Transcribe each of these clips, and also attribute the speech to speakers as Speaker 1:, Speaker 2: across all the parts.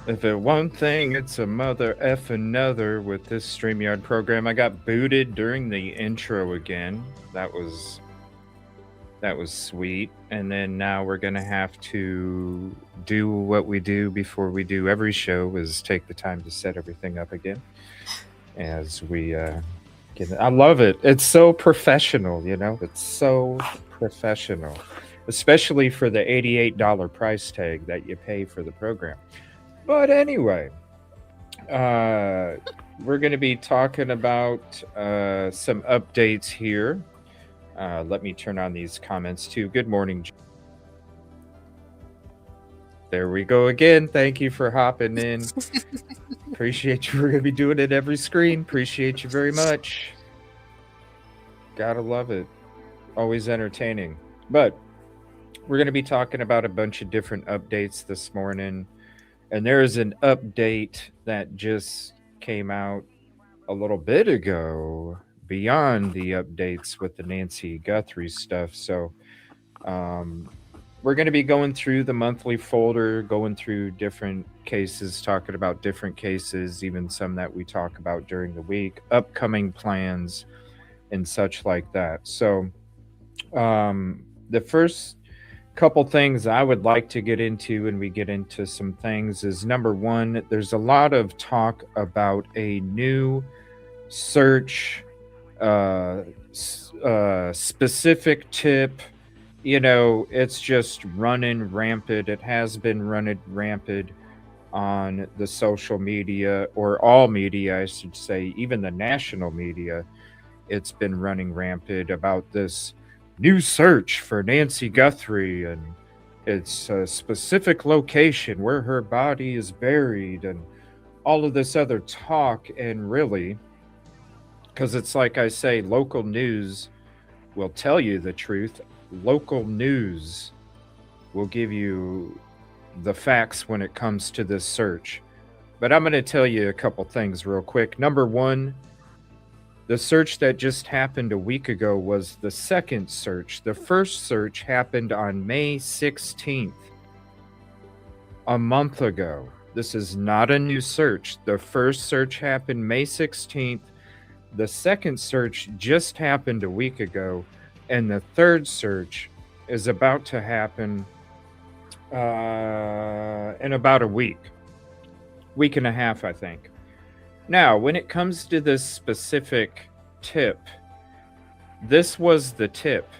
Speaker 1: If it one thing, it's a mother F another with this Streamyard program. I got booted during the intro again. That was that was sweet. And then now we're gonna have to do what we do before we do every show is take the time to set everything up again. As we get I love it. It's so professional, you know? It's so professional. Especially for the $88 price tag that you pay for the program. But anyway, uh, we're going to be talking about some updates here. Let me turn on these comments too. Good morning. There we go again. Thank you for hopping in. Appreciate you. We're going to be doing it every screen. Appreciate you very much. Gotta love it. Always entertaining. But we're going to be talking about a bunch of different updates this morning. And there's an update that just came out a little bit ago beyond the updates with the Nancy Guthrie stuff. So um, we're going to be going through the monthly folder, going through different cases, talking about different cases, even some that we talk about during the week, upcoming plans, and such like that. So the first couple things I would like to get into, and we get into some things, is number one, there's a lot of talk about a new search, specific tip. You know, it's just running rampant. It has been running rampant on the social media, or all media, I should say, even the national media. It's been running rampant about this new search for Nancy Guthrie, and it's a specific location where her body is buried, and all of this other talk. And really, because it's like I say, local news will tell you the truth. Local news will give you the facts when it comes to this search. But I'm going to tell you a couple things real quick. Number one, the search that just happened a week ago was the second search. The first search happened on May 16th, a month ago. This is not a new search. The first search happened May 16th. The second search just happened a week ago. And the third search is about to happen in about a week and a half, I think. Now, when it comes to this specific tip, this was the tip.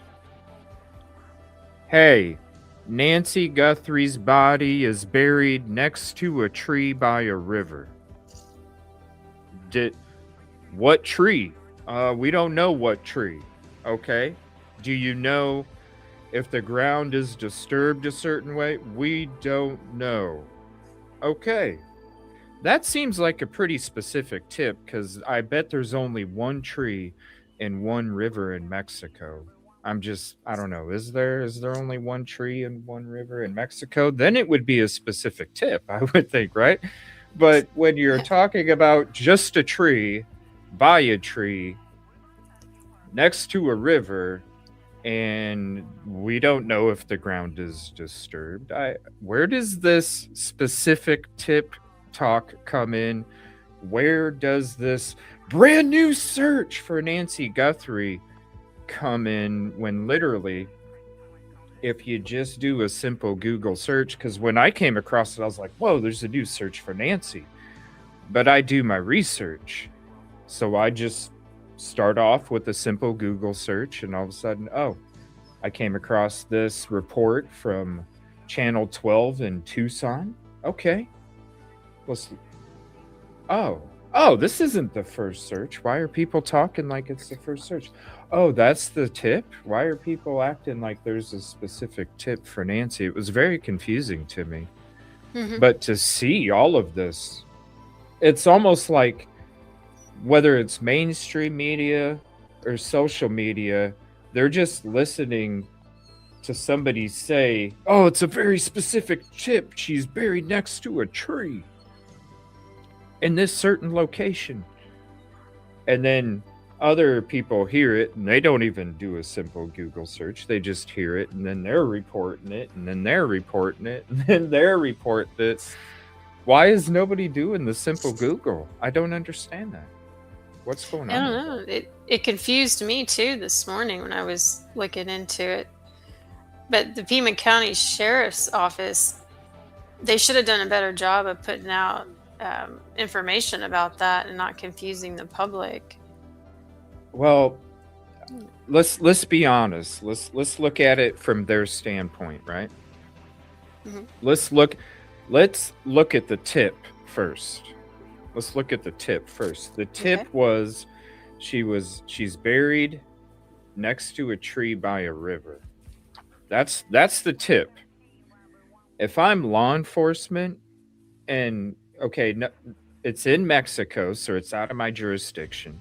Speaker 1: Hey, Nancy Guthrie's body is buried next to a tree by a river. What tree? We don't know what tree. Okay. Do you know if the ground is disturbed a certain way? We don't know. Okay. That seems like a pretty specific tip, because I bet there's only one tree in one river in Mexico. I don't know. Is there only one tree in one river in Mexico? Then it would be a specific tip, I would think, right? But when you're talking about just a tree, by a tree, next to a river, and we don't know if the ground is disturbed, where does this specific tip talk come in? Where does this brand new search for Nancy Guthrie come in, when literally, if you just do a simple Google search, because when I came across it, I was like, whoa, there's a new search for Nancy. But I do my research. So I just start off with a simple Google search, and all of a sudden, oh, I came across this report from Channel 12 in Tucson. Okay. Oh, this isn't the first search. Why are people talking like it's the first search? Oh, that's the tip? Why are people acting like there's a specific tip for Nancy? It was very confusing to me.
Speaker 2: Mm-hmm.
Speaker 1: But to see all of this, it's almost like, whether it's mainstream media or social media, they're just listening to somebody say, oh, it's a very specific tip. She's buried next to a tree in this certain location. And then other people hear it, and they don't even do a simple Google search. They just hear it, and then they're reporting it, and then they're reporting it, and then they're reporting it. Why is nobody doing the simple Google? I don't understand that. What's going
Speaker 2: I
Speaker 1: on
Speaker 2: don't
Speaker 1: with
Speaker 2: know. It confused me too this morning when I was looking into it. But the Pima County Sheriff's Office, they should have done a better job of putting out information about that and not confusing the public.
Speaker 1: Well,
Speaker 2: Mm.
Speaker 1: let's be honest. Let's look at it from their standpoint, right?
Speaker 2: Mhm.
Speaker 1: Let's look let's look at the tip first. Let's look at the tip first. The
Speaker 2: Okay.
Speaker 1: tip was she's buried next to a tree by a river. That's the tip. If I'm law enforcement and okay, no, it's in Mexico, so it's out of my jurisdiction.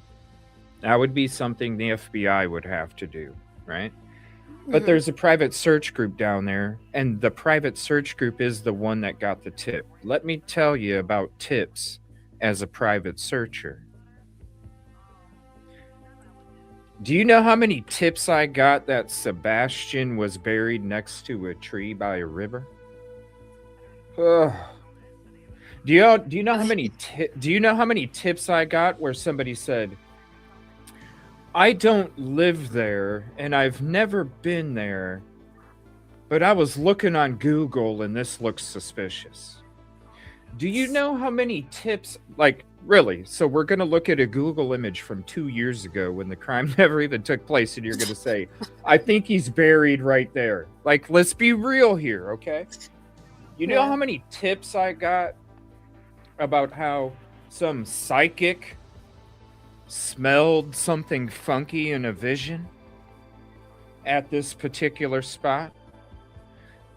Speaker 1: That would be something the FBI would have to do, right? But
Speaker 2: Mhm.
Speaker 1: there's a private search group down there, and the private search group is the one that got the tip. Let me tell you about tips as a private searcher. Do you know how many tips I got that Sebastian was buried next to a tree by a river? Ugh. Do you know how many tips I got where somebody said, "I don't live there and I've never been there, but I was looking on Google and this looks suspicious." Do you know how many tips, like, really? So we're going to look at a Google image from 2 years ago when the crime never even took place, and you're going to say, "I think he's buried right there." Like, let's be real here, okay? You know
Speaker 2: Yeah.
Speaker 1: how many tips I got about how some psychic smelled something funky in a vision at this particular spot?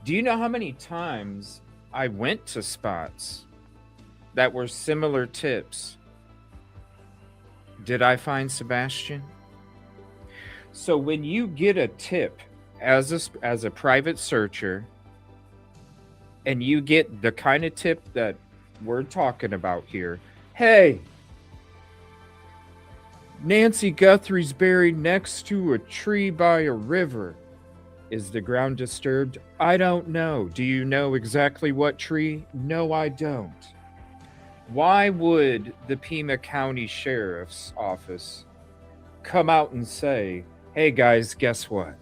Speaker 1: Do you know how many times I went to spots that were similar tips? Did I find Sebastian? So when you get a tip as a private searcher, and you get the kind of tip that we're talking about here, hey, Nancy Guthrie's buried next to a tree by a river. Is the ground disturbed? I don't know. Do you know exactly what tree? No, I don't. Why would the Pima County Sheriff's Office come out and say, "Hey guys, guess what?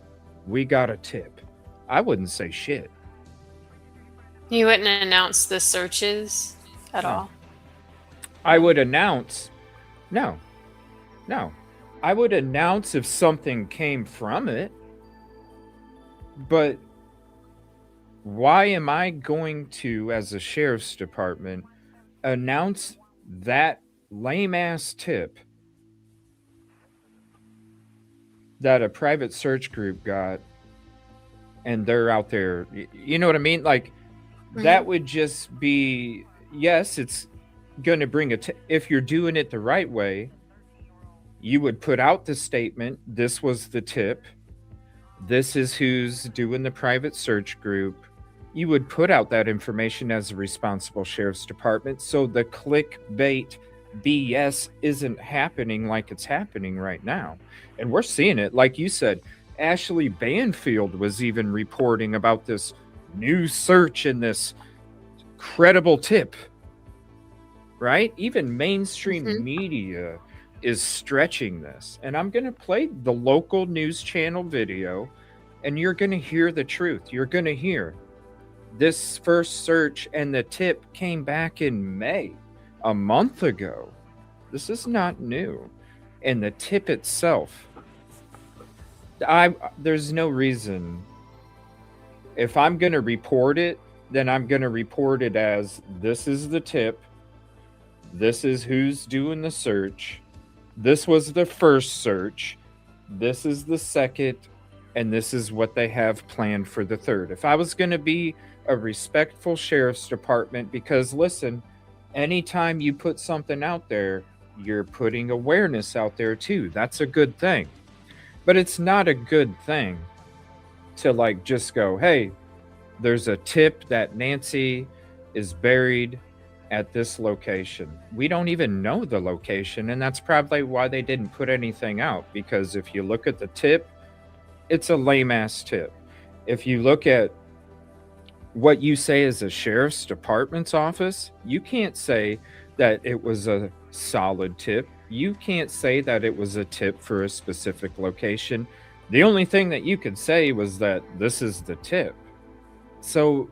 Speaker 1: We got a tip"? I wouldn't say shit.
Speaker 2: You wouldn't announce the searches at
Speaker 1: No.
Speaker 2: all.
Speaker 1: I would announce, no, no. I would announce if something came from it, but why am I going to, as a sheriff's department, announce that lame ass tip that a private search group got and they're out there? You know what I mean? Like, that
Speaker 2: Mhm.
Speaker 1: would just be, yes, it's going to bring if you're doing it the right way, you would put out the statement, this was the tip, this is who's doing the private search group. You would put out that information as a responsible sheriff's department so the clickbait BS isn't happening like it's happening right now. And we're seeing it. Like you said, Ashley Banfield was even reporting about this new search and this credible tip, right? Even mainstream
Speaker 2: Mhm.
Speaker 1: media is stretching this. And I'm going to play the local news channel video, and you're going to hear the truth. You're going to hear this first search, and the tip came back in May, a month ago. This is not new. And the tip itself, there's no reason. If I'm going to report it, then I'm going to report it as, this is the tip, this is who's doing the search, this was the first search, this is the second, and this is what they have planned for the third. If I was going to be a respectful sheriff's department, because listen, anytime you put something out there, you're putting awareness out there too. That's a good thing. But it's not a good thing to like just go, "Hey, there's a tip that Nancy is buried at this location." We don't even know the location, and that's probably why they didn't put anything out, because if you look at the tip, it's a lame ass tip. If you look at what you say is a sheriff's department's office, you can't say that it was a solid tip. You can't say that it was a tip for a specific location. The only thing that you could say was that this is the tip. So,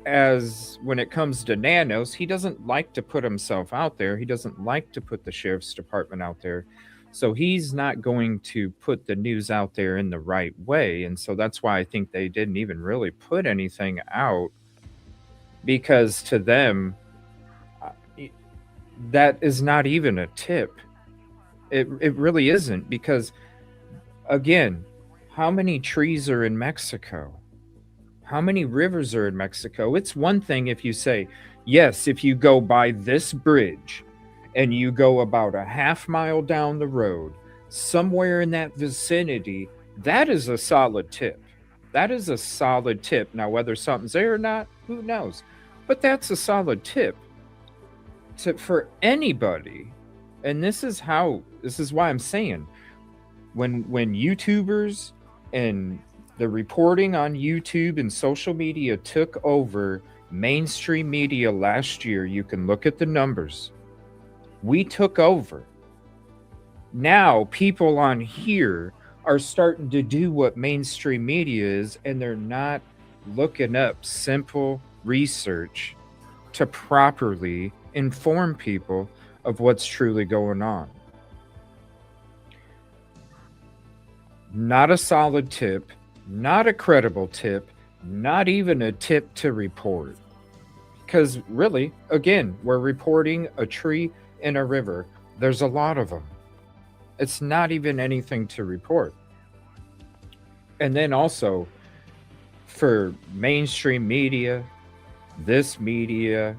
Speaker 1: as when it comes to Nanos, he doesn't like to put himself out there. He doesn't like to put the sheriff's department out there. So, he's not going to put the news out there in the right way. And so, that's why I think they didn't even really put anything out, because to them, uh, that is not even a tip. It really isn't, because again, how many trees are in Mexico? How many rivers are in Mexico? It's one thing if you say, yes, if you go by this bridge and you go about a half mile down the road, somewhere in that vicinity, that is a solid tip. That is a solid tip. Now, whether something's there or not, who knows? But that's a solid tip for anybody. And this is why I'm saying, when YouTubers and the reporting on YouTube and social media took over mainstream media last year, you can look at the numbers. We took over. Now people on here are starting to do what mainstream media is, and they're not looking up simple research to properly inform people of what's truly going on. Not a solid tip, not a credible tip, not even a tip to report. Because really, again, we're reporting a tree in a river. There's a lot of them. It's not even anything to report. And then also, for mainstream media, this media,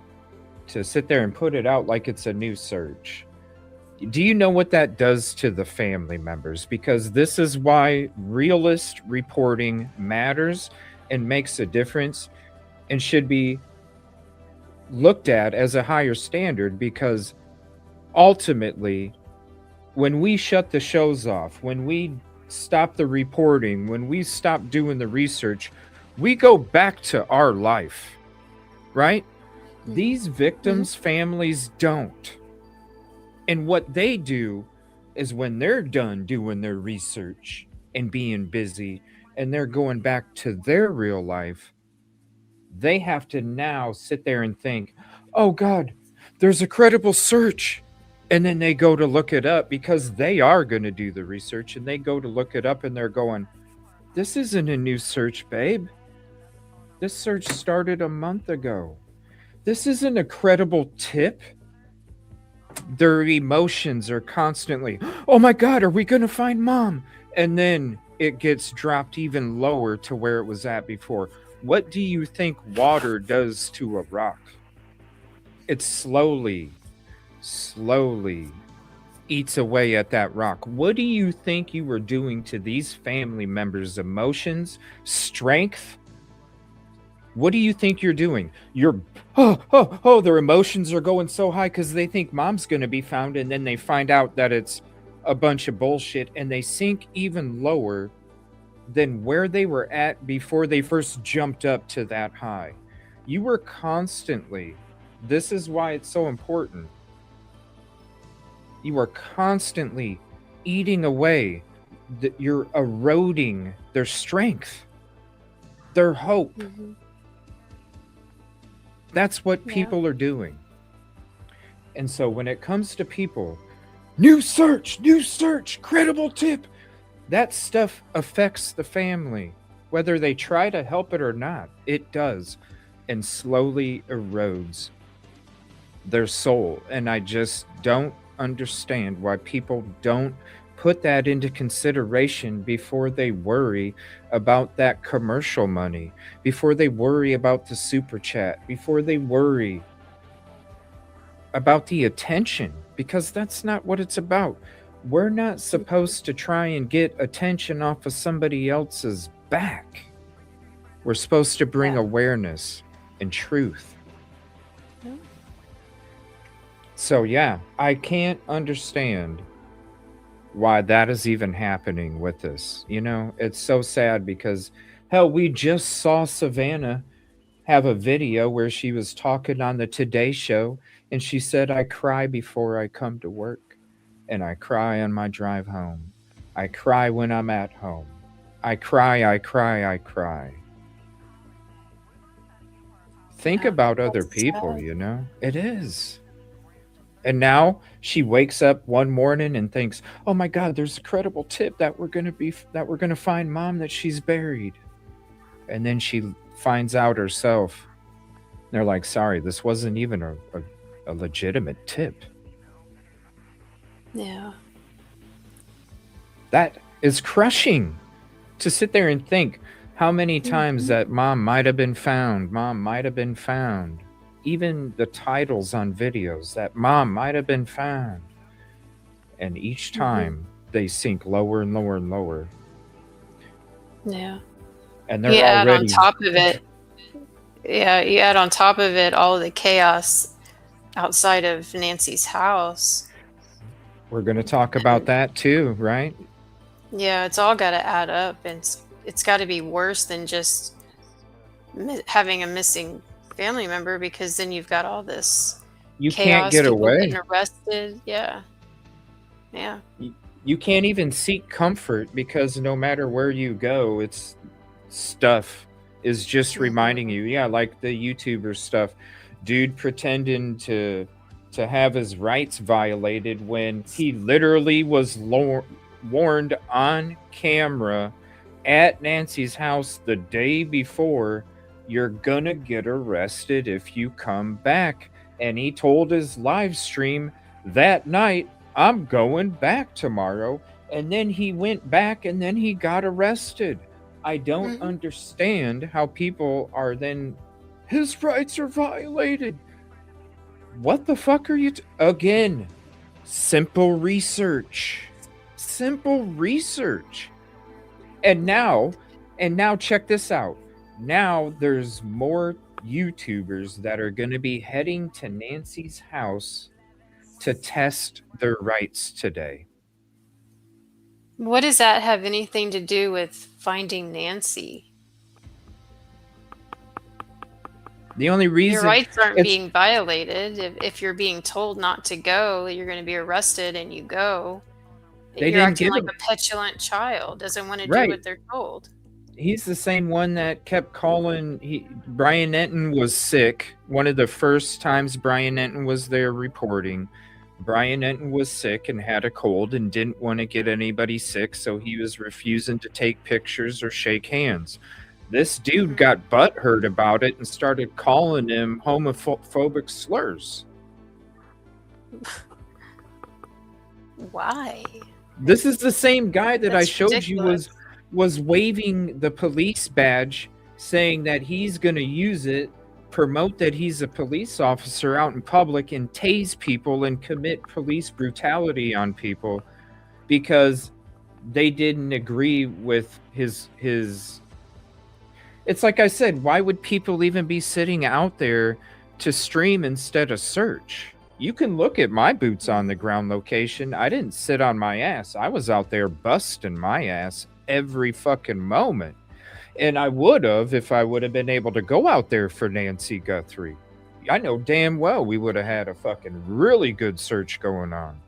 Speaker 1: to sit there and put it out like it's a new search. Do you know what that does to the family members? Because this is why realist reporting matters and makes a difference and should be looked at as a higher standard, because ultimately, when we shut the shows off, when we stop the reporting, when we stop doing the research, we go back to our life, right? These victims' families don't. And what they do is, when they're done doing their research and being busy and they're going back to their real life, they have to now sit there and think, oh God, there's a credible search. And then they go to look it up, because they are going to do the research, and they go to look it up and they're going, this isn't a new search, babe. This search started a month ago. This isn't a credible tip. Their emotions are constantly, oh my God, are we going to find mom? And then it gets dropped even lower to where it was at before. What do you think water does to a rock? It slowly eats away at that rock. What do you think you were doing to these family members' emotions, strength? What do you think you're doing? You're, their emotions are going so high because they think mom's going to be found, and then they find out that it's a bunch of bullshit, and they sink even lower than where they were at before they first jumped up to that high. You were constantly, this is why it's so important, you are constantly eating away, you're eroding their strength, their hope. That's what people are doing. And so when it comes to people, new search, credible tip, that stuff affects the family. Whether they try to help it or not, it does, and slowly erodes their soul. And I just don't understand why people don't put that into consideration before they worry about that commercial money, before they worry about the super chat, before they worry about the attention, because that's not what it's about. We're not supposed to try and get attention off of somebody else's back. We're supposed to bring awareness and truth. So yeah, I can't understand why that is even happening with this. You know, it's so sad, because hell, we just saw Savannah have a video where she was talking on the Today Show, and she said, I cry before I come to work, and I cry on my drive home. I cry when I'm at home. I cry, I cry, I cry. Think
Speaker 2: Yeah,
Speaker 1: about other
Speaker 2: that's
Speaker 1: people,
Speaker 2: sad.
Speaker 1: you know? It is. And now she wakes up one morning and thinks, "Oh my God, there's a credible tip that we're gonna find mom, that she's buried." And then she finds out herself. They're like, "Sorry, this wasn't even a legitimate tip."
Speaker 2: Yeah.
Speaker 1: That is crushing, to sit there and think how many times
Speaker 2: Mhm.
Speaker 1: that mom might have been found, mom might have been found. Even the titles on videos, that mom might have been found. And each
Speaker 2: Mhm.
Speaker 1: time they sink lower and lower and lower.
Speaker 2: Yeah.
Speaker 1: And
Speaker 2: You
Speaker 1: they're
Speaker 2: add on
Speaker 1: already,
Speaker 2: top of it, yeah, you add on top of it all of the chaos outside of Nancy's house.
Speaker 1: we're going to talk about
Speaker 2: And
Speaker 1: that too, right?
Speaker 2: yeah, it's all got to add up, and it's got to be worse than just having a missing family member, because then you've got all this
Speaker 1: You can't
Speaker 2: chaos,
Speaker 1: get
Speaker 2: people getting
Speaker 1: away.
Speaker 2: arrested. Yeah. Yeah.
Speaker 1: You can't even seek comfort, because no matter where you go, it's stuff is just reminding
Speaker 2: Mhm.
Speaker 1: you. Yeah, like the YouTuber stuff. Dude pretending to have his rights violated when he literally was warned on camera at Nancy's house the day before, "You're gonna get arrested if you come back." And he told his live stream that night, "I'm going back tomorrow." And then he went back and then he got arrested. I don't
Speaker 2: Mhm.
Speaker 1: understand how people are then, his rights are violated. What the fuck are you again? Simple research. Simple research. And now, check this out. Now there's more YouTubers that are going to be heading to Nancy's house to test their rights today.
Speaker 2: What does that have anything to do with finding Nancy?
Speaker 1: The only
Speaker 2: Your
Speaker 1: reason
Speaker 2: rights aren't
Speaker 1: it's
Speaker 2: being violated. If you're being told not to go, you're going to be arrested and you go.
Speaker 1: they
Speaker 2: You're
Speaker 1: didn't
Speaker 2: acting
Speaker 1: give
Speaker 2: like
Speaker 1: him
Speaker 2: a petulant child, doesn't want to do
Speaker 1: right.
Speaker 2: what they're told.
Speaker 1: He's the same one that kept calling. Brian Enton was sick. One of the first times Brian Enton was there reporting, Brian Enton was sick and had a cold and didn't want to get anybody sick, so he was refusing to take pictures or shake hands. This dude
Speaker 2: Mhm.
Speaker 1: got butthurt about it and started calling him homophobic slurs.
Speaker 2: Why?
Speaker 1: This is the same guy that I
Speaker 2: That's
Speaker 1: showed you
Speaker 2: ridiculous.
Speaker 1: was waving the police badge, saying that he's going to use it, promote that he's a police officer out in public, and tase people and commit police brutality on people because they didn't agree with his. It's like I said, why would people even be sitting out there to stream instead of search? You can look at my boots on the ground location. I didn't sit on my ass. I was out there busting my ass every fucking moment. And I would have if I would have been able to go out there for Nancy Guthrie. I know damn well we would have had a fucking really good search going on.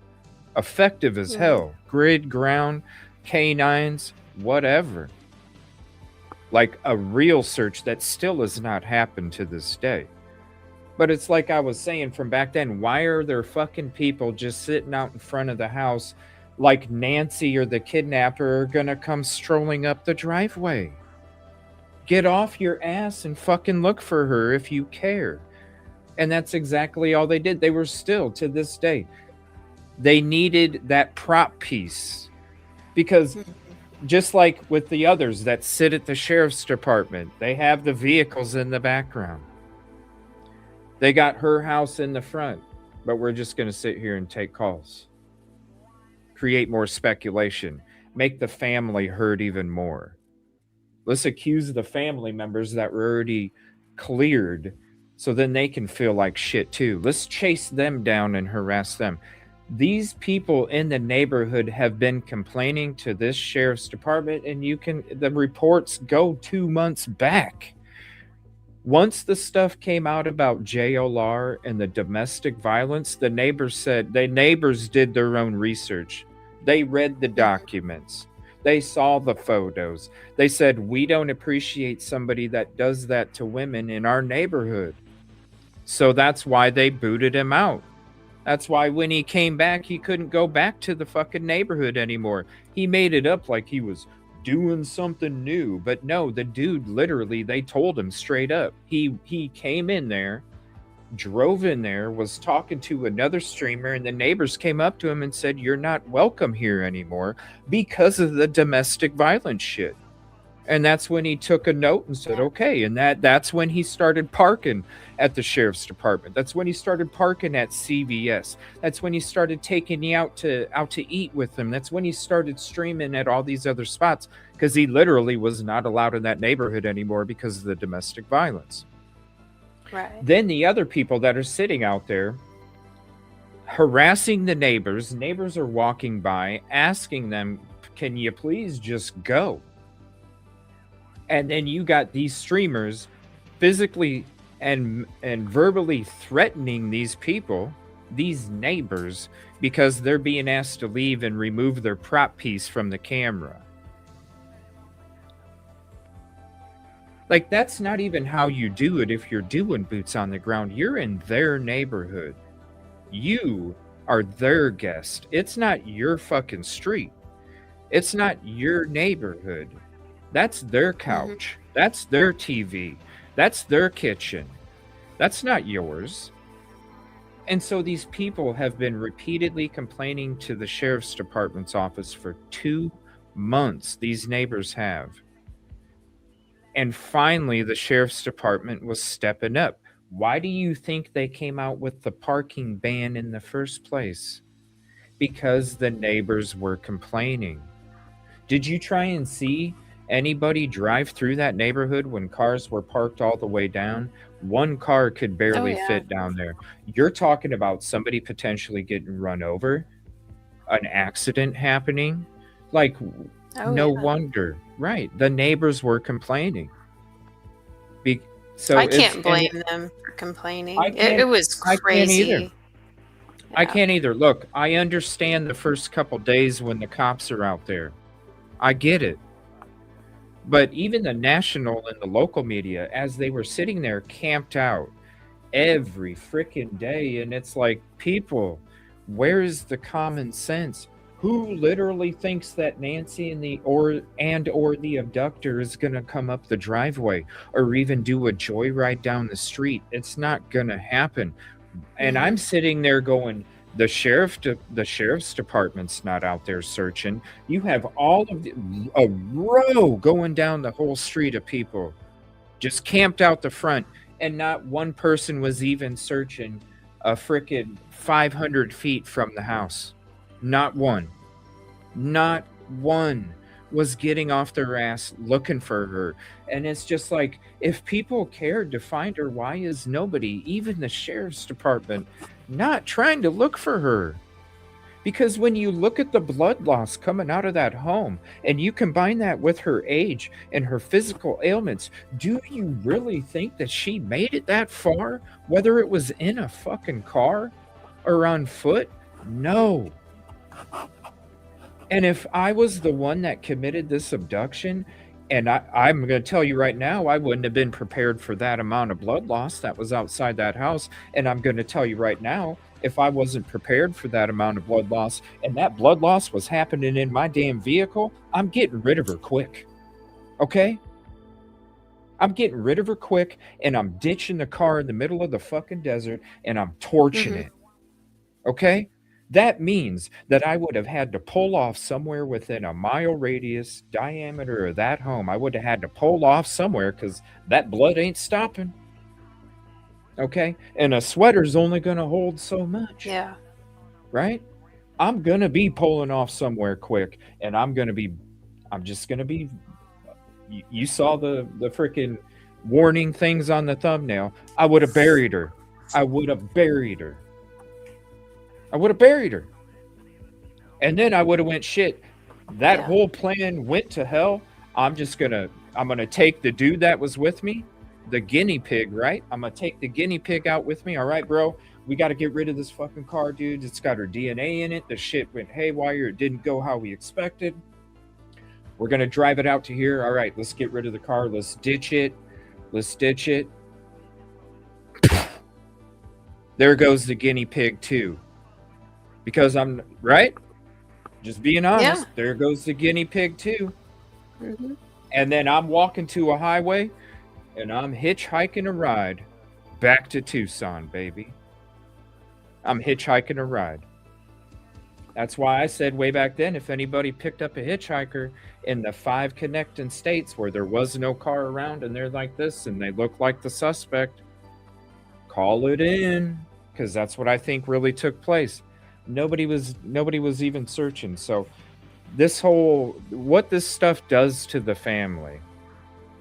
Speaker 1: Effective as
Speaker 2: Mhm.
Speaker 1: hell. Grid, ground, canines, whatever. Like a real search that still has not happened to this day. But it's like I was saying from back then, why are there fucking people just sitting out in front of the house like Nancy or the kidnapper are gonna come strolling up the driveway? Get off your ass and fucking look for her if you care. And that's exactly all they did. They were still, to this day, they needed that prop piece. Because
Speaker 2: Mhm.
Speaker 1: just like with the others that sit at the sheriff's department, they have the vehicles in the background. They got her house in the front, but we're just going to sit here and take calls, create more speculation, make the family hurt even more. Let's accuse the family members that were already cleared so then they can feel like shit too. Let's chase them down and harass them. These people in the neighborhood have been complaining to this sheriff's department, and the reports go 2 months back. Once the stuff came out about JLR and the domestic violence, the neighbors did their own research. They read the
Speaker 2: Mhm.
Speaker 1: documents. They saw the photos. They said, "We don't appreciate somebody that does that to women in our neighborhood." So that's why they booted him out. That's why when he came back, he couldn't go back to the fucking neighborhood anymore. He made it up like he was doing something new, but no, the dude literally, they told him straight up. He came in there, drove in there, was talking to another streamer, and the neighbors came up to him and said, "You're not welcome here anymore because of the domestic violence shit." And that's when he took a note and said,
Speaker 2: Yeah.
Speaker 1: "Okay." And that's when he started parking at the sheriff's department. That's when he started parking at CVS. That's when he started taking me out to eat with him. That's when he started streaming at all these other spots, because he literally was not allowed in that neighborhood anymore because of the domestic violence.
Speaker 2: Right.
Speaker 1: Then the other people that are sitting out there harassing the neighbors. Neighbors are walking by asking them, "Can you please just go?" And then you got these streamers physically and verbally threatening these people, these neighbors, because they're being asked to leave and remove their prop piece from the camera. Like, that's not even how you do it if you're doing boots on the ground. You're in their neighborhood. You are their guest. It's not your fucking street. It's not your neighborhood. That's their
Speaker 2: Mhm.
Speaker 1: couch. That's their TV. That's their kitchen. That's not yours. And so these people have been repeatedly complaining to the sheriff's department's office for 2 months. These neighbors have. And finally, the sheriff's department was stepping up. Why do you think they came out with the parking ban in the first place? Because the neighbors were complaining. Did you try and see anybody drive through that neighborhood when cars were parked all the way down? One car could
Speaker 2: Oh
Speaker 1: barely
Speaker 2: yeah.
Speaker 1: fit down there. You're talking about somebody potentially getting run over, an accident happening. Like,
Speaker 2: Oh
Speaker 1: no
Speaker 2: yeah.
Speaker 1: wonder. Right. The neighbors were complaining. Be-
Speaker 2: I
Speaker 1: so it's,
Speaker 2: can't
Speaker 1: and
Speaker 2: blame them for
Speaker 1: I
Speaker 2: complaining. It
Speaker 1: can't,
Speaker 2: was
Speaker 1: I can't either.
Speaker 2: crazy.
Speaker 1: I
Speaker 2: Yeah.
Speaker 1: can't either. Look, I understand the first couple days when the cops are out there. I get it. But even the national and the local media, as they were sitting there camped out every freaking day, and it's like, people, where is the common sense? Who literally thinks that Nancy and the abductor is gonna come up the driveway or even do a joyride down the street? It's not gonna happen. And I'm
Speaker 2: Mhm.
Speaker 1: sitting there going, the sheriff's department's not out there searching. You have a row going down the whole street of people just camped out the front, and not one person was even searching a frickin' 500 feet from the house. Not one. Not one was getting off their ass looking for her. And it's just like, if people cared to find her, why is nobody, even the sheriff's department, not trying to look for her? Because when you look at the blood loss coming out of that home and you combine that with her age and her physical ailments, do you really think that she made it that far? Whether it was in a fucking car or on foot? No. And if I was the one that committed this abduction, and I'm going to tell you right now, I wouldn't have been prepared for that amount of blood loss that was outside that house. And I'm going to tell you right now, if I wasn't prepared for that amount of blood loss and that blood loss was happening in my damn vehicle, I'm getting rid of her quick. Okay? I'm getting rid of her quick, and I'm ditching the car in the middle of the fucking desert, and I'm torching
Speaker 2: Mhm.
Speaker 1: it. Okay? That means that I would have had to pull off somewhere within a mile radius diameter of that home. I would have had to pull off somewhere because that blood ain't stopping. Okay? And a sweater's only going to hold so much,
Speaker 2: Yeah.
Speaker 1: right? I'm going to be pulling off somewhere quick, and I'm just going to be. You saw the freaking warning things on the thumbnail. I would have buried her. I would have buried her. I would have buried her. And then I would have went, shit, that
Speaker 2: Yeah.
Speaker 1: whole plan went to hell. I'm gonna take the dude that was with me the guinea pig, right? I'm gonna take the guinea pig out with me. All right, bro. We got to get rid of this fucking car, dude. It's got her DNA in it. The shit went haywire. It didn't go how we expected. We're gonna drive it out to here. All right, let's get rid of the car. Let's ditch it. Let's ditch it. There goes the guinea pig too. Because I'm right. Just being honest.
Speaker 2: Yeah.
Speaker 1: There goes the guinea pig too.
Speaker 2: Hmm.
Speaker 1: And then I'm walking to a highway, and I'm hitchhiking a ride back to Tucson, baby. I'm hitchhiking a ride. That's why I said way back then, if anybody picked up a hitchhiker in the 5 connecting states where there was no car around and they're like this and they look like the suspect, call it in, because that's what I think really took place. Nobody was even searching. So this whole, what this stuff does to the family,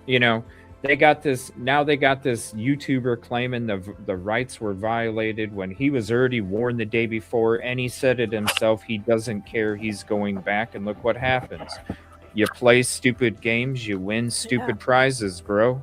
Speaker 1: you know, they got this YouTuber claiming the rights were violated when he was already warned the day before, and he said it himself. He doesn't care. He's going back, and look what happens. You play stupid games, you win stupid prizes, bro.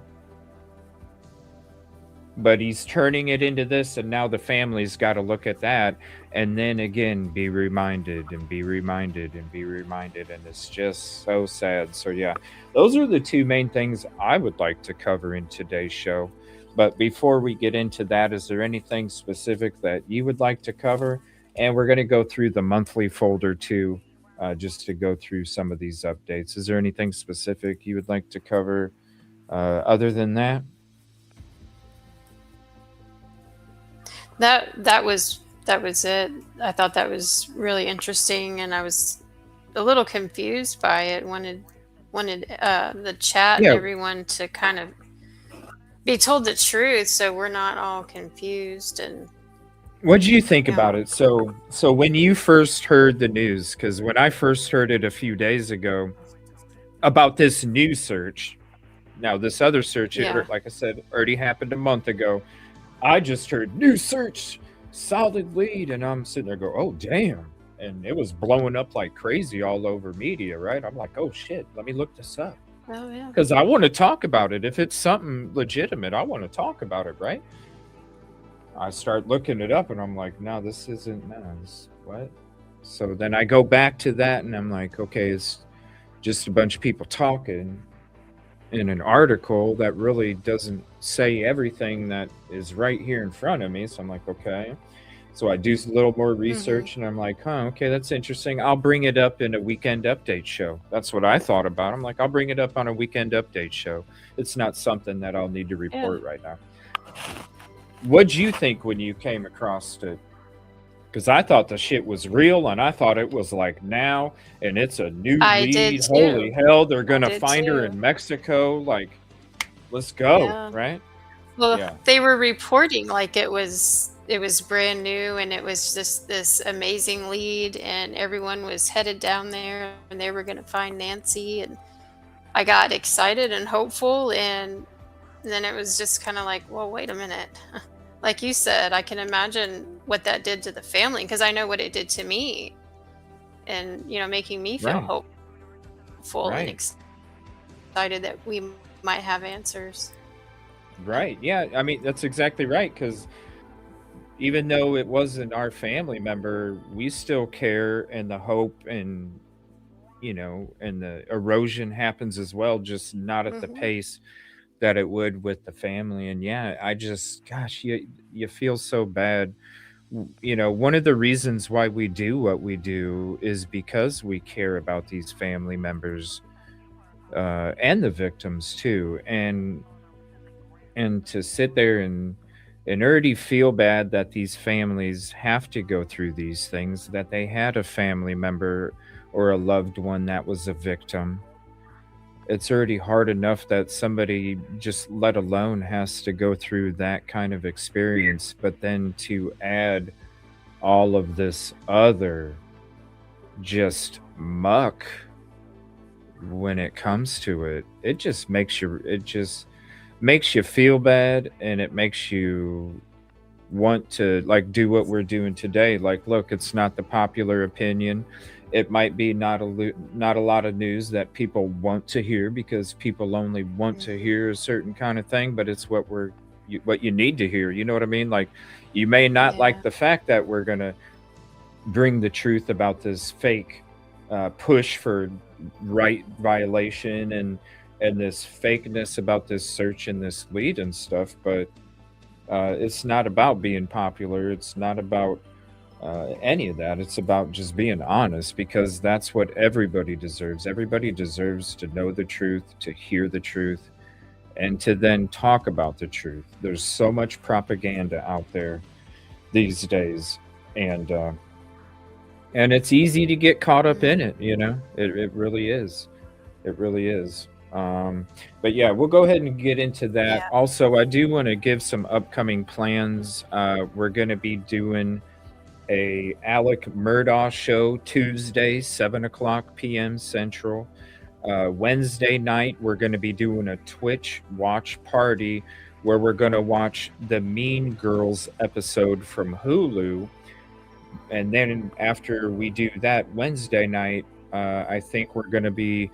Speaker 1: But he's turning it into this, and now the family's got to look at that and then again be reminded and be reminded and be reminded, and it's just so sad. So yeah, those are the 2 main things I would like to cover in today's show. But before we get into that, is there anything specific that you would like to cover? And we're going to go through the monthly folder too, just to go through some of these updates. Is there anything specific you would like to cover other than that?
Speaker 2: That was it. I thought that was really interesting, and I was a little confused by it. Wanted the chat and
Speaker 1: Yeah.
Speaker 2: everyone to kind of be told the truth, so we're not all confused. And
Speaker 1: What do you think
Speaker 2: you
Speaker 1: about
Speaker 2: know,
Speaker 1: it? So when you first heard the news, because when I first heard it a few days ago about this new search, now this other search,
Speaker 2: yeah,
Speaker 1: like I said, already happened a month ago. I just heard new search, solid lead, and I'm sitting there go, oh damn, and it was blowing up like crazy all over media, right? I'm like, oh shit, let me look this up
Speaker 2: oh yeah,
Speaker 1: because I want to talk about it. If it's something legitimate, I want to talk about it, right? I start looking it up, and I'm like, no, this isn't. No, what? So then I go back to that, and I'm like, okay, it's just a bunch of people talking in an article that really doesn't say everything that is right here in front of me. So I'm like, okay. So I do a little more research, and I'm like, huh, okay, that's interesting. I'll bring it up in a weekend update show. That's what I thought about. I'm like, I'll bring it up on a weekend update show. It's not something that I'll need to
Speaker 2: yeah.
Speaker 1: report right now. What'd you think when you came across it? Because I thought the shit was real, and I thought it was like now, and it's a new
Speaker 2: I did
Speaker 1: lead. Holy
Speaker 2: too.
Speaker 1: hell, they're
Speaker 2: I
Speaker 1: gonna
Speaker 2: did
Speaker 1: find her
Speaker 2: too.
Speaker 1: in Mexico. Like, let's go,
Speaker 2: Yeah.
Speaker 1: right?
Speaker 2: Well,
Speaker 1: Yeah,
Speaker 2: they were reporting like it was brand new, and it was just this amazing lead, and everyone was headed down there, and they were going to find Nancy. And I got excited and hopeful, and then it was just kind of like, well, wait a minute. Like you said, I can imagine what that did to the family, because I know what it did to me, and making me feel
Speaker 1: right,
Speaker 2: hopeful and
Speaker 1: right,
Speaker 2: excited that we might have answers.
Speaker 1: right. Yeah, I mean, that's exactly right. Because even though it wasn't our family member, we still care, and the hope and and the erosion happens as well, just not at the
Speaker 2: Hmm.
Speaker 1: pace that it would with the family. And yeah, I just, gosh, you feel so bad. One of the reasons why we do what we do is because we care about these family members, and the victims too. And to sit there and already feel bad that these families have to go through these things, that they had a family member or a loved one that was a victim. It's already hard enough that somebody, just let alone, has to go through that kind of experience, but then to add all of this other just muck when it comes to it, it just makes you feel bad, and it makes you want to like do what we're doing today. Like, look, it's not the popular opinion. It might be not a lot of news that people want to hear, because people only want to hear a certain kind of thing, but it's what you need to hear. You know what I mean? Like, you may not
Speaker 2: Yeah.
Speaker 1: like the fact that we're gonna bring the truth about this fake push for right violation, and this fakeness about this search and this lead and stuff, but it's not about being popular. It's not about any of that. It's about just being honest, because that's what everybody deserves. Everybody deserves to know the truth, to hear the truth, and to then talk about the truth. There's so much propaganda out there these days, and it's easy to get caught up in it. It really is. It really is. But yeah, we'll go ahead and get into that.
Speaker 2: Yeah.
Speaker 1: Also, I do want to give some upcoming plans. We're going to be doing a Alec Murdaugh show Tuesday, 7 o'clock p.m. Central. Wednesday night, we're going to be doing a Twitch watch party where we're going to watch the Mean Girls episode from Hulu. And then after we do that Wednesday night, I think we're going to be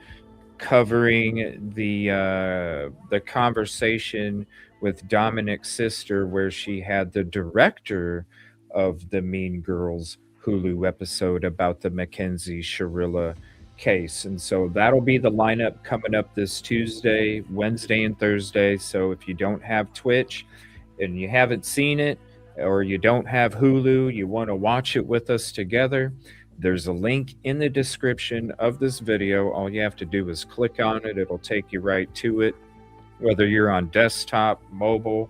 Speaker 1: covering the conversation with Dominic's sister, where she had the director of the Mean Girls Hulu episode about the Mackenzie Sharilla case. And so that'll be the lineup coming up this Tuesday, Wednesday, and Thursday. So if you don't have Twitch and you haven't seen it, or you don't have Hulu, you want to watch it with us together, there's a link in the description of this video. All you have to do is click on it. It'll take you right to it. Whether you're on desktop, mobile,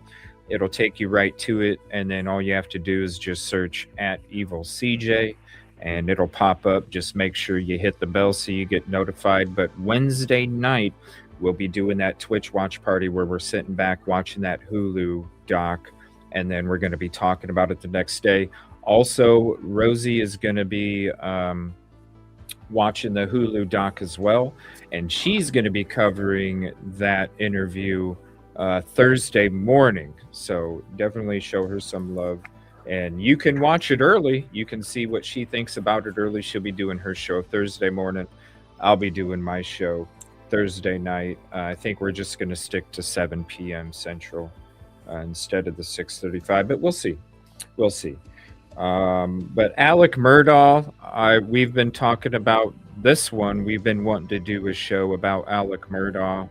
Speaker 1: it'll take you right to it. And then all you have to do is just search at EvilleCJ and it'll pop up. Just make sure you hit the bell so you get notified. But Wednesday night, we'll be doing that Twitch watch party where we're sitting back watching that Hulu doc. And then we're going to be talking about it the next day. Also, Rosie is going to be watching the Hulu doc as well, and she's going to be covering that interview Thursday morning. So definitely show her some love. And you can watch it early. You can see what she thinks about it early. She'll be doing her show Thursday morning. I'll be doing my show Thursday night. I think we're just going to stick to 7 p.m. Central instead of the 6:35, but we'll see. We'll see. But Alec Murdaugh, we've been talking about this one. We've been wanting to do a show about Alec Murdaugh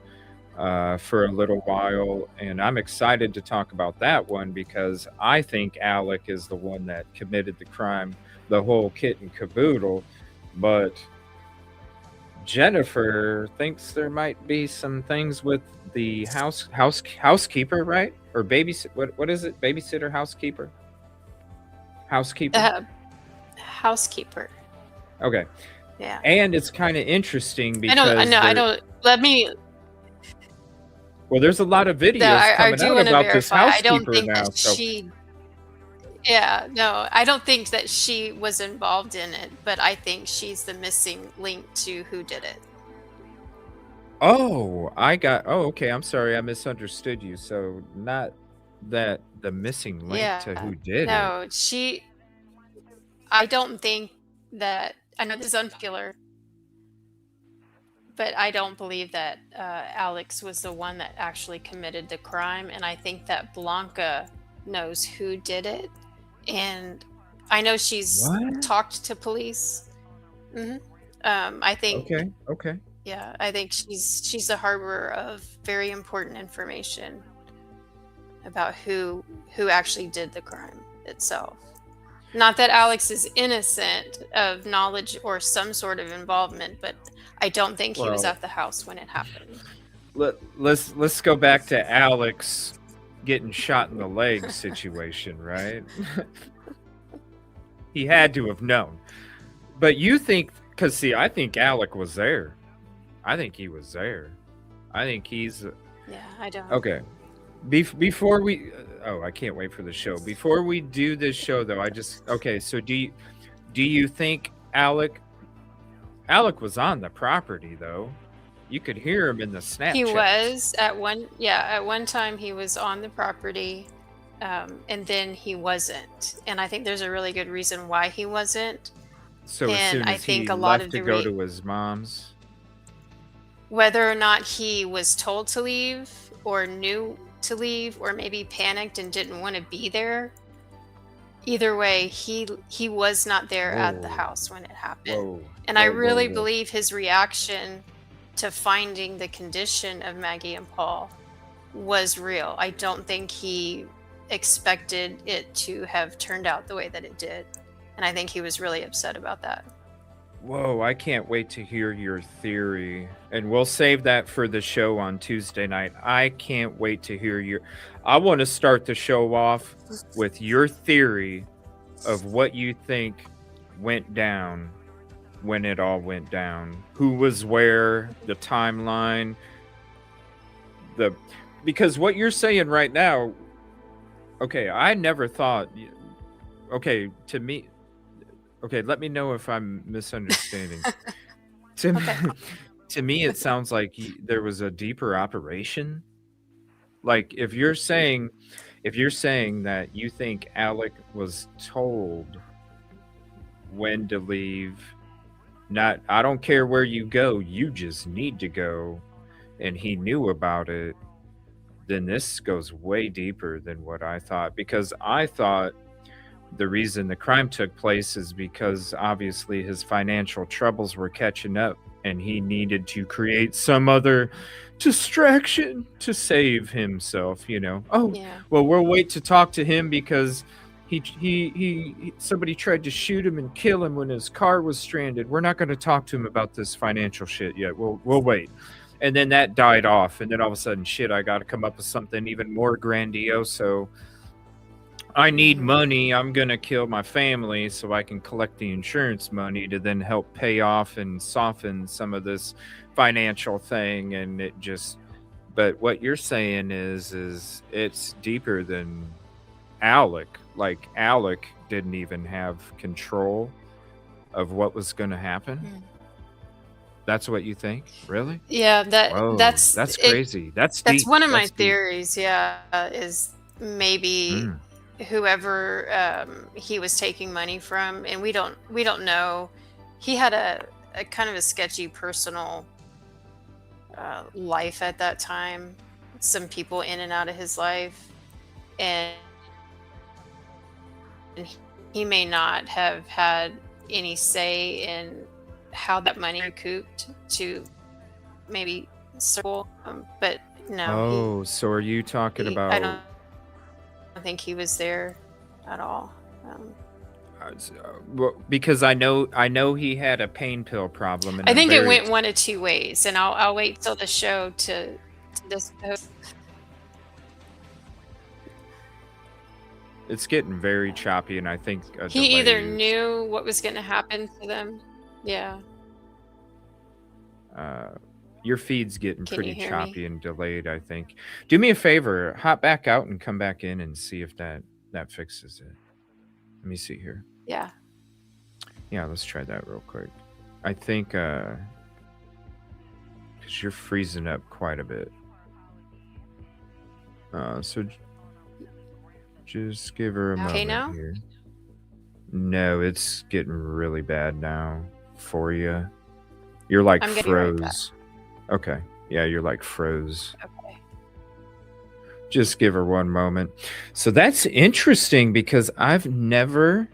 Speaker 1: for a little while, and I'm excited to talk about that one because I think Alec is the one that committed the crime, the whole kit and caboodle. But Jennifer thinks there might be some things with the housekeeper, right? Or babysit? What is it? Babysitter, housekeeper? Housekeeper.
Speaker 2: Housekeeper.
Speaker 1: Okay.
Speaker 2: Yeah.
Speaker 1: And it's kind of interesting because
Speaker 2: I don't. Let me.
Speaker 1: Well, there's a lot of videos coming out about this housekeeper
Speaker 2: I don't think
Speaker 1: now.
Speaker 2: that she. Yeah, no, I don't think that she was involved in it, but I think she's the missing link to who did it.
Speaker 1: Oh, okay. I'm sorry, I misunderstood you. So not that the missing link to who did it.
Speaker 2: No, I don't think that. I know this is unpopular, but I don't believe that Alex was the one that actually committed the crime, and I think that Blanca knows who did it, and I know she's talked to police. I think.
Speaker 1: Okay.
Speaker 2: Yeah, I think she's the harborer of very important information about who actually did the crime itself. Not that Alex is innocent of knowledge or some sort of involvement, but I don't think he was at the house when it happened.
Speaker 1: Let's go back to Alex getting shot in the leg situation, right? He had to have known. But you think, because see, I think Alec was there. I think he was there. I think he's.
Speaker 2: Yeah, I don't.
Speaker 1: Okay. Before we. I can't wait for the show. Before we do this show, though, okay. So do you think Alec was on the property though? You could hear him in the Snapchat.
Speaker 2: He was at one time he was on the property, and then he wasn't. And I think there's a really good reason why he wasn't.
Speaker 1: So as
Speaker 2: And
Speaker 1: soon
Speaker 2: I
Speaker 1: as
Speaker 2: think
Speaker 1: he
Speaker 2: a lot
Speaker 1: left
Speaker 2: of
Speaker 1: to
Speaker 2: the
Speaker 1: go to his mom's.
Speaker 2: whether or not he was told to leave or knew to leave or maybe panicked and didn't want to be there, either way, he was not there at the
Speaker 1: Whoa,
Speaker 2: house when it happened.
Speaker 1: whoa,
Speaker 2: And I
Speaker 1: whoa, whoa,
Speaker 2: really
Speaker 1: whoa.
Speaker 2: believe his reaction to finding the condition of Maggie and Paul was real. I don't think he expected it to have turned out the way that it did. And I think he was really upset about that.
Speaker 1: Whoa, I can't wait to hear your theory. And we'll save that for the show on Tuesday night. I can't wait to hear your. I want to start the show off with your theory of what you think went down when it all went down. Who was where, the timeline, the because what you're saying right now, okay, I never thought okay, to me, okay, let me know if I'm misunderstanding. To me,
Speaker 2: Okay.
Speaker 1: to me, it sounds like there was a deeper operation. Like if you're saying that you think Alec was told when to leave, not I don't care where you go, you just need to go, and he knew about it, then this goes way deeper than what I thought because I thought the reason the crime took place is because obviously his financial troubles were catching up and he needed to create some other distraction to save himself, you know. Oh,
Speaker 2: Yeah.
Speaker 1: well, we'll wait to talk to him because he somebody tried to shoot him and kill him when his car was stranded. We're not going to talk to him about this financial shit yet. We'll wait. And then that died off, and then all of a sudden, shit, I got to come up with something even more grandiose. So I need money. I'm going to kill my family so I can collect the insurance money to then help pay off and soften some of this financial thing. And it just, but what you're saying is it's deeper than Alec. Like Alec didn't even have control of what was going to happen. That's what you think? Really?
Speaker 2: Yeah,
Speaker 1: Whoa,
Speaker 2: that's
Speaker 1: that's
Speaker 2: it.
Speaker 1: crazy. That's
Speaker 2: That's
Speaker 1: deep.
Speaker 2: one of my
Speaker 1: That's deep.
Speaker 2: theories. Yeah, is maybe whoever he was taking money from, and we don't know. He had a kind of a sketchy personal life at that time. Some people in and out of his life, and he may not have had any say in how that money recouped to maybe circle. But no,
Speaker 1: Oh, so are you talking
Speaker 2: I
Speaker 1: about
Speaker 2: don't think he was there at all.
Speaker 1: well, because I know he had a pain pill problem in
Speaker 2: I
Speaker 1: the
Speaker 2: think it
Speaker 1: very
Speaker 2: went one of two ways, and I'll wait till the show to discuss.
Speaker 1: it's getting very choppy, and I think a
Speaker 2: He
Speaker 1: delay
Speaker 2: either
Speaker 1: is
Speaker 2: knew what was going to happen to them. Yeah.
Speaker 1: your feed's getting
Speaker 2: Can you
Speaker 1: pretty
Speaker 2: hear
Speaker 1: choppy
Speaker 2: me?
Speaker 1: and delayed, I think. Do me a favor, hop back out and come back in and see if that fixes it. Let me see here.
Speaker 2: Yeah.
Speaker 1: Yeah, let's try that real quick. I think because you're freezing up quite a bit. So just give her a
Speaker 2: Okay
Speaker 1: moment
Speaker 2: now?
Speaker 1: here. No, it's getting really bad now for you. You're like
Speaker 2: I'm going to be right back.
Speaker 1: froze. Okay. Yeah, you're like froze.
Speaker 2: Okay.
Speaker 1: Just give her one moment. So that's interesting because I've never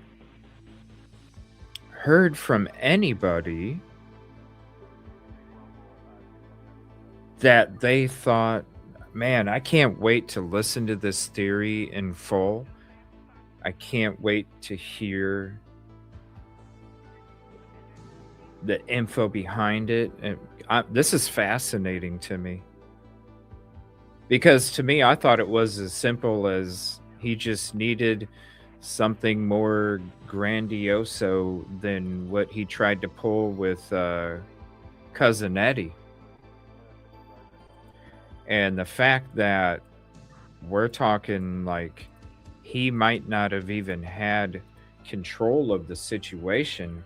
Speaker 1: heard from anybody that they thought, man, I can't wait to listen to this theory in full. I can't wait to hear the info behind it. And this is fascinating to me. Because to me, I thought it was as simple as he just needed something more grandioso than what he tried to pull with Cousin Eddie. And the fact that we're talking like he might not have even had control of the situation,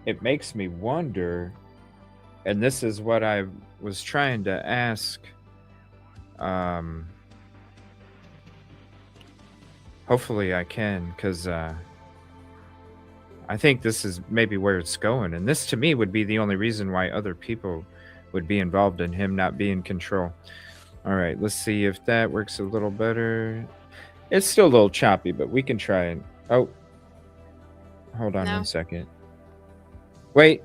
Speaker 1: it makes me wonder, and this is what I was trying to ask Hopefully I can, because I think this is maybe where it's going. And this to me would be the only reason why other people would be involved in him not being in control. All right, let's see if that works a little better. It's still a little choppy, but we can try it. Oh, hold on
Speaker 2: No.
Speaker 1: 1 second. Wait.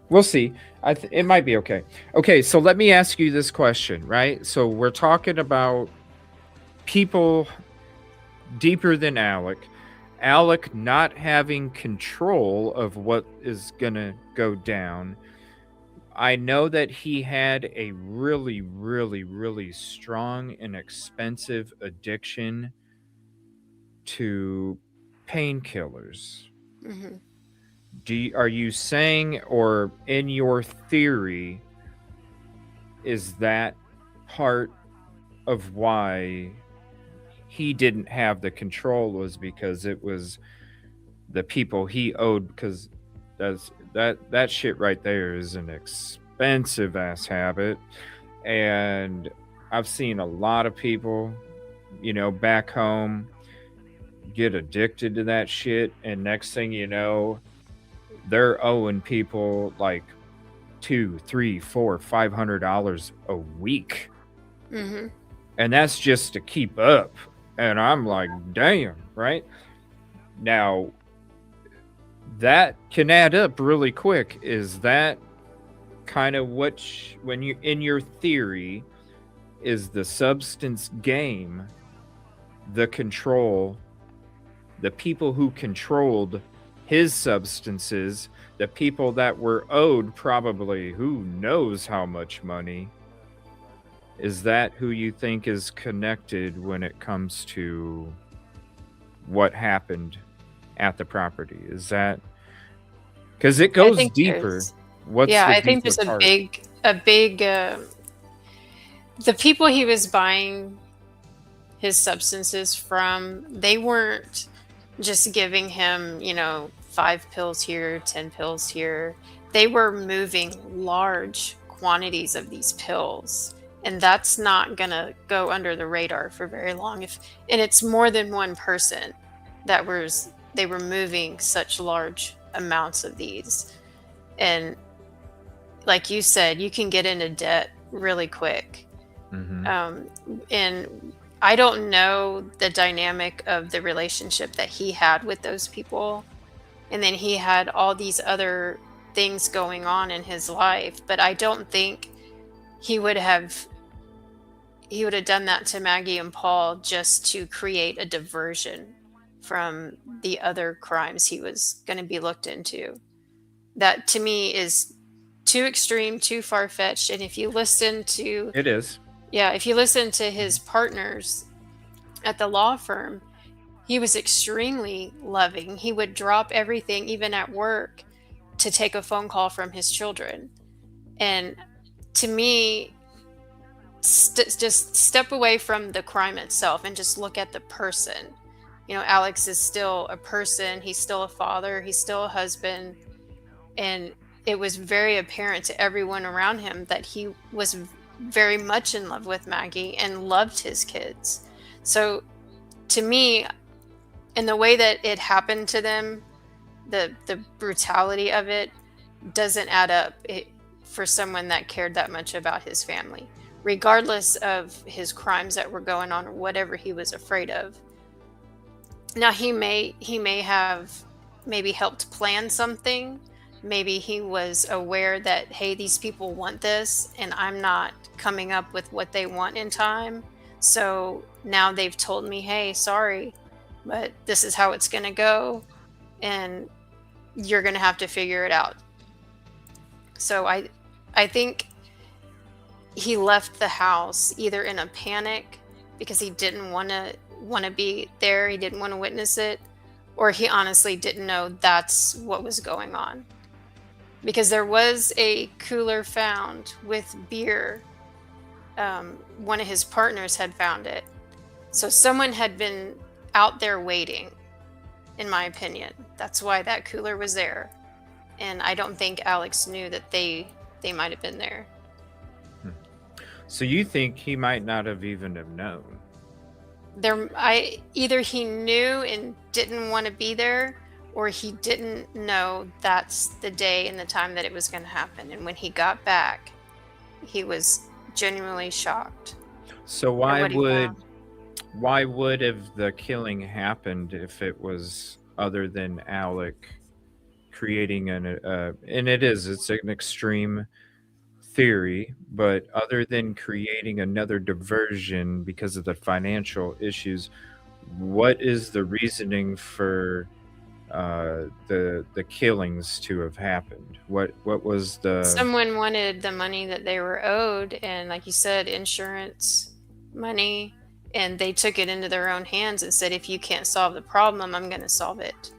Speaker 1: We'll see. It might be okay. Okay, so let me ask you this question, right? So we're talking about people deeper than Alec. Alec not having control of what is going to go down. I know that he had a really, really, really strong and expensive addiction to painkillers.
Speaker 2: Hmm.
Speaker 1: Are you saying, or in your theory, is that part of why he didn't have the control was because it was the people he owed? Because that shit right there is an expensive ass habit, and I've seen a lot of people, back home get addicted to that shit, and next thing you know, they're owing people like $200, $300, $400, $500 a week,
Speaker 2: Hmm.
Speaker 1: and that's just to keep up. And I'm like, damn, right? Now that can add up really quick. Is that kind of when you, in your theory, is the substance game, the control, the people who controlled his substances, the people that were owed probably who knows how much money, is that who you think is connected when it comes to what happened at the property? Is that because it
Speaker 2: I
Speaker 1: goes
Speaker 2: think
Speaker 1: deeper?
Speaker 2: there's,
Speaker 1: What's
Speaker 2: yeah,
Speaker 1: the
Speaker 2: I think
Speaker 1: deeper
Speaker 2: there's a
Speaker 1: part?
Speaker 2: big, the people he was buying his substances from, they weren't just giving him, 5 pills here, 10 pills here. They were moving large quantities of these pills. And that's not going to go under the radar for very long. And it's more than one person they were moving such large amounts of these. And like you said, you can get into debt really quick.
Speaker 1: Mm-hmm.
Speaker 2: And I don't know the dynamic of the relationship that he had with those people. And then he had all these other things going on in his life, but I don't think he would have done that to Maggie and Paul just to create a diversion from the other crimes he was going to be looked into. That to me is too extreme, too far-fetched. And if you listen to
Speaker 1: It is.
Speaker 2: if you listen to his partners at the law firm, he was extremely loving. He would drop everything, even at work, to take a phone call from his children. And to me, just step away from the crime itself and just look at the person. Alex is still a person. He's still a father. He's still a husband. And it was very apparent to everyone around him that he was very much in love with Maggie and loved his kids. So to me, in the way that it happened to them, the brutality of it doesn't add up for someone that cared that much about his family, regardless of his crimes that were going on or whatever he was afraid of. Now he may have maybe helped plan something. Maybe he was aware that, hey, these people want this and I'm not coming up with what they want in time. So now they've told me, hey, sorry, but this is how it's going to go. And you're going to have to figure it out. So I think he left the house either in a panic because he didn't want to be there. He didn't want to witness it, or he honestly didn't know that's what was going on. Because there was a cooler found with beer. One of his partners had found it. So someone had been out there waiting, in my opinion. That's why that cooler was there. And I don't think Alex knew that they might have been there.
Speaker 1: So you think he might not have even have known?
Speaker 2: either he knew and didn't want to be there, or he didn't know that's the day and the time that it was going to happen. And when he got back, he was genuinely shocked
Speaker 1: So
Speaker 2: at
Speaker 1: why
Speaker 2: what he
Speaker 1: would
Speaker 2: found.
Speaker 1: have the killing happened if it was other than Alec creating and it's an extreme theory, but other than creating another diversion because of the financial issues, what is the reasoning for the killings to have happened? What was the
Speaker 2: Someone wanted the money that they were owed, and like you said, insurance money, and they took it into their own hands and said, if you can't solve the problem, I'm going to solve it.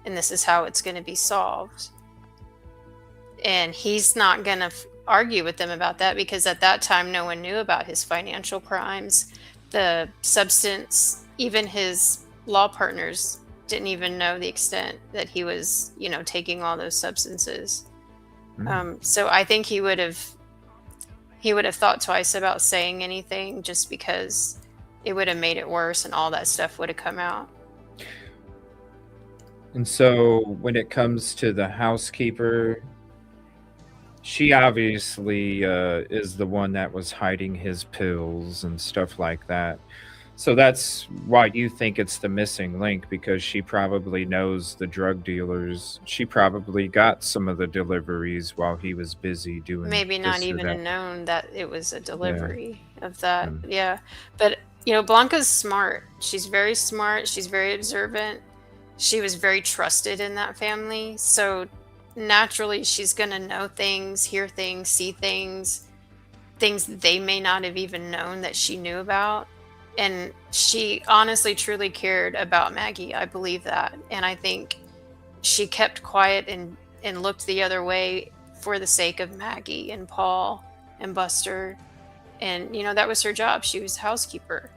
Speaker 2: And this is how it's going to be solved. And he's not going to argue with them about that, because at that time, no one knew about his financial crimes, the substance, even his law partners didn't even know the extent that he was, taking all those substances. So I think he would have thought twice about saying anything, just because it would have made it worse and all that stuff would have come out.
Speaker 1: And so when it comes to the housekeeper, she obviously is the one that was hiding his pills and stuff like that. So that's why you think it's the missing link, because she probably knows the drug dealers. She probably got some of the deliveries while he was busy doing
Speaker 2: Maybe not
Speaker 1: this or
Speaker 2: even
Speaker 1: that.
Speaker 2: known that it was a
Speaker 1: Yeah.
Speaker 2: delivery of that.
Speaker 1: Mm.
Speaker 2: Yeah. But, Blanca's smart. She's very smart. She's very observant. She was very trusted in that family. So naturally, she's going to know things, hear things, see things that they may not have even known that she knew about. And she honestly, truly cared about Maggie. I believe that. And I think she kept quiet and looked the other way for the sake of Maggie and Paul and Buster. And, that was her job. She was housekeeper.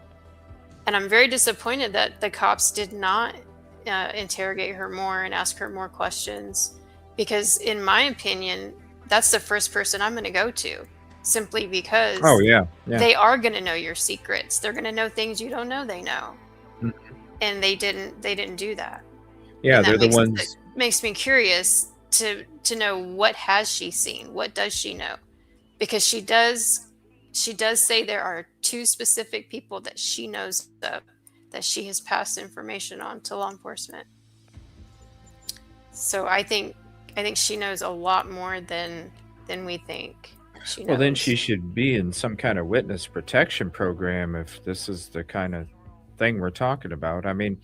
Speaker 2: And I'm very disappointed that the cops did not interrogate her more and ask her more questions. Because in my opinion, that's the first person I'm going to go to. Simply because
Speaker 1: Oh yeah.
Speaker 2: they are going to know your secrets. They're going to know things you don't know they know.
Speaker 1: Mhm.
Speaker 2: And they didn't do that.
Speaker 1: Yeah,
Speaker 2: And
Speaker 1: they're
Speaker 2: that
Speaker 1: the ones.
Speaker 2: makes me curious to know, what has she seen? What does she know? Because she does say there are 2 specific people that she knows of, that she has passed information on to law enforcement. So I think she knows a lot more than we think she knows.
Speaker 1: Well, then she should be in some kind of witness protection program if this is the kind of thing we're talking about. I mean,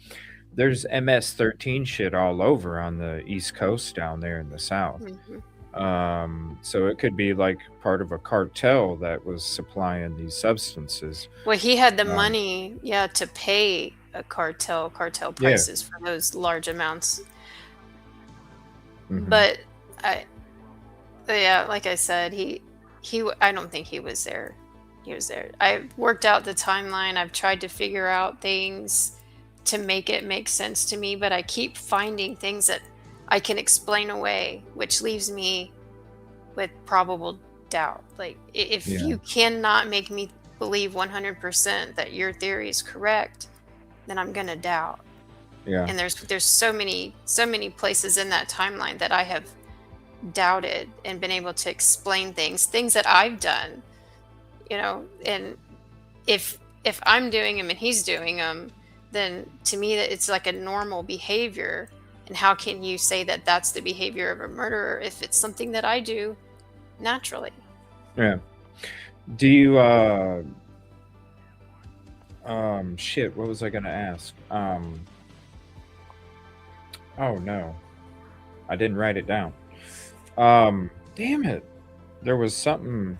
Speaker 1: there's MS-13 shit all over on the East Coast down there in the South. So it could be like part of a cartel that was supplying these substances.
Speaker 2: Well, he had the money, to pay a cartel prices for those large amounts. But like I said, I don't think he was there. I worked out the timeline. I've tried to figure out things to make it make sense to me, but I keep finding things that I can explain away, which leaves me with probable doubt. Like, if you cannot make me believe 100% that your theory is correct, then I'm gonna doubt.
Speaker 1: Yeah.
Speaker 2: And there's so many places in that timeline that I have doubted and been able to explain things that I've done, and if I'm doing them and he's doing them, then to me that it's like a normal behavior. And how can you say that that's the behavior of a murderer if it's something that I do naturally?
Speaker 1: Yeah. Do you shit, what was I gonna ask? Oh no. I didn't write it down. Damn it. There was something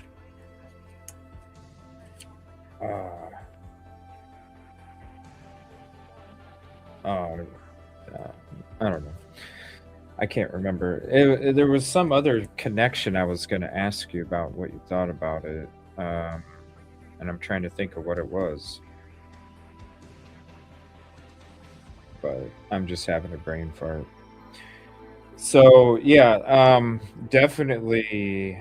Speaker 1: I don't know. I can't remember. There was some other connection I was going to ask you about, what you thought about it. And I'm trying to think of what it was. But I'm just having a brain fart. So, yeah, definitely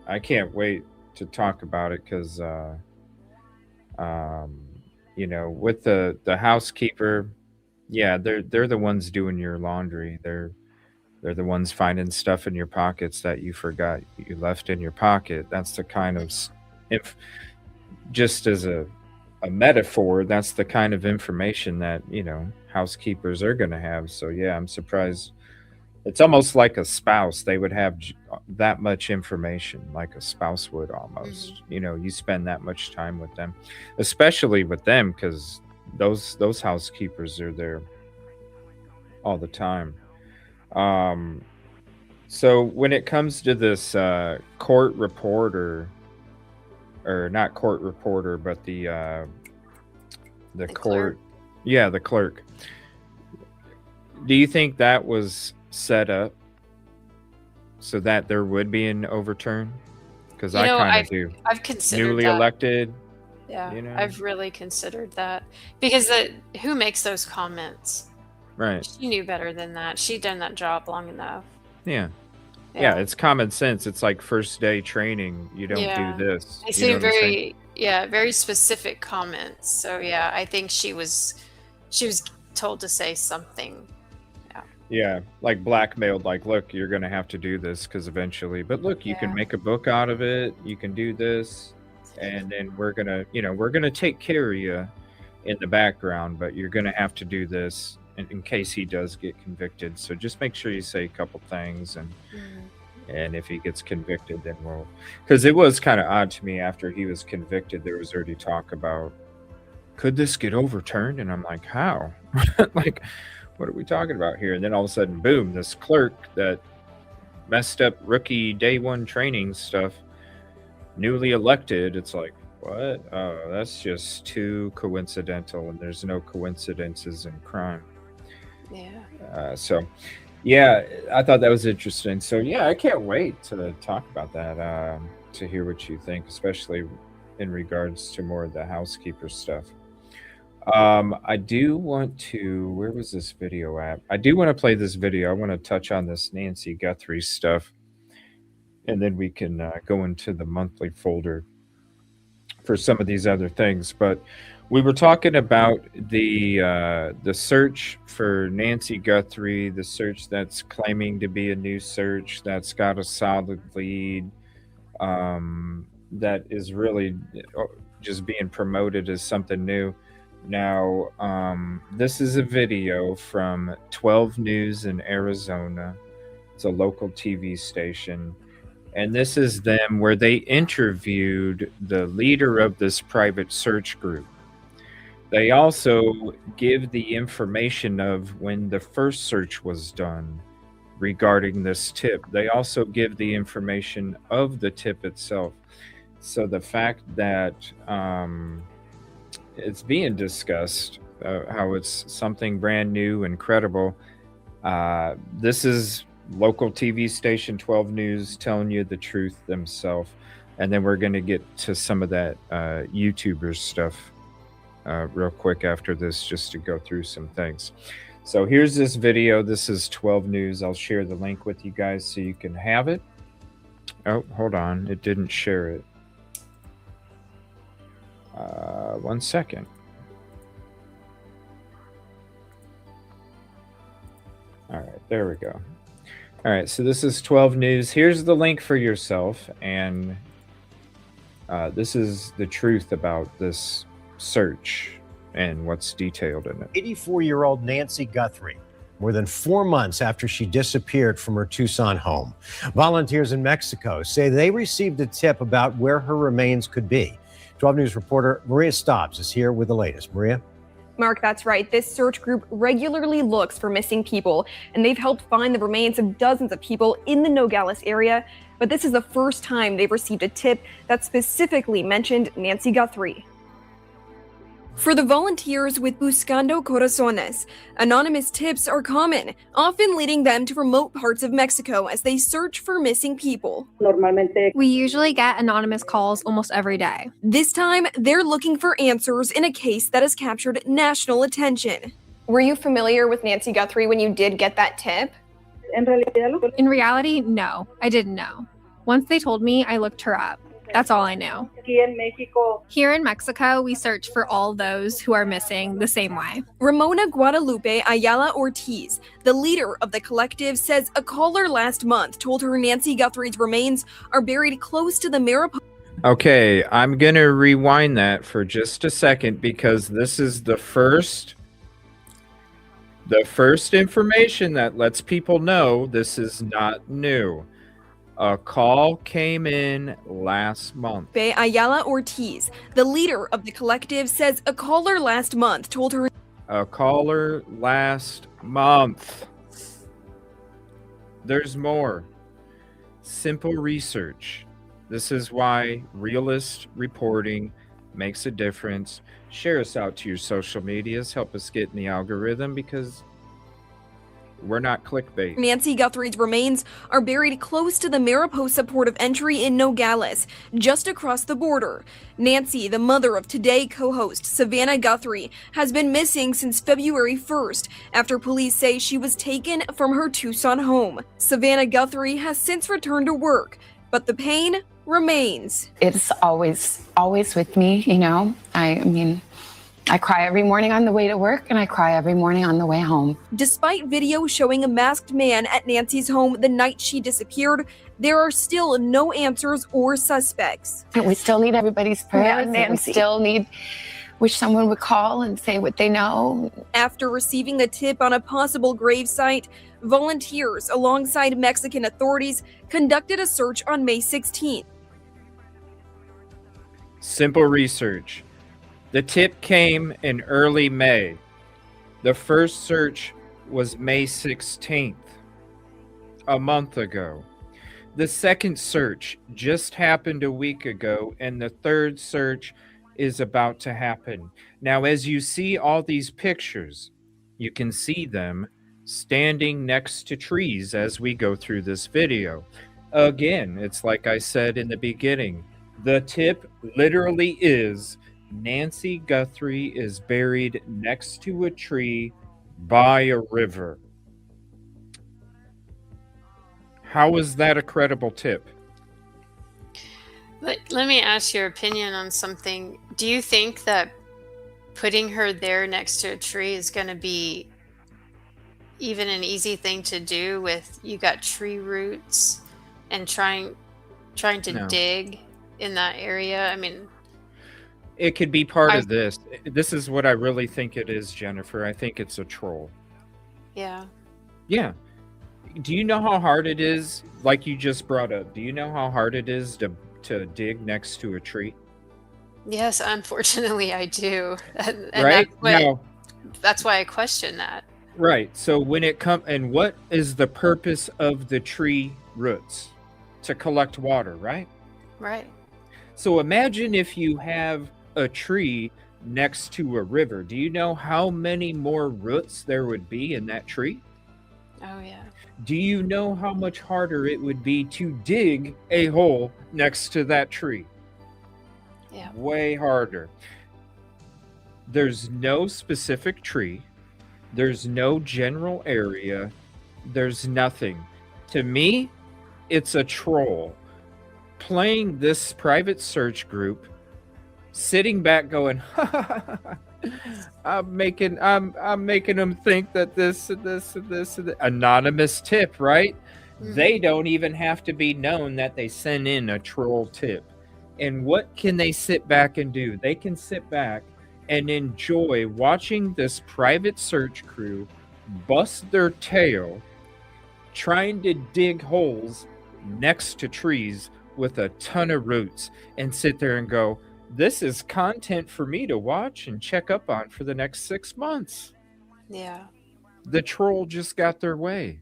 Speaker 1: I can't wait to talk about it because you know, with the housekeeper, yeah, they're the ones doing your laundry. They're the ones finding stuff in your pockets that you forgot you left in your pocket. That's the kind of if just as a metaphor, that's the kind of information that, you know, housekeepers are going to have. So yeah, I'm surprised. It's almost like a spouse. They would have that much information, like a spouse would almost. You know, you spend that much time with them, especially with them, because those housekeepers are there all the time. Um, so when it comes to this court reporter, or not court reporter, but the
Speaker 2: The
Speaker 1: court,
Speaker 2: clerk.
Speaker 1: yeah, the clerk. Do you think that was set up so that there would be an overturn? Because
Speaker 2: You
Speaker 1: I
Speaker 2: know,
Speaker 1: kind of
Speaker 2: I've
Speaker 1: do.
Speaker 2: I've considered
Speaker 1: Newly
Speaker 2: that.
Speaker 1: elected,
Speaker 2: Yeah,
Speaker 1: you know?
Speaker 2: I've really considered that because who makes those comments?
Speaker 1: Right.
Speaker 2: She knew better than that. She'd done that job long enough.
Speaker 1: Yeah. Yeah,
Speaker 2: Yeah.
Speaker 1: it's common sense. It's like first day training. You don't do
Speaker 2: Yeah.
Speaker 1: this.
Speaker 2: They
Speaker 1: You know
Speaker 2: seem
Speaker 1: what I'm saying?
Speaker 2: very specific comments. So yeah, I think she was told to say something. Yeah.
Speaker 1: Yeah, like blackmailed, like, look, you're going to have to do this because eventually, but look, you can
Speaker 2: Yeah.
Speaker 1: make a book out of it. You can do this. And then we're going to, you know, we're going to take care of you in the background, but you're going to have to do this in case he does get convicted. So just make sure you say a couple things.
Speaker 2: Mhm.
Speaker 1: And if he gets convicted, then we'll, because it was kind of odd to me after he was convicted, there was already talk about, could this get overturned? And I'm like, how? Like, what are we talking about here? And then all of a sudden, boom, this clerk that messed up rookie day one training stuff, newly elected. It's like, what? Oh, that's just too coincidental, and there's no coincidences in crime.
Speaker 2: Yeah.
Speaker 1: So, yeah, I thought that was interesting. So, yeah, I can't wait to talk about that, to hear what you think, especially in regards to more of the housekeeper stuff. I do want to. Where was this video at? I do want to play this video. I want to touch on this Nancy Guthrie stuff, and then we can go into the monthly folder for some of these other things. But we were talking about the search for Nancy Guthrie, the search that's claiming to be a new search that's got a solid lead, that is really just being promoted as something new. Now, this is a video from 12 News in Arizona. It's a local TV station. And this is them where they interviewed the leader of this private search group. They also give the information of when the first search was done regarding this tip. They also give the information of the tip itself. So the fact that it's being discussed, how it's something brand new, incredible. This is local TV station 12 News telling you the truth themselves. And then we're going to get to some of that YouTubers stuff real quick after this, just to go through some things. So here's this video. This is 12 News. I'll share the link with you guys so you can have it. Oh, hold on. It didn't share it. 1 second. All right, there we go. All right, so this is 12 News. Here's the link for yourself, and this is the truth about this search and what's detailed in it.
Speaker 3: 84-year-old Nancy Guthrie, more than 4 months after she disappeared from her Tucson home. Volunteers in Mexico say they received a tip about where her remains could be. 12 News reporter Maria Stobbs is here with the latest. Maria?
Speaker 4: Mark, that's right. This search group regularly looks for missing people, and they've helped find the remains of dozens of people in the Nogales area. But this is the first time they've received a tip that specifically mentioned Nancy Guthrie. For the volunteers with Buscando Corazones, anonymous tips are common, often leading them to remote parts of Mexico as they search for missing people.
Speaker 5: We usually get anonymous calls almost every day.
Speaker 4: This time, they're looking for answers in a case that has captured national attention. Were you familiar with Nancy Guthrie when you did get that tip?
Speaker 5: In reality, no, I didn't know. Once they told me, I looked her up. That's all I know. Here in Mexico, we search for all those who are missing the same way.
Speaker 4: Ramona Guadalupe Ayala Ortiz, the leader of the collective, says a caller last month told her Nancy Guthrie's remains are buried close to the Mariposa.
Speaker 1: Okay, I'm going to rewind that for just a second because this is the first information that lets people know this is not new. A call came in last month.
Speaker 4: Ayala Ortiz, the leader of the collective, says a caller last month told her.
Speaker 1: A caller last month. There's more. Simple research. This is why realist reporting makes a difference. Share us out to your social medias. Help us get in the algorithm because we're not clickbait.
Speaker 4: Nancy Guthrie's remains are buried close to the Mariposa port of entry in Nogales, just across the border. Nancy, the mother of Today co-host Savannah Guthrie, has been missing since February 1st after police say she was taken from her Tucson home. Savannah Guthrie has since returned to work, but the pain remains.
Speaker 6: It's always with me, you know. I mean, I cry every morning on the way to work and I cry every morning on the way home.
Speaker 4: Despite video showing a masked man at Nancy's home the night she disappeared, there are still no answers or suspects.
Speaker 6: And we still need everybody's prayers.
Speaker 4: Yeah,
Speaker 6: we still wish someone would call and say what they know.
Speaker 4: After receiving a tip on a possible gravesite, volunteers alongside Mexican authorities conducted a search on May 16th.
Speaker 1: Simple research. The tip came in early May. The first search was May 16th, a month ago. The second search just happened a week ago, and the third search is about to happen. Now, as you see all these pictures, you can see them standing next to trees as we go through this video. Again, it's like I said in the beginning. The tip literally is Nancy Guthrie is buried next to a tree by a river. How is that a credible tip?
Speaker 2: Let me ask your opinion on something. Do you think that putting her there next to a tree is going to be even an easy thing to do with you got tree roots and trying to dig in that area? I mean,
Speaker 1: it could be part of this. This is what I really think it is, Jennifer. I think it's a troll.
Speaker 2: Yeah.
Speaker 1: Yeah. Do you know how hard it is? Like you just brought up, do you know how hard it is to dig next to a tree?
Speaker 2: Yes, unfortunately I do. And
Speaker 1: right?
Speaker 2: that's why I question that.
Speaker 1: Right. So when it comes, and what is the purpose of the tree roots? To collect water, right?
Speaker 2: Right.
Speaker 1: So imagine if you have a tree next to a river. Do you know how many more roots there would be in that tree?
Speaker 2: Oh, yeah.
Speaker 1: Do you know how much harder it would be to dig a hole next to that tree?
Speaker 2: Yeah.
Speaker 1: Way harder. There's no specific tree. There's no general area. There's nothing. To me, it's a troll playing this private search group, sitting back going, I'm making them think that this anonymous tip, right? Mm-hmm. They don't even have to be known that they send in a troll tip. And what can they sit back and do? They can sit back and enjoy watching this private search crew bust their tail trying to dig holes next to trees with a ton of roots and sit there and go, this is content for me to watch and check up on for the next 6 months.
Speaker 2: Yeah.
Speaker 1: The troll just got their way.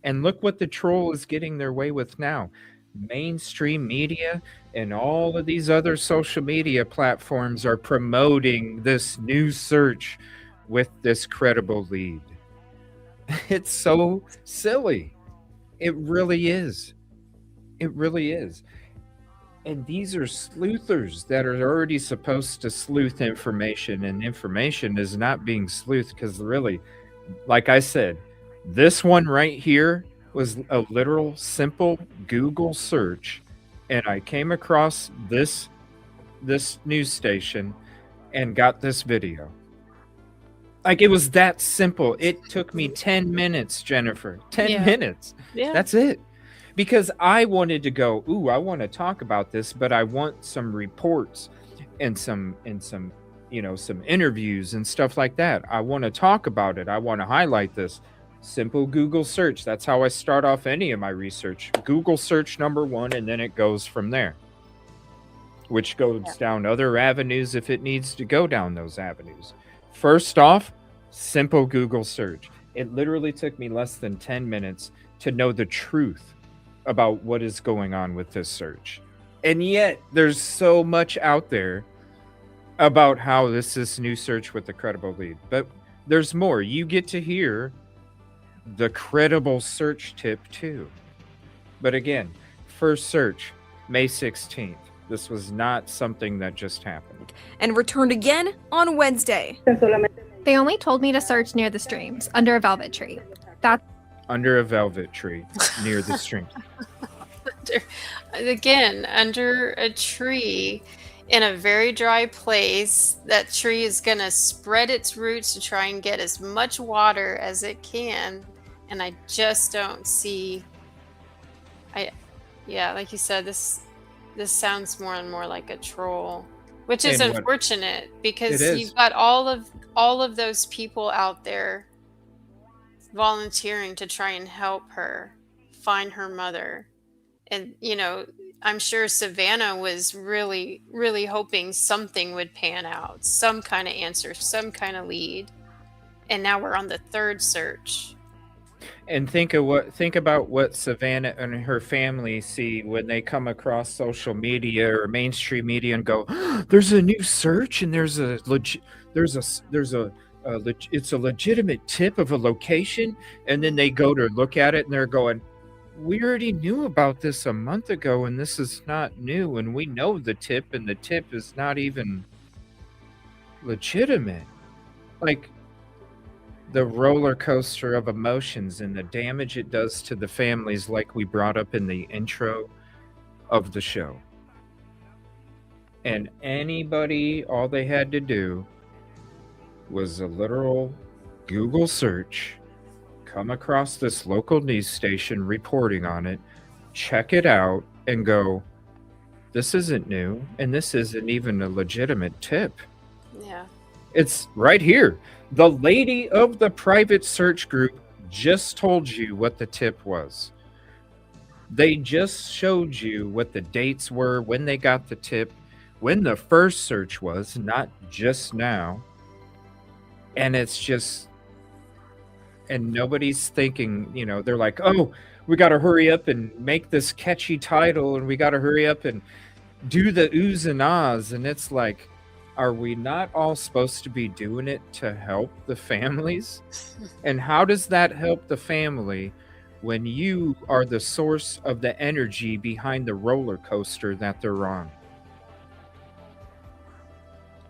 Speaker 1: And look what the troll is getting their way with now. Mainstream media and all of these other social media platforms are promoting this new search with this credible lead. It's so silly. It really is. It really is. And these are sleuthers that are already supposed to sleuth information, and information is not being sleuthed because really, like I said, this one right here was a literal simple Google search and I came across this news station and got this video. Like, it was that simple. It took me 10 minutes, Jennifer. 10 minutes.
Speaker 2: Yeah.
Speaker 1: That's it. Because I wanted to go, ooh, I want to talk about this, but I want some reports and some some interviews and stuff like that. I want to talk about it. I want to highlight this. Simple Google search. That's how I start off any of my research. Google search number 1, and then it goes from there, which goes down other avenues if it needs to go down those avenues. First off, simple Google search. It literally took me less than 10 minutes to know the truth about what is going on with this search. And yet there's so much out there about how this new search with the credible lead. But there's more. You get to hear the credible search tip too. But again, first search, May 16th. This was not something that just happened.
Speaker 4: And returned again on Wednesday.
Speaker 5: They only told me to search near the streams, under a velvet tree. That's
Speaker 1: Under a velvet tree near the stream.
Speaker 2: Again, under a tree in a very dry place. That tree is going to spread its roots to try and get as much water as it can. And I just don't see. Like you said, this sounds more and more like a troll, which is unfortunate because you've got all of those people out there volunteering to try and help her find her mother. And I'm sure Savannah was really, really hoping something would pan out, some kind of answer, some kind of lead. And now we're on the third search.
Speaker 1: And think about what Savannah and her family see when they come across social media or mainstream media and go, oh, "There's a new search and it's a legitimate tip of a location," and then they go to look at it and they're going, "We already knew about this a month ago, and this is not new, and we know the tip, and the tip is not even legitimate." Like, the roller coaster of emotions and the damage it does to the families, like we brought up in the intro of the show. And anybody, all they had to do was a literal Google search, come across this local news station reporting on it, check it out, and go, "This isn't new, and this isn't even a legitimate tip."
Speaker 2: Yeah.
Speaker 1: It's right here. The lady of the private search group just told you what the tip was. They just showed you what the dates were, when they got the tip, when the first search was, not just now. And it's just, and nobody's thinking, they're like, "Oh, we got to hurry up and make this catchy title, and we got to hurry up and do the oohs and ahs." And it's like, are we not all supposed to be doing it to help the families? And how does that help the family when you are the source of the energy behind the roller coaster that they're on?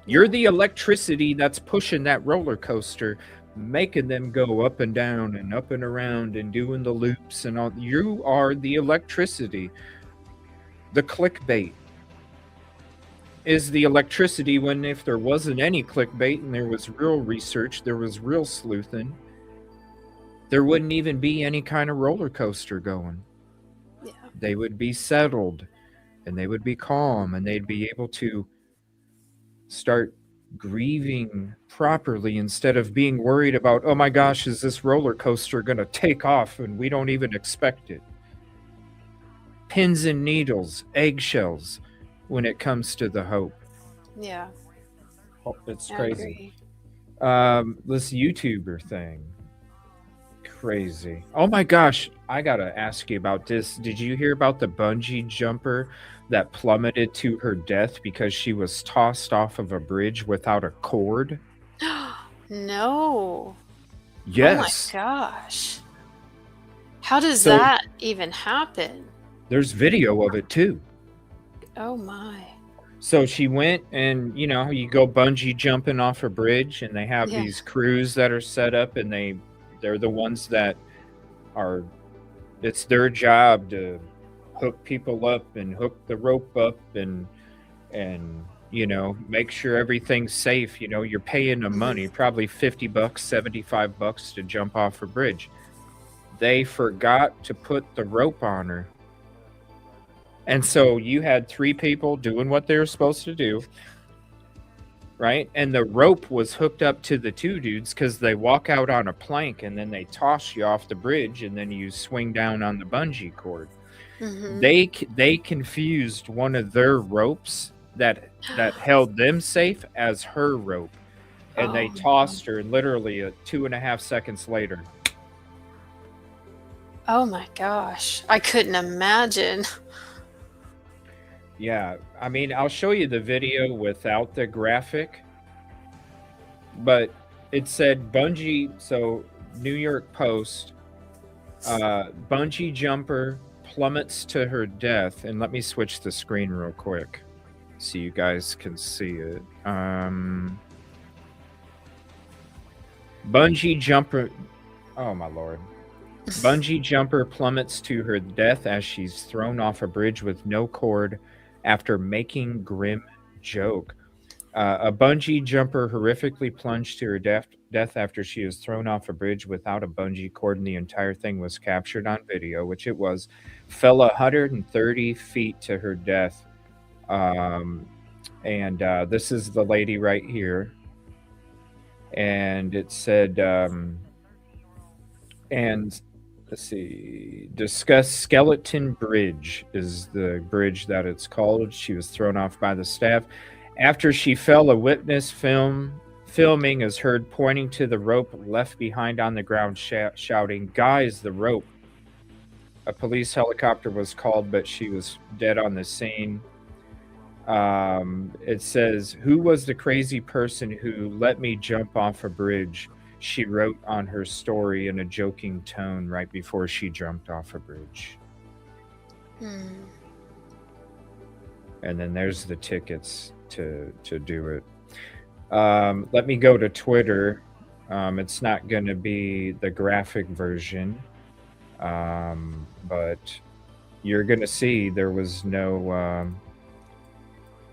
Speaker 1: You're the electricity that's pushing that roller coaster, making them go up and down and up and around and doing the loops and all. You are the electricity. The clickbait is the electricity, when if there wasn't any clickbait and there was real research, there was real sleuthing, there wouldn't even be any kind of roller coaster going.
Speaker 2: Yeah.
Speaker 1: They would be settled and they would be calm and they'd be able to start grieving properly instead of being worried about, "Oh my gosh, is this roller coaster going to take off and we don't even expect it?" Pins and needles, eggshells, when it comes to the hope.
Speaker 2: Yeah.
Speaker 1: Oh, it's
Speaker 2: I
Speaker 1: crazy.
Speaker 2: agree.
Speaker 1: This YouTuber thing. Crazy. Oh my gosh, I gotta ask you about this. Did you hear about the bungee jumper that plummeted to her death because she was tossed off of a bridge without a cord?
Speaker 2: No.
Speaker 1: Yes.
Speaker 2: Oh my gosh. How does
Speaker 1: So-
Speaker 2: that even happen?
Speaker 1: There's video of it too.
Speaker 2: Oh my.
Speaker 1: So she went and, you go bungee jumping off a bridge and they have
Speaker 2: Yeah.
Speaker 1: these crews that are set up and they're the ones that are, it's their job to hook people up and hook the rope up and make sure everything's safe. You're paying them money, probably $50, $75 to jump off a bridge. They forgot to put the rope on her. And so you had 3 people doing what they were supposed to do, right? And the rope was hooked up to the 2 dudes because they walk out on a plank and then they toss you off the bridge and then you swing down on the bungee cord. They confused one of their ropes that held them safe as her rope, and they tossed her, and literally 2.5 seconds later.
Speaker 2: Oh my gosh, I couldn't imagine.
Speaker 1: Yeah, I mean, I'll show you the video without the graphic, but it said bungee. So New York Post, bungee jumper plummets to her death. And let me switch the screen real quick so you guys can see it. Bungee jumper. Oh my Lord. Bungee jumper plummets to her death as she's thrown off a bridge with no cord after making grim joke. A bungee jumper horrifically plunged to her death after she was thrown off a bridge without a bungee cord, and the entire thing was captured on video, which it was. Fell 130 feet to her death. This is the lady right here. And it said, and let's see, discuss Skeleton Bridge is the bridge that it's called. She was thrown off by the staff. After she fell, a witness filming is heard pointing to the rope left behind on the ground, shouting, "Guys, the rope." A police helicopter was called, but she was dead on the scene. It says, "Who was the crazy person who let me jump off a bridge?" She wrote on her story in a joking tone right before she jumped off a bridge. And then there's the tickets to do it. Let me go to Twitter. It's not going to be the graphic version, but you're going to see there was no...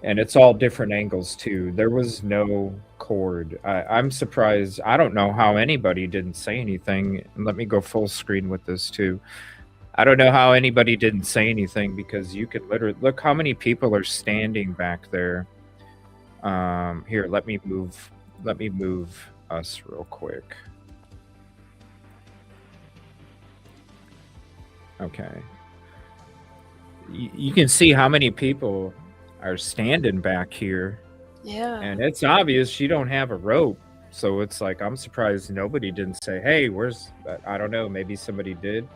Speaker 1: and it's all different angles too. There was no cord. I'm surprised. I don't know how anybody didn't say anything. Let me go full screen with this too. I don't know how anybody didn't say anything, because you could literally look how many people are standing back there. Here, let me move us real quick. Okay. You can see how many people are standing back here.
Speaker 2: Yeah.
Speaker 1: And it's obvious she don't have a rope. So it's like, I'm surprised nobody didn't say, "Hey, where's that?" I don't know, maybe somebody did.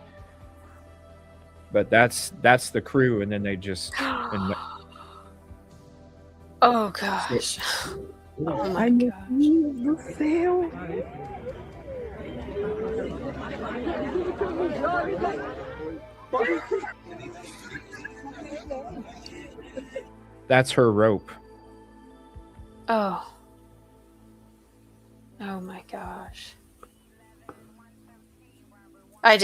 Speaker 1: But that's the crew, and then they just
Speaker 2: Oh gosh. Oh my gosh.
Speaker 1: That's her rope.
Speaker 2: Oh my gosh. I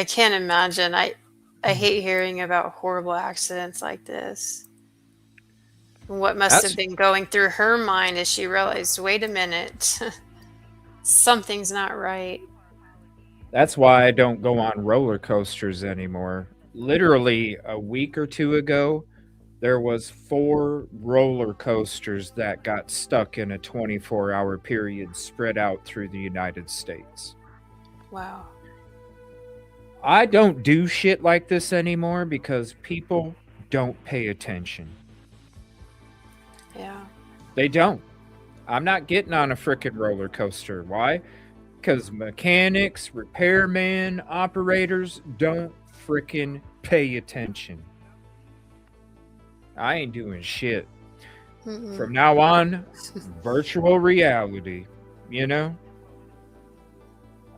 Speaker 2: can't imagine. I hate hearing about horrible accidents like this. What must have been going through her mind as she realized, wait a minute, something's not right.
Speaker 1: That's why I don't go on roller coasters anymore. Literally a week or 2 ago, there was 4 roller coasters that got stuck in a 24-hour period spread out through the United States.
Speaker 2: Wow.
Speaker 1: I don't do shit like this anymore because people don't pay attention.
Speaker 2: Yeah.
Speaker 1: They don't. I'm not getting on a frickin' roller coaster. Why? Because mechanics, repairmen, operators don't frickin' pay attention. I ain't doing shit. From now on, virtual reality,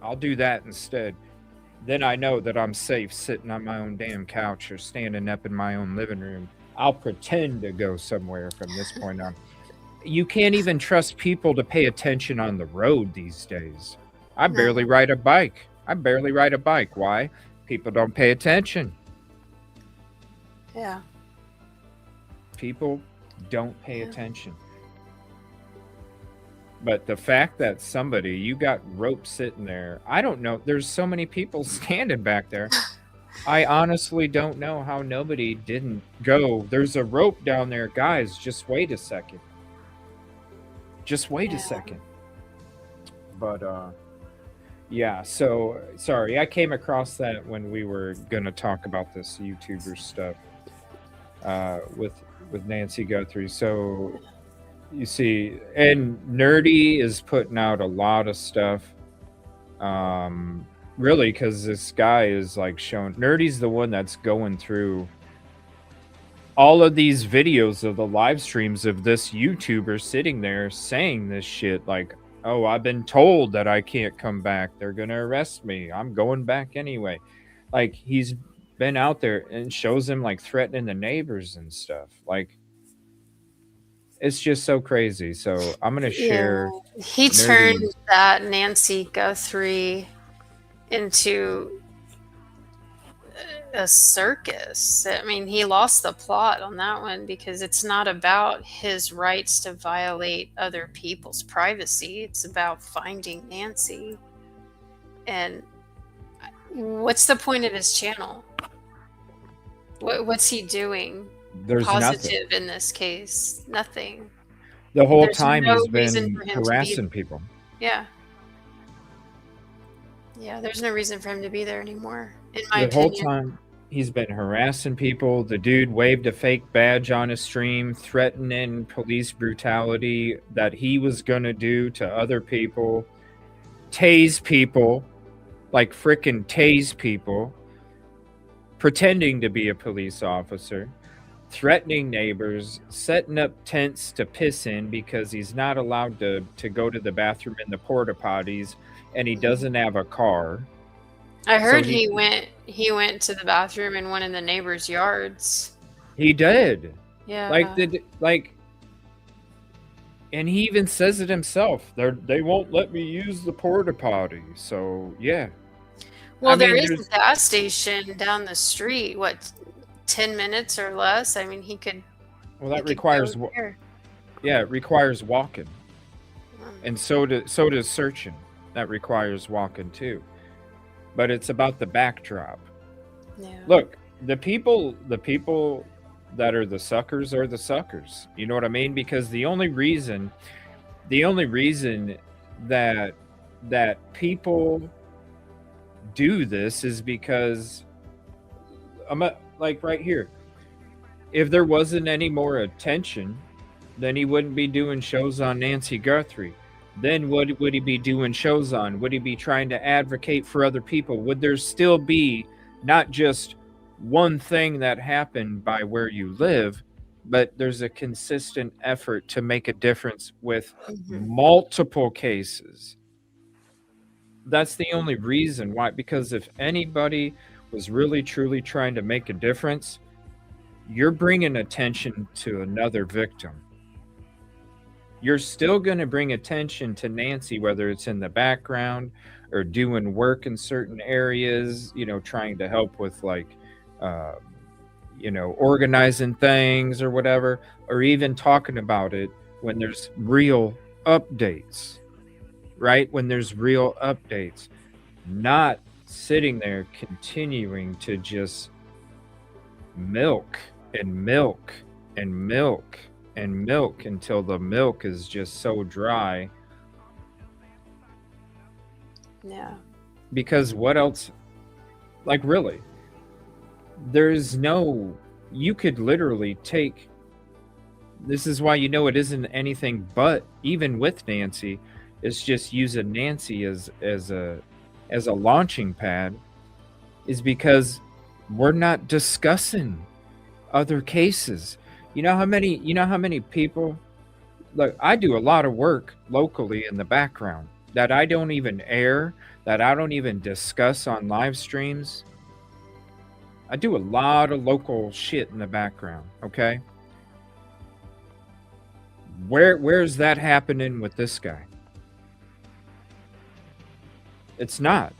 Speaker 1: I'll do that instead. Then I know that I'm safe sitting on my own damn couch or standing up in my own living room. I'll pretend to go somewhere from this point on. You can't even trust people to pay attention on the road these days. I barely ride a bike. Why? People don't pay attention.
Speaker 2: Yeah.
Speaker 1: People don't pay attention. But the fact that you got rope sitting there, I don't know. There's so many people standing back there. I honestly don't know how nobody didn't go. There's a rope down there. Guys, just wait a second. Just wait a second. But, yeah, so, sorry. I came across that when we were going to talk about this YouTuber stuff with Nancy Guthrie. So... You see, and Nerdy is putting out a lot of stuff. Really, because this guy is like showing. Nerdy's the one that's going through all of these videos of the live streams of this YouTuber sitting there saying this shit. Like, oh, I've been told that I can't come back. They're going to arrest me. I'm going back anyway. Like, he's been out there and shows him like threatening the neighbors and stuff. Like, it's just so crazy. So I'm going to share.
Speaker 2: Yeah. He turned that Nancy Guthrie into a circus. I mean, he lost the plot on that one because it's not about his rights to violate other people's privacy. It's about finding Nancy. And what's the point of his channel? What's he doing?
Speaker 1: There's
Speaker 2: positive
Speaker 1: nothing
Speaker 2: in this case. Nothing.
Speaker 1: the whole
Speaker 2: There's
Speaker 1: time.
Speaker 2: no
Speaker 1: He's
Speaker 2: reason
Speaker 1: been
Speaker 2: for him to
Speaker 1: harassing
Speaker 2: be.
Speaker 1: people.
Speaker 2: Yeah. Yeah, there's no reason for him to be there anymore, in my
Speaker 1: The whole
Speaker 2: opinion.
Speaker 1: time he's been harassing people. The dude waved a fake badge on his stream, threatening police brutality that he was gonna do to other people, tase people, like frickin' tase people, pretending to be a police officer, threatening neighbors, setting up tents to piss in because he's not allowed to go to the bathroom in the porta potties, and he doesn't have a car.
Speaker 2: I heard
Speaker 1: So
Speaker 2: he went to the bathroom in one of the neighbors' yards.
Speaker 1: He did.
Speaker 2: Yeah.
Speaker 1: And he even says it himself. They won't let me use the porta potty. So yeah.
Speaker 2: Well,
Speaker 1: I mean,
Speaker 2: there is
Speaker 1: there's-
Speaker 2: a gas station down the street. What, 10 minutes or less? I mean, he could.
Speaker 1: Well,
Speaker 2: he
Speaker 1: that
Speaker 2: could
Speaker 1: requires
Speaker 2: go there.
Speaker 1: yeah, it requires walking,
Speaker 2: Um,
Speaker 1: and so does searching. That requires walking too. But it's about the backdrop.
Speaker 2: yeah.
Speaker 1: Look, the people that are the suckers are the suckers. You know what I mean? Because the only reason that people do this is because like right here. If there wasn't any more attention, then he wouldn't be doing shows on Nancy Guthrie. Then what would he be doing shows on? Would he be trying to advocate for other people? Would there still be not just one thing that happened by where you live, but there's a consistent effort to make a difference with multiple cases? That's the only reason why. Because if anybody was really truly trying to make a difference, you're bringing attention to another victim. You're still going to bring attention to Nancy, whether it's in the background or doing work in certain areas, trying to help with organizing things or whatever, or even talking about it when there's real updates, right? When there's real updates, not sitting there continuing to just milk and milk and milk and milk until the milk is just so dry.
Speaker 2: Yeah.
Speaker 1: Because what else? Like, really, you could literally take, this is why it isn't anything but, even with Nancy, it's just using Nancy as a launching pad, is because we're not discussing other cases. You know how many people, look, I do a lot of work locally in the background that I don't even air, that I don't even discuss on live streams. I do a lot of local shit in the background, okay? Where's that happening with this guy? It's not.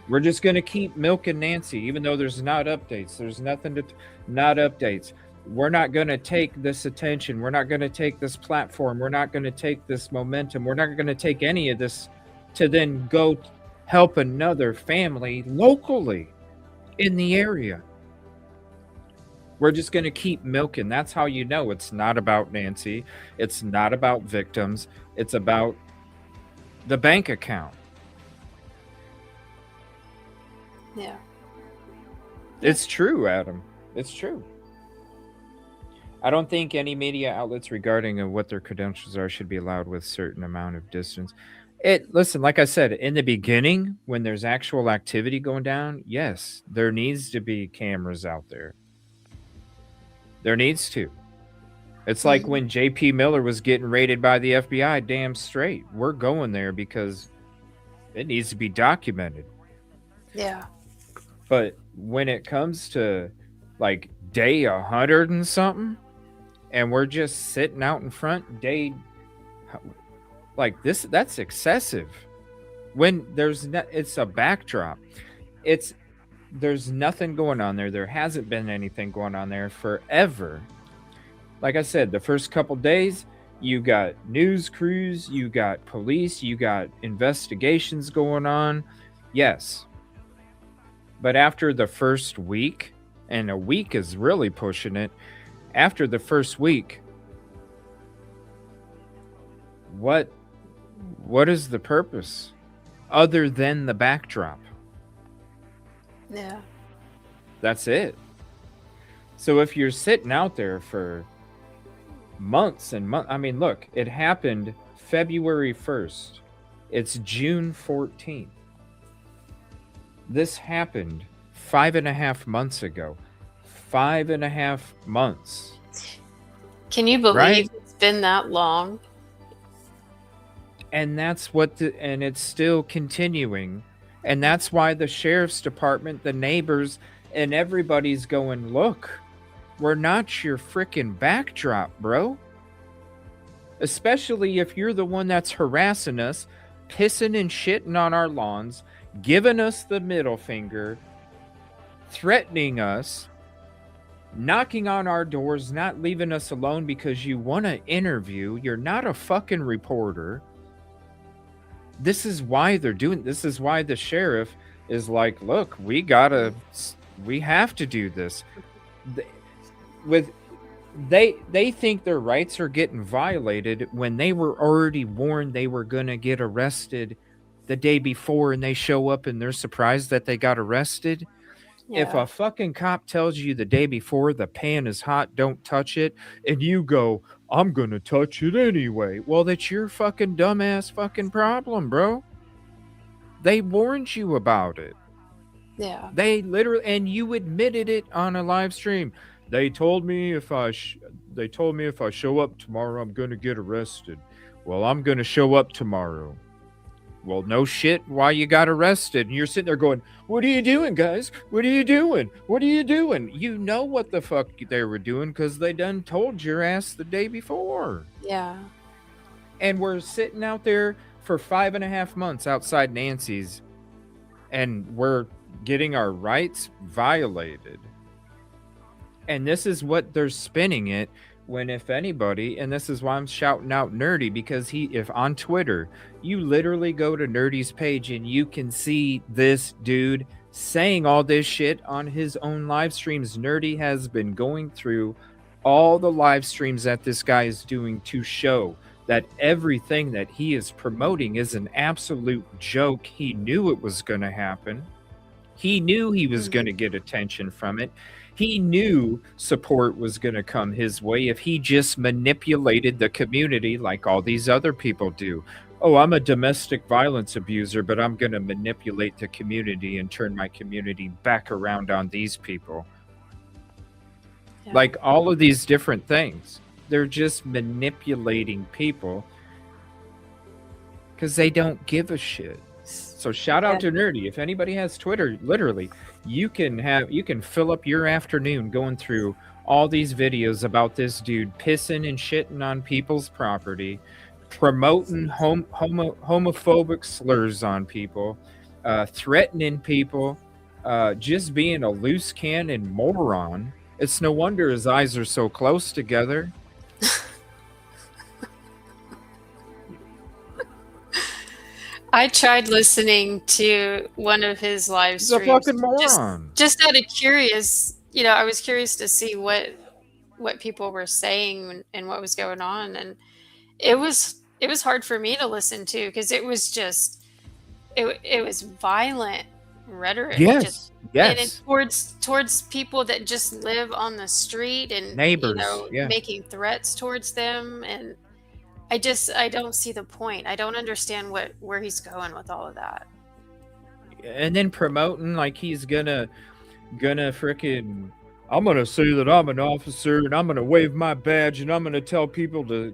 Speaker 1: We're just going to keep milking Nancy, even though there's not updates. There's nothing to, not updates. We're not going to take this attention. We're not going to take this platform. We're not going to take this momentum. We're not going to take any of this to then go help another family locally in the area. We're just going to keep milking. That's how you know it's not about Nancy. It's not about victims. It's about the bank account.
Speaker 2: Yeah.
Speaker 1: It's true, Adam. It's true. I don't think any media outlets regarding what their credentials are should be allowed with certain amount of distance. Listen, like I said, in the beginning, when there's actual activity going down, yes, there needs to be cameras out there. There needs to. It's like when JP Miller was getting raided by the FBI, damn straight. We're going there because it needs to be documented.
Speaker 2: Yeah.
Speaker 1: But when it comes to like day 100 and something, and we're just sitting out in front day like this, that's excessive. When there's it's a backdrop. There's nothing going on there. There hasn't been anything going on there forever. Like I said, the first couple days, you got news crews, you got police, you got investigations going on. Yes. But after the first week, and a week is really pushing it, after the first week, what is the purpose other than the backdrop?
Speaker 2: Yeah.
Speaker 1: That's it. So if you're sitting out there for months and months, I mean, look, it happened February 1st. It's June 14th. This happened 5.5 months ago. 5.5 months.
Speaker 2: Can you believe
Speaker 1: Right?
Speaker 2: it's been that long?
Speaker 1: And that's what and it's still continuing. And that's why the sheriff's department, the neighbors, and everybody's going, look, we're not your freaking backdrop, bro. Especially if you're the one that's harassing us, pissing and shitting on our lawns, giving us the middle finger, threatening us, knocking on our doors, not leaving us alone because you want to interview. You're not a fucking reporter. This is why they're doing. This is why the sheriff is like, look, we have to do this. They think their rights are getting violated when they were already warned they were going to get arrested the day before, and they show up and they're surprised that they got arrested.
Speaker 2: Yeah.
Speaker 1: If a fucking cop tells you the day before the pan is hot, don't touch it, and you go, I'm gonna touch it anyway. Well, that's your fucking dumbass fucking problem, bro. They warned you about it.
Speaker 2: Yeah.
Speaker 1: They literally, and you admitted it on a live stream. They told me if I show up tomorrow, I'm gonna get arrested. Well, I'm gonna show up tomorrow. Well, no shit, why you got arrested? And you're sitting there going, what are you doing, guys? What are you doing? What are you doing? You know what the fuck they were doing because they done told your ass the day before.
Speaker 2: Yeah.
Speaker 1: And we're sitting out there for 5.5 months outside Nancy's, and we're getting our rights violated. And this is what they're spinning it. When, if anybody, and this is why I'm shouting out Nerdy, because if on Twitter, you literally go to Nerdy's page and you can see this dude saying all this shit on his own live streams. Nerdy has been going through all the live streams that this guy is doing to show that everything that he is promoting is an absolute joke. He knew it was going to happen. He knew he was going to get attention from it. He knew support was going to come his way if he just manipulated the community like all these other people do. Oh, I'm a domestic violence abuser, but I'm going to manipulate the community and turn my community back around on these people.
Speaker 2: Yeah.
Speaker 1: Like all of these different things. They're just manipulating people because they don't give a shit. So shout out to Nerdy. If anybody has Twitter, literally, you can fill up your afternoon going through all these videos about this dude pissing and shitting on people's property, promoting homophobic slurs on people, threatening people, just being a loose cannon moron. It's no wonder his eyes are so close together.
Speaker 2: I tried listening to one of his live
Speaker 1: He's a
Speaker 2: streams.
Speaker 1: fucking moron.
Speaker 2: Just out of curious, I was curious to see what people were saying and what was going on, and it was hard for me to listen to because it was just it was violent rhetoric.
Speaker 1: Yes,
Speaker 2: And
Speaker 1: yes.
Speaker 2: towards people that just live on the street and
Speaker 1: Neighbors, yeah.
Speaker 2: making threats towards them, and I don't see the point. I don't understand where he's going with all of that.
Speaker 1: And then promoting like he's gonna frickin', I'm gonna say that I'm an officer and I'm gonna wave my badge and I'm gonna tell people to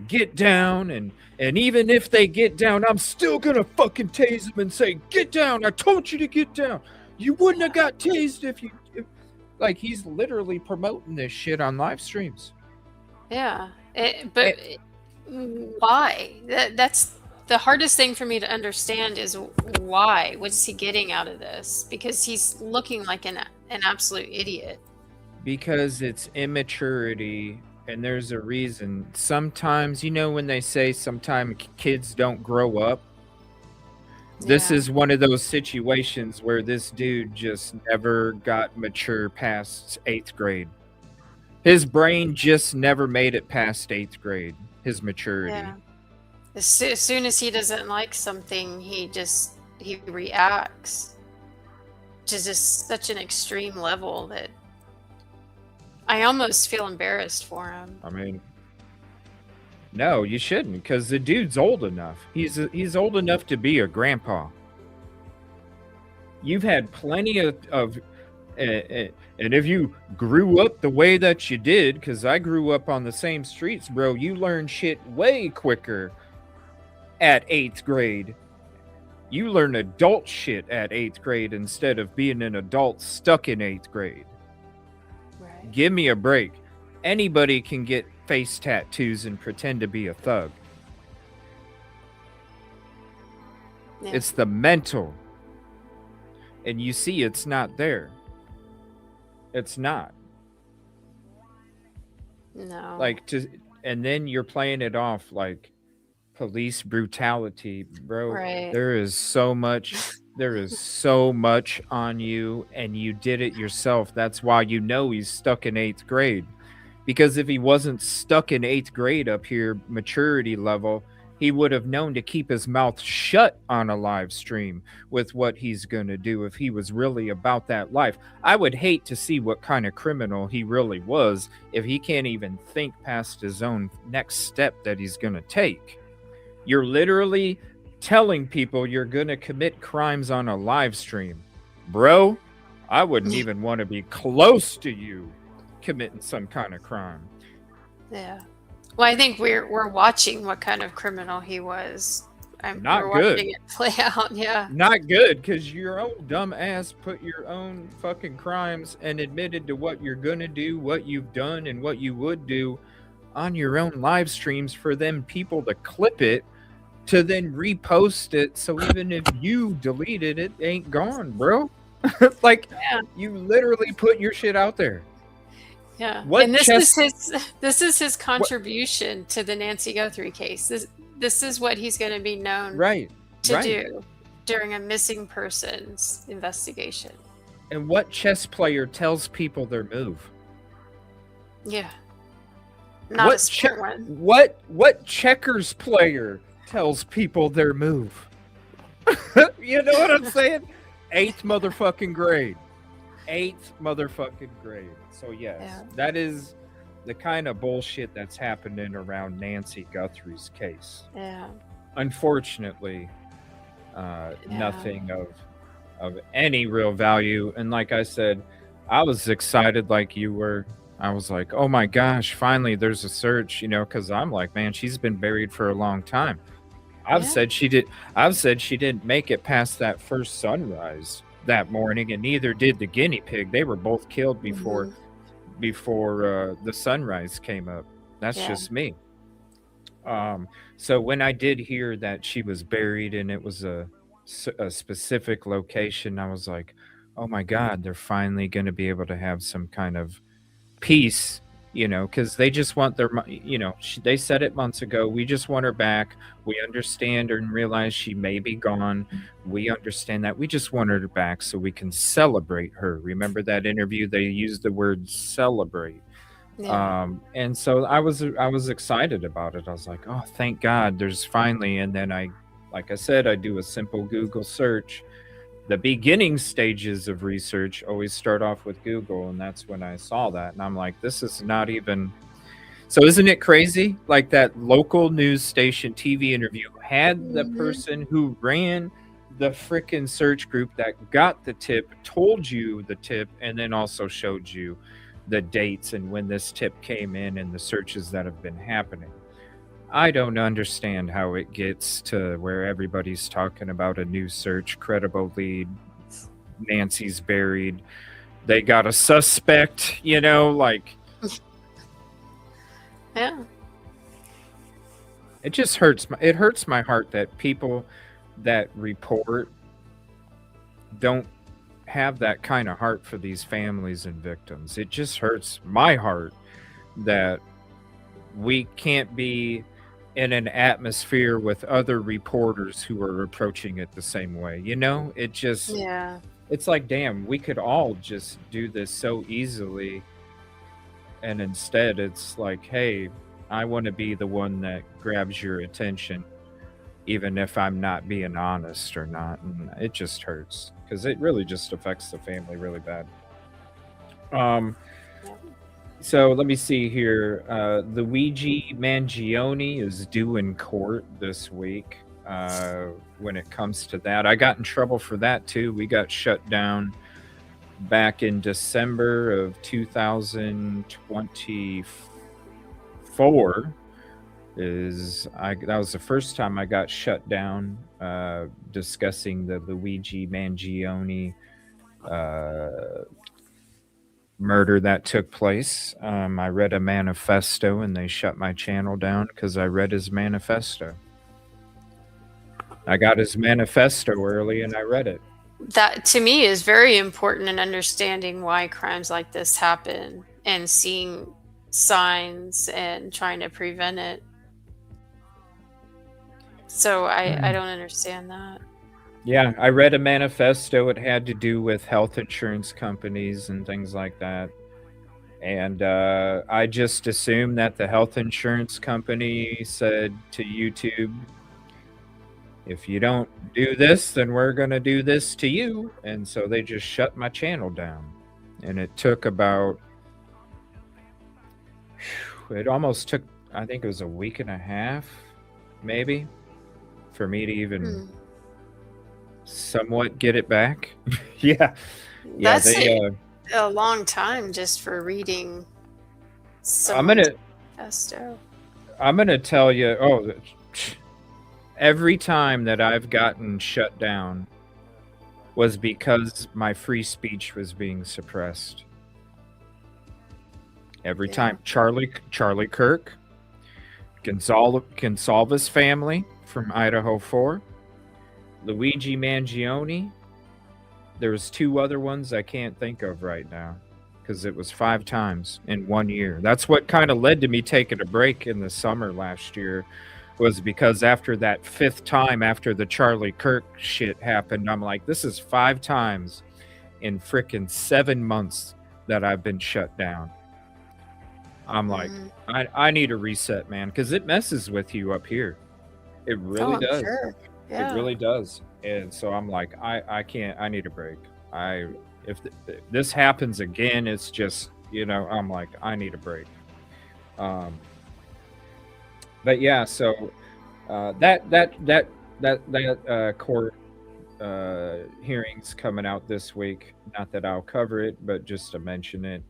Speaker 1: get down, and even if they get down, I'm still gonna fucking tase them and say, get down, I told you to get down. You wouldn't have got tased if like he's literally promoting this shit on live streams.
Speaker 2: Yeah. Why? That's the hardest thing for me to understand is why. What is he getting out of this? Because he's looking like an absolute idiot. Because
Speaker 1: it's immaturity, and there's a reason. Sometimes, when they say sometimes kids don't grow up, this is one of those situations where this dude just never got mature past 8th grade. His brain just never made it past 8th grade, his maturity.
Speaker 2: Yeah. As soon as he doesn't like something, he reacts to just such an extreme level that I almost feel embarrassed for him.
Speaker 1: I mean, no, you shouldn't, because the dude's old enough. He's old enough to be a grandpa. You've had plenty of and if you grew up the way that you did, because I grew up on the same streets, bro, you learn shit way quicker at 8th grade. You learn adult shit at 8th grade instead of being an adult stuck in 8th grade.
Speaker 2: Right.
Speaker 1: Give me a break. Anybody can get face tattoos and pretend to be a thug. Yeah. It's the mental. And you see it's not there. It's not.
Speaker 2: No.
Speaker 1: And then you're playing it off like police brutality, bro.
Speaker 2: Right.
Speaker 1: There is so much on you, and you did it yourself. That's why he's stuck in 8th grade. Because if he wasn't stuck in 8th grade up here, maturity level, he would have known to keep his mouth shut on a live stream with what he's going to do if he was really about that life. I would hate to see what kind of criminal he really was if he can't even think past his own next step that he's going to take. You're literally telling people you're going to commit crimes on a live stream. Bro, I wouldn't even want to be close to you committing some kind of crime.
Speaker 2: Yeah. Well, I think we're watching what kind of criminal he was.
Speaker 1: Not
Speaker 2: we're
Speaker 1: good.
Speaker 2: Watching it play out, yeah.
Speaker 1: Not good, because your own dumb ass put your own fucking crimes and admitted to what you're gonna do, what you've done, and what you would do on your own live streams for them people to clip it, to then repost it. So even if you deleted it, ain't gone, bro. You literally put your shit out there.
Speaker 2: Yeah, and this is his contribution to the Nancy Guthrie case. This is what he's going to be known to do during a missing persons investigation.
Speaker 1: And what chess player tells people their move?
Speaker 2: Yeah, not a smart one.
Speaker 1: What checkers player tells people their move? You know what I'm saying? 8th motherfucking grade. 8th motherfucking grade. So yes, that is the kind of bullshit that's happening around Nancy Guthrie's case.
Speaker 2: Yeah.
Speaker 1: Unfortunately, nothing of any real value. And like I said, I was excited like you were. I was like, oh my gosh, finally there's a search, because I'm like, man, she's been buried for a long time. I've said she didn't make it past that first sunrise that morning, and neither did the guinea pig. They were both killed before the sunrise came up. That's just me. So when I did hear that she was buried and it was a a specific location. I was like, oh my God, they're finally going to be able to have some kind of peace, because they just want their, they said it months ago. We just want her back. We understand and realize she may be gone. We understand that. We just want her back so we can celebrate her. Remember that interview? They used the word celebrate.
Speaker 2: Yeah.
Speaker 1: And so I was excited about it. I was like, oh, thank God there's finally. And then like I said, I do a simple Google search. The beginning stages of research always start off with Google, and that's when I saw that, and I'm like, this is not even. So isn't it crazy? Like that local news station TV interview had the person who ran the frickin' search group that got the tip, told you the tip, and then also showed you the dates and when this tip came in and the searches that have been happening. I don't understand how it gets to where everybody's talking about a new search, credible lead, Nancy's buried, they got a suspect, like.
Speaker 2: Yeah.
Speaker 1: It just hurts. It hurts my heart that people that report don't have that kind of heart for these families and victims. It just hurts my heart that we can't be in an atmosphere with other reporters who are approaching it the same way. It just, it's like, damn, we could all just do this so easily. And instead it's like, hey, I want to be the one that grabs your attention, even if I'm not being honest or not. And it just hurts because it really just affects the family really bad. So let me see here. Luigi Mangione is due in court this week. When it comes to that, I got in trouble for that too. We got shut down back in December of 2024. That was the first time I got shut down discussing the Luigi Mangione murder that took place. I read a manifesto and they shut my channel down because I read his manifesto. I got his manifesto early and I read it.
Speaker 2: That to me is very important in understanding why crimes like this happen and seeing signs and trying to prevent it. So I don't understand that.
Speaker 1: Yeah, I read a manifesto. It had to do with health insurance companies and things like that. And I just assumed that the health insurance company said to YouTube, if you don't do this, then we're going to do this to you. And so they just shut my channel down. And it took about, it almost took, I think it was a week and a half, maybe, for me to even somewhat get it back. Yeah.
Speaker 2: That's a long time just for reading manifesto.
Speaker 1: I'm going to tell you, every time that I've gotten shut down was because my free speech was being suppressed. Every time. Charlie Kirk, Gonsalves family from Idaho 4, Luigi Mangione. There was 2 other ones I can't think of right now because it was 5 times in 1 year. That's what kind of led to me taking a break in the summer last year, was because after that 5th time after the Charlie Kirk shit happened, I'm like, this is 5 times in frickin' 7 months that I've been shut down. I'm like, I need a reset, man, because it messes with you up here. It really does.
Speaker 2: Sure. Yeah.
Speaker 1: It really does. And so I'm like, I can't, I need a break. If this happens again, it's just, I'm like, I need a break. But yeah, so that court hearings coming out this week. Not that I'll cover it, but just to mention it.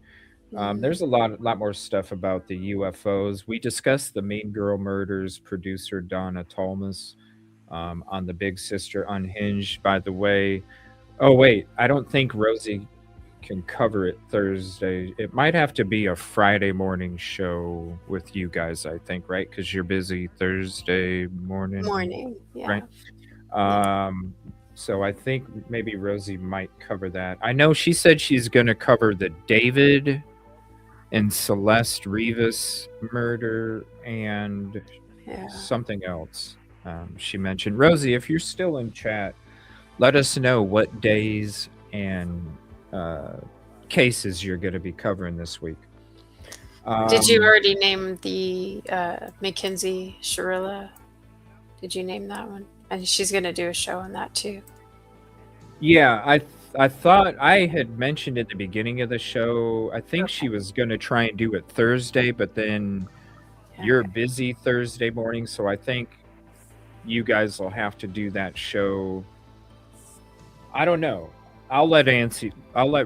Speaker 1: There's a lot more stuff about the UFOs. We discussed the Mean Girl Murders producer Donna Thomas on the Big Sister Unhinged, by the way. Oh wait, I don't think Rosie can cover it Thursday. It might have to be a Friday morning show with you guys, I think, right? Because you're busy Thursday morning.
Speaker 2: Yeah.
Speaker 1: Right. So I think maybe Rosie might cover that. I know she said she's going to cover the David and Celeste Rivas murder and something else she mentioned. Rosie, if you're still in chat, let us know what days and cases you're going to be covering this week.
Speaker 2: Did you already name the Mackenzie Sharilla? Did you name that one? And she's going to do a show on that too.
Speaker 1: Yeah, I thought I had mentioned at the beginning of the show, I think she was going to try and do it Thursday, but then you're busy Thursday morning, so I think you guys will have to do that show. I don't know. I'll let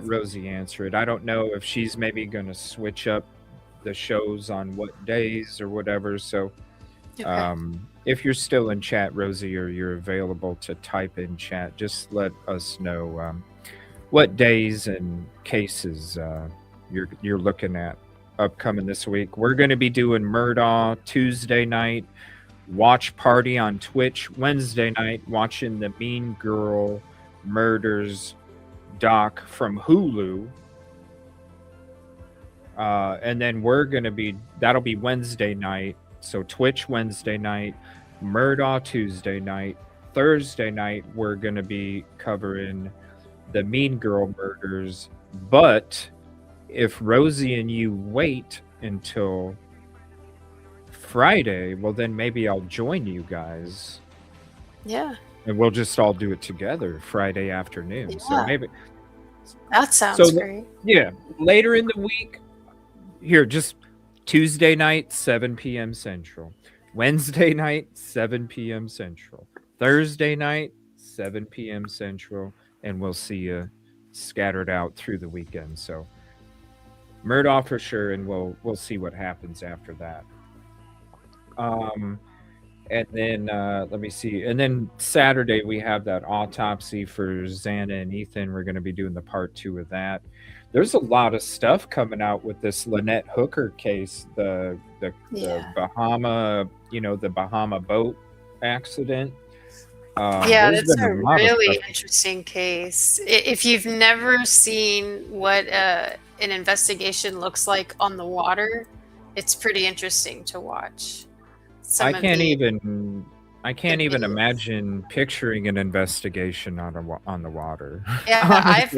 Speaker 1: Rosie answer it. I don't know if she's maybe going to switch up the shows on what days or whatever. So if you're still in chat, Rosie, or you're available to type in chat, just let us know what days and cases you're looking at upcoming this week. We're going to be doing Murdaugh Tuesday night, watch party on Twitch Wednesday night, watching the Mean Girl Murders doc from Hulu. And then that'll be Wednesday night. So Twitch Wednesday night, Murdaugh Tuesday night, Thursday night, we're going to be covering the Mean Girl Murders. But if Rosie and you wait until Friday, well, then maybe I'll join you guys.
Speaker 2: Yeah.
Speaker 1: And we'll just all do it together Friday afternoon.
Speaker 2: Yeah.
Speaker 1: So maybe
Speaker 2: that sounds great.
Speaker 1: Yeah. Later in the week, here, just Tuesday night, 7 p.m. Central. Wednesday night, 7 p.m. Central. Thursday night, 7 p.m. Central. And we'll see you scattered out through the weekend. So Murdaugh for sure, and we'll see what happens after that. And then let me see. And then Saturday we have that autopsy for Xana and Ethan. We're going to be doing the part 2 of that. There's a lot of stuff coming out with this Lynette Hooker case, the Bahama, the Bahama boat accident.
Speaker 2: That's a really interesting case. If you've never seen what an investigation looks like on the water, it's pretty interesting to watch. I can't even imagine picturing an investigation on the water. Yeah, I've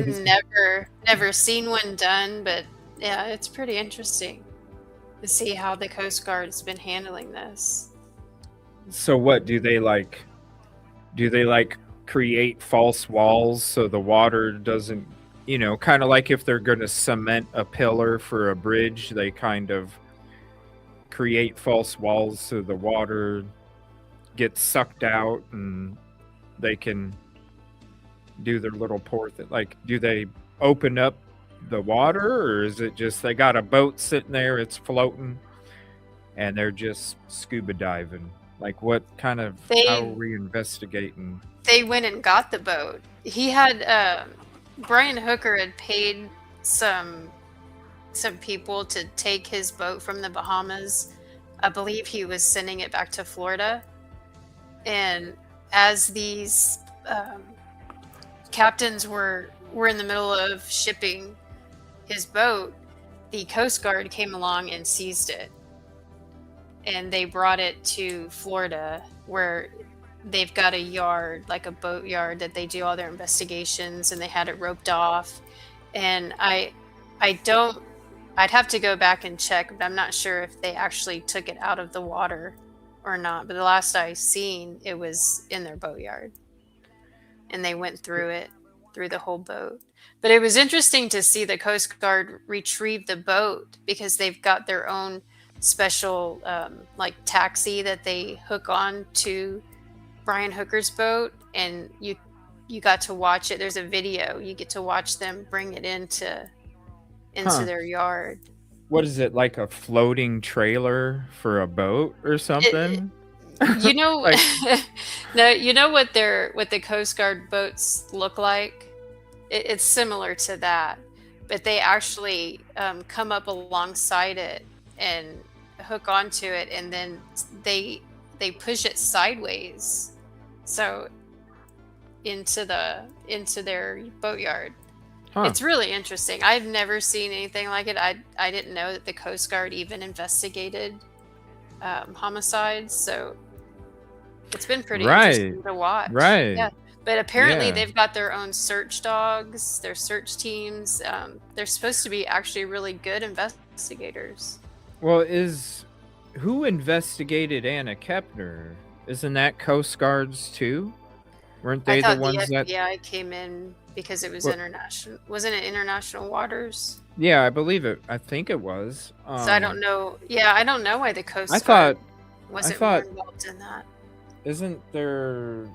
Speaker 2: never seen one done, but yeah, it's pretty interesting to see how the Coast Guard's been handling this. So what do they like create false walls so the water doesn't, kind of like if they're going to cement a pillar for a bridge, they kind of create false walls so the water gets sucked out and they can do their little pour thing. Like, do they open up the water, or is it just they got a boat sitting there, it's floating, and they're just scuba diving? Like, what kind of, how are we investigating? They went and got the boat. He had, Brian Hooker had paid some people to take his boat from the Bahamas. I believe he was sending it back to Florida. And as these captains were in the middle of shipping his boat, the Coast Guard came along and seized it. And they brought it to Florida, where they've got a yard, like a boat yard, that they do all their investigations, and they had it roped off. And I'd have to go back and check, but I'm not sure if they actually took it out of the water or not. But the last I seen, it was in their boatyard, and they went through the whole boat. But it was interesting to see the Coast Guard retrieve the boat, because they've got their own special taxi that they hook on to Brian Hooker's boat, and you got to watch it. There's a video. You get to watch them bring it into their yard. What is it, like a floating trailer for a boat or something? No, you know what the Coast Guard boats look like? It's similar to that, but they actually come up alongside it and hook onto it, and then they push it sideways. So into their boatyard.
Speaker 1: Huh.
Speaker 2: It's really interesting. I've never seen anything like it. I didn't know that the Coast Guard even investigated homicides, so it's been pretty interesting to watch.
Speaker 1: Right.
Speaker 2: Yeah. But apparently
Speaker 1: Yeah.
Speaker 2: they've got their own search dogs, their search teams. They're supposed to be actually really good investigators.
Speaker 1: Well, who investigated Anna Kepner? Isn't that Coast Guards too? Weren't
Speaker 2: I
Speaker 1: they the
Speaker 2: thought
Speaker 1: ones
Speaker 2: the
Speaker 1: that?
Speaker 2: FBI came in because it was
Speaker 1: Well-
Speaker 2: international. Wasn't it international waters?
Speaker 1: Yeah, I believe it. I think it was.
Speaker 2: So I don't know. Yeah, I don't know why the Coast
Speaker 1: I
Speaker 2: Guard
Speaker 1: thought.
Speaker 2: wasn't
Speaker 1: thought-
Speaker 2: more involved in that.
Speaker 1: Isn't there?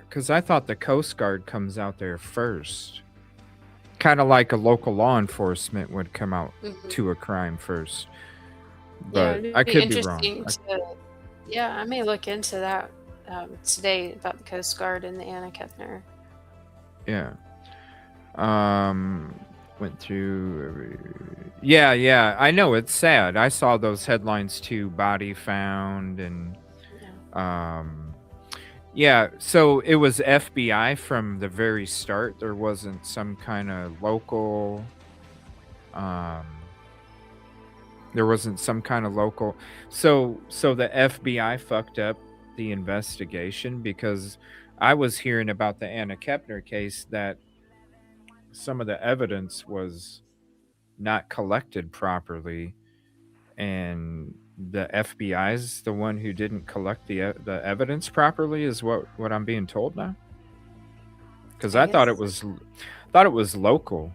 Speaker 1: Because I thought the Coast Guard comes out there first, kind of like a local law enforcement would come out
Speaker 2: Mhm.
Speaker 1: to a crime first.
Speaker 2: Yeah,
Speaker 1: But
Speaker 2: it'd
Speaker 1: I
Speaker 2: be
Speaker 1: could be wrong.
Speaker 2: interesting yeah, I may look into that today about the Coast Guard and the Anna Kepner.
Speaker 1: Yeah. Went through. Yeah. I know it's sad. I saw those headlines too. Body found and. Yeah. So it was FBI from the very start. There wasn't some kind of local. There wasn't some kind of local. So the FBI fucked up the investigation because I was hearing about the Anna Kepner case that some of the evidence was not collected properly, and the FBI's the one who didn't collect the evidence properly, is what I'm being told now. Because I thought it was local.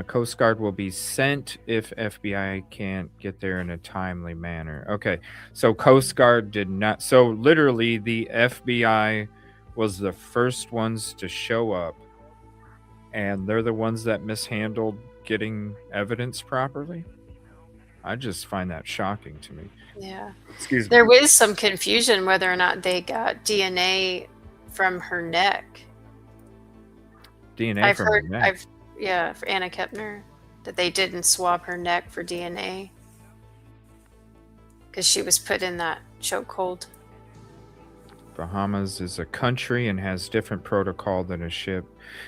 Speaker 1: Coast Guard will be sent if FBI can't get there in a timely manner. Okay, so Coast Guard did not. So literally, the FBI was the first ones to show up, and they're the ones that mishandled getting evidence properly. I just find that shocking to me.
Speaker 2: Yeah.
Speaker 1: Excuse me.
Speaker 2: There was some confusion whether or not they got DNA from her neck.
Speaker 1: DNA
Speaker 2: I've
Speaker 1: from
Speaker 2: heard,
Speaker 1: her neck.
Speaker 2: for Anna Kepner, that they didn't swab her neck for DNA because she was put in that chokehold.
Speaker 1: Bahamas is a country and has different protocol than a ship.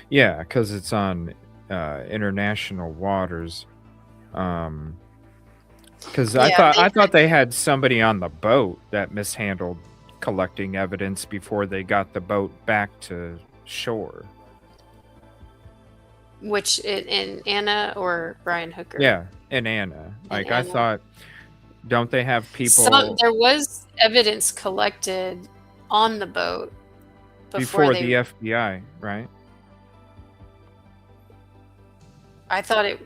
Speaker 1: Yeah, because it's on international waters. Because I thought they had somebody on the boat that mishandled collecting evidence before they got the boat back to shore.
Speaker 2: Which in Anna or Brian Hooker?
Speaker 1: Yeah, in Anna. Like I
Speaker 2: Anna.
Speaker 1: thought, don't they have people
Speaker 2: There was evidence collected on the boat
Speaker 1: before
Speaker 2: they,
Speaker 1: the FBI, right?
Speaker 2: I thought it.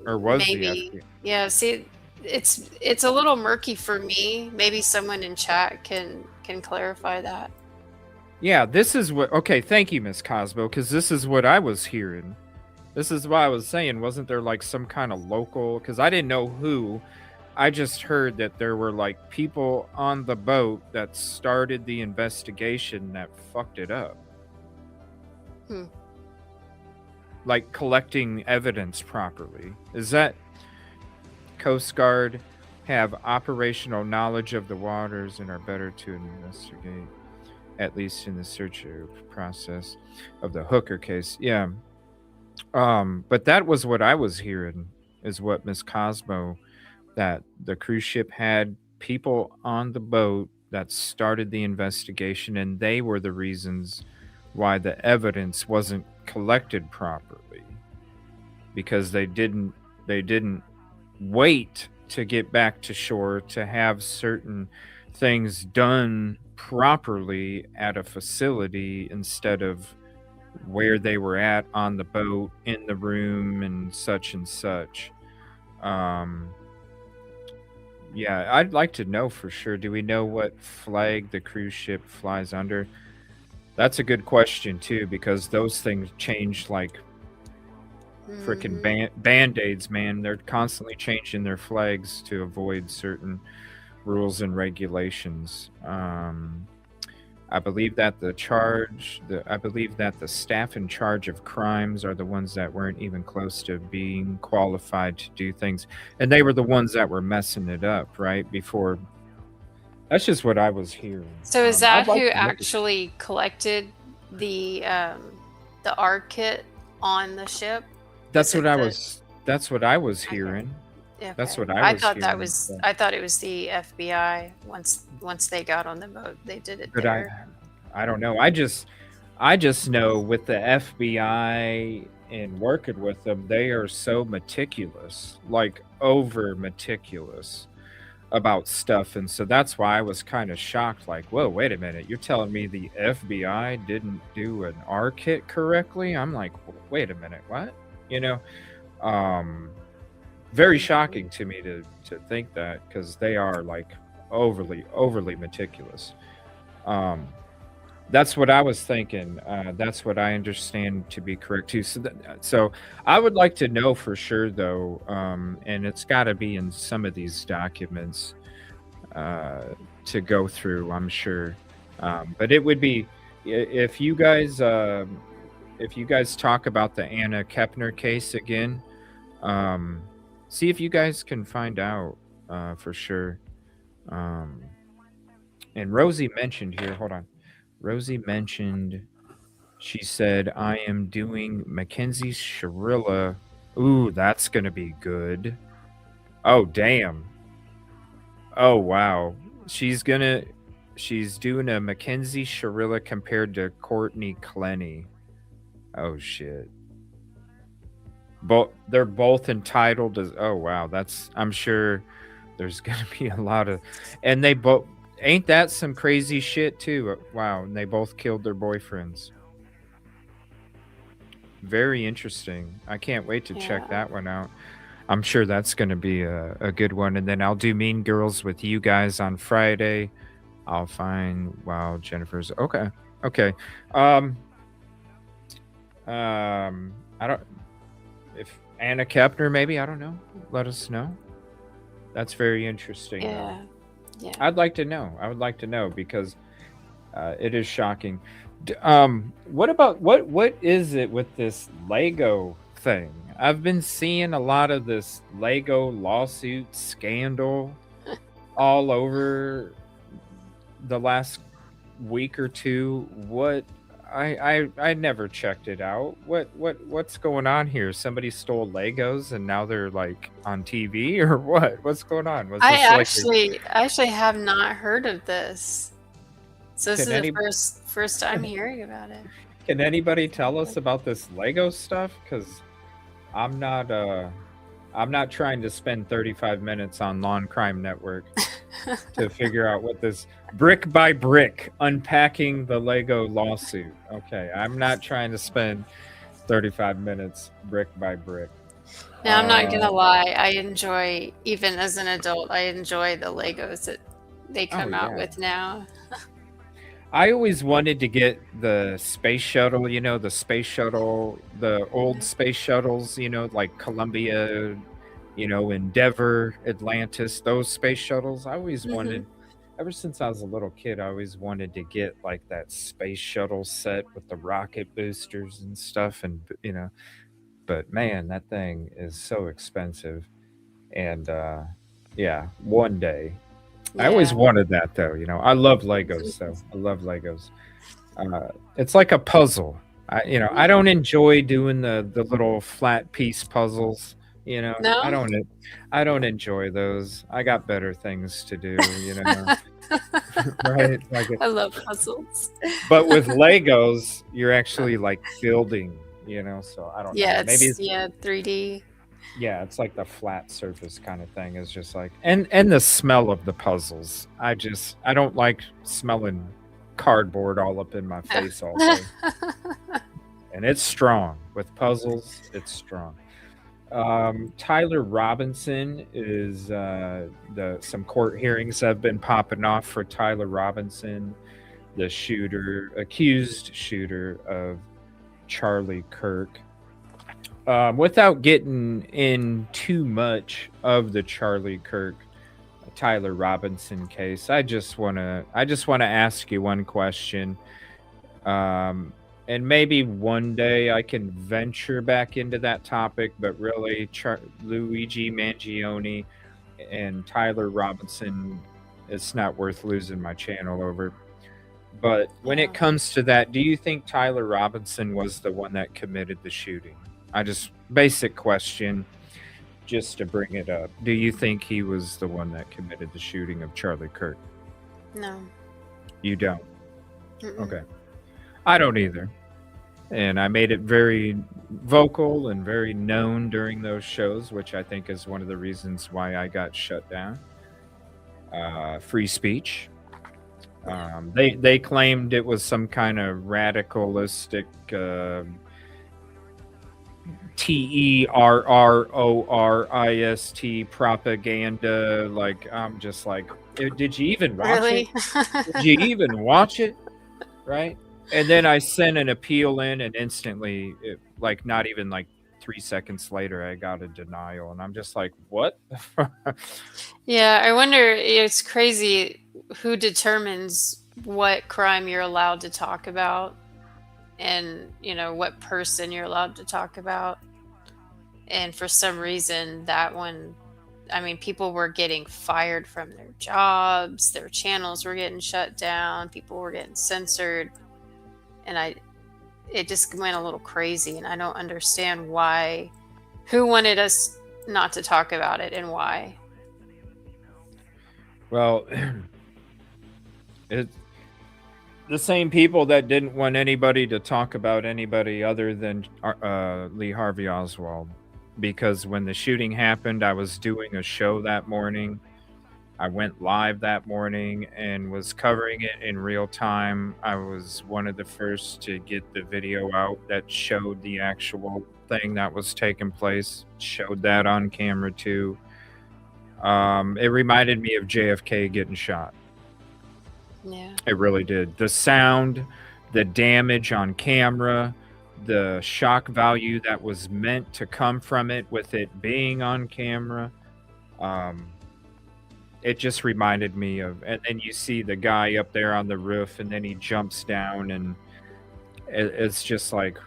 Speaker 1: Or was
Speaker 2: maybe.
Speaker 1: the FBI?
Speaker 2: Yeah. See, it's a little murky for me. Maybe someone in chat can clarify that.
Speaker 1: Yeah, this is what. Okay, thank you, Miss Cosmo, because this is what I was hearing. This is why I was saying, wasn't there like some kind of local? Because I didn't know who. I just heard that there were like people on the boat that started the investigation that fucked it up. Like collecting evidence properly. Is that Coast Guard have operational knowledge of the waters and are better to investigate, at least in the search process of the Hooker case? Yeah. But that was what I was hearing, is what Miss Cosmo, that the cruise ship had people on the boat that started the investigation, and they were the reasons why the evidence wasn't collected properly, because they didn't wait to get back to shore to have certain things done properly at a facility instead of where they were at on the boat in the room and such. Yeah, I'd like to know for sure. Do we know what flag the cruise ship flies under? That's a good question too, because those things change like freaking band-aids, man. They're constantly changing their flags to avoid certain rules and regulations. I believe that the staff in charge of crimes are the ones that weren't even close to being qualified to do things, and they were the ones that were messing it up right before That's just what I was hearing.
Speaker 2: So is
Speaker 1: I'd
Speaker 2: that
Speaker 1: like
Speaker 2: who
Speaker 1: to look at-
Speaker 2: actually collected the R kit on the ship?
Speaker 1: That's
Speaker 2: it
Speaker 1: what I
Speaker 2: the-
Speaker 1: was. That's what I was
Speaker 2: Okay.
Speaker 1: hearing. That's
Speaker 2: Okay.
Speaker 1: what I was
Speaker 2: thought that
Speaker 1: hearing,
Speaker 2: was.
Speaker 1: but-
Speaker 2: I thought it was the FBI. Once they got on the boat, they did it
Speaker 1: But
Speaker 2: there.
Speaker 1: I don't know. I just know with the FBI and working with them, they are so meticulous, like over meticulous about stuff. And so that's why I was kind of shocked, like, whoa, wait a minute. You're telling me the FBI didn't do an R kit correctly? I'm like, wait a minute, what? You know? Very shocking to me to think that, because they are like overly meticulous. That's what I was thinking. That's what I understand to be correct too. So I would like to know for sure though, and it's got to be in some of these documents to go through, I'm sure. But it would be if you guys talk about the Anna Kepner case again, see if you guys can find out for sure. And Rosie mentioned here, hold on. Rosie mentioned, she said, I am doing Mackenzie Shirilla. Ooh, that's going to be good. Oh, damn. Oh, wow. She's doing a Mackenzie Shirilla compared to Courtney Clenny. Oh, shit. They're both entitled as, oh, wow. I'm sure there's going to be a lot of, and they both, ain't that some crazy shit too? Wow, and they both killed their boyfriends. Very interesting. I can't wait to check that one out. I'm sure that's going to be a good one. And then I'll do Mean Girls with you guys on Friday. I'll find Jennifer's okay. I don't, if Anna Kepner maybe, I don't know. Let us know. That's very interesting.
Speaker 2: Yeah.
Speaker 1: I'd like to know. I would like to know because it is shocking. What about what is it with this Lego thing? I've been seeing a lot of this Lego lawsuit scandal all over the last week or two. What I never checked it out. What's going on here? Somebody stole Legos and now they're like on TV or what? What's going on?
Speaker 2: I actually have not heard of this. So this is the first time hearing about it.
Speaker 1: Can anybody tell us about this Lego stuff? Because I'm not trying to spend 35 minutes on Lawn Crime Network to figure out what this brick by brick unpacking the Lego lawsuit. Okay, I'm not trying to spend 35 minutes brick by brick.
Speaker 2: Now, I'm not gonna lie. I enjoy, even as an adult, I enjoy the Legos that they come out with now.
Speaker 1: I always wanted to get the space shuttle, the space shuttle, the old space shuttles, like Columbia, Endeavour, Atlantis, those space shuttles. I always wanted, ever since I was a little kid, I always wanted to get like that space shuttle set with the rocket boosters and stuff. And, but man, that thing is so expensive. And one day. I always wanted that though, I love Legos though. I love Legos. It's like a puzzle. I don't enjoy doing the little flat piece puzzles.
Speaker 2: No?
Speaker 1: I don't enjoy those. I got better things to do, right?
Speaker 2: I love puzzles.
Speaker 1: But with Legos, you're actually like building, so I don't know. Maybe it's
Speaker 2: 3D.
Speaker 1: Yeah, it's like the flat surface kind of thing is just like, and the smell of the puzzles. I don't like smelling cardboard all up in my face all day. And it's strong with puzzles. It's strong. Tyler Robinson is some court hearings have been popping off for Tyler Robinson, the accused shooter of Charlie Kirk. Without getting in too much of the Charlie Kirk, Tyler Robinson case, I just wanna ask you one question, and maybe one day I can venture back into that topic. But really, Luigi Mangione and Tyler Robinson it's not worth losing my channel over. But when
Speaker 2: Yeah.
Speaker 1: it comes to that, do you think Tyler Robinson was the one that committed the shooting? Basic question, just to bring it up. Do you think he was the one that committed the shooting of Charlie Kirk?
Speaker 2: No.
Speaker 1: You don't?
Speaker 2: Mm-mm.
Speaker 1: Okay. I don't either. And I made it very vocal and very known during those shows, which I think is one of the reasons why I got shut down. Free speech. They claimed it was some kind of radicalistic terrorist propaganda. Like, I'm just like, did you even watch
Speaker 2: Really?
Speaker 1: it? Did you even watch it? Right? And then I sent an appeal in, and instantly, not even like 3 seconds later, I got a denial, and I'm just like, what?
Speaker 2: Yeah, I wonder, it's crazy who determines what crime you're allowed to talk about and, what person you're allowed to talk about. And for some reason, that one, I mean, people were getting fired from their jobs, their channels were getting shut down, people were getting censored. And it just went a little crazy, and I don't understand who wanted us not to talk about it and why.
Speaker 1: Well, it's the same people that didn't want anybody to talk about anybody other than Lee Harvey Oswald. Because when the shooting happened, I was doing a show that morning. I went live that morning and was covering it in real time. I was one of the first to get the video out that showed the actual thing that was taking place. Showed that on camera too. It reminded me of JFK getting shot.
Speaker 2: Yeah.
Speaker 1: It really did. The sound, the damage on camera, the shock value that was meant to come from it with it being on camera. It just reminded me of, and then you see the guy up there on the roof, and then he jumps down, and it's just like,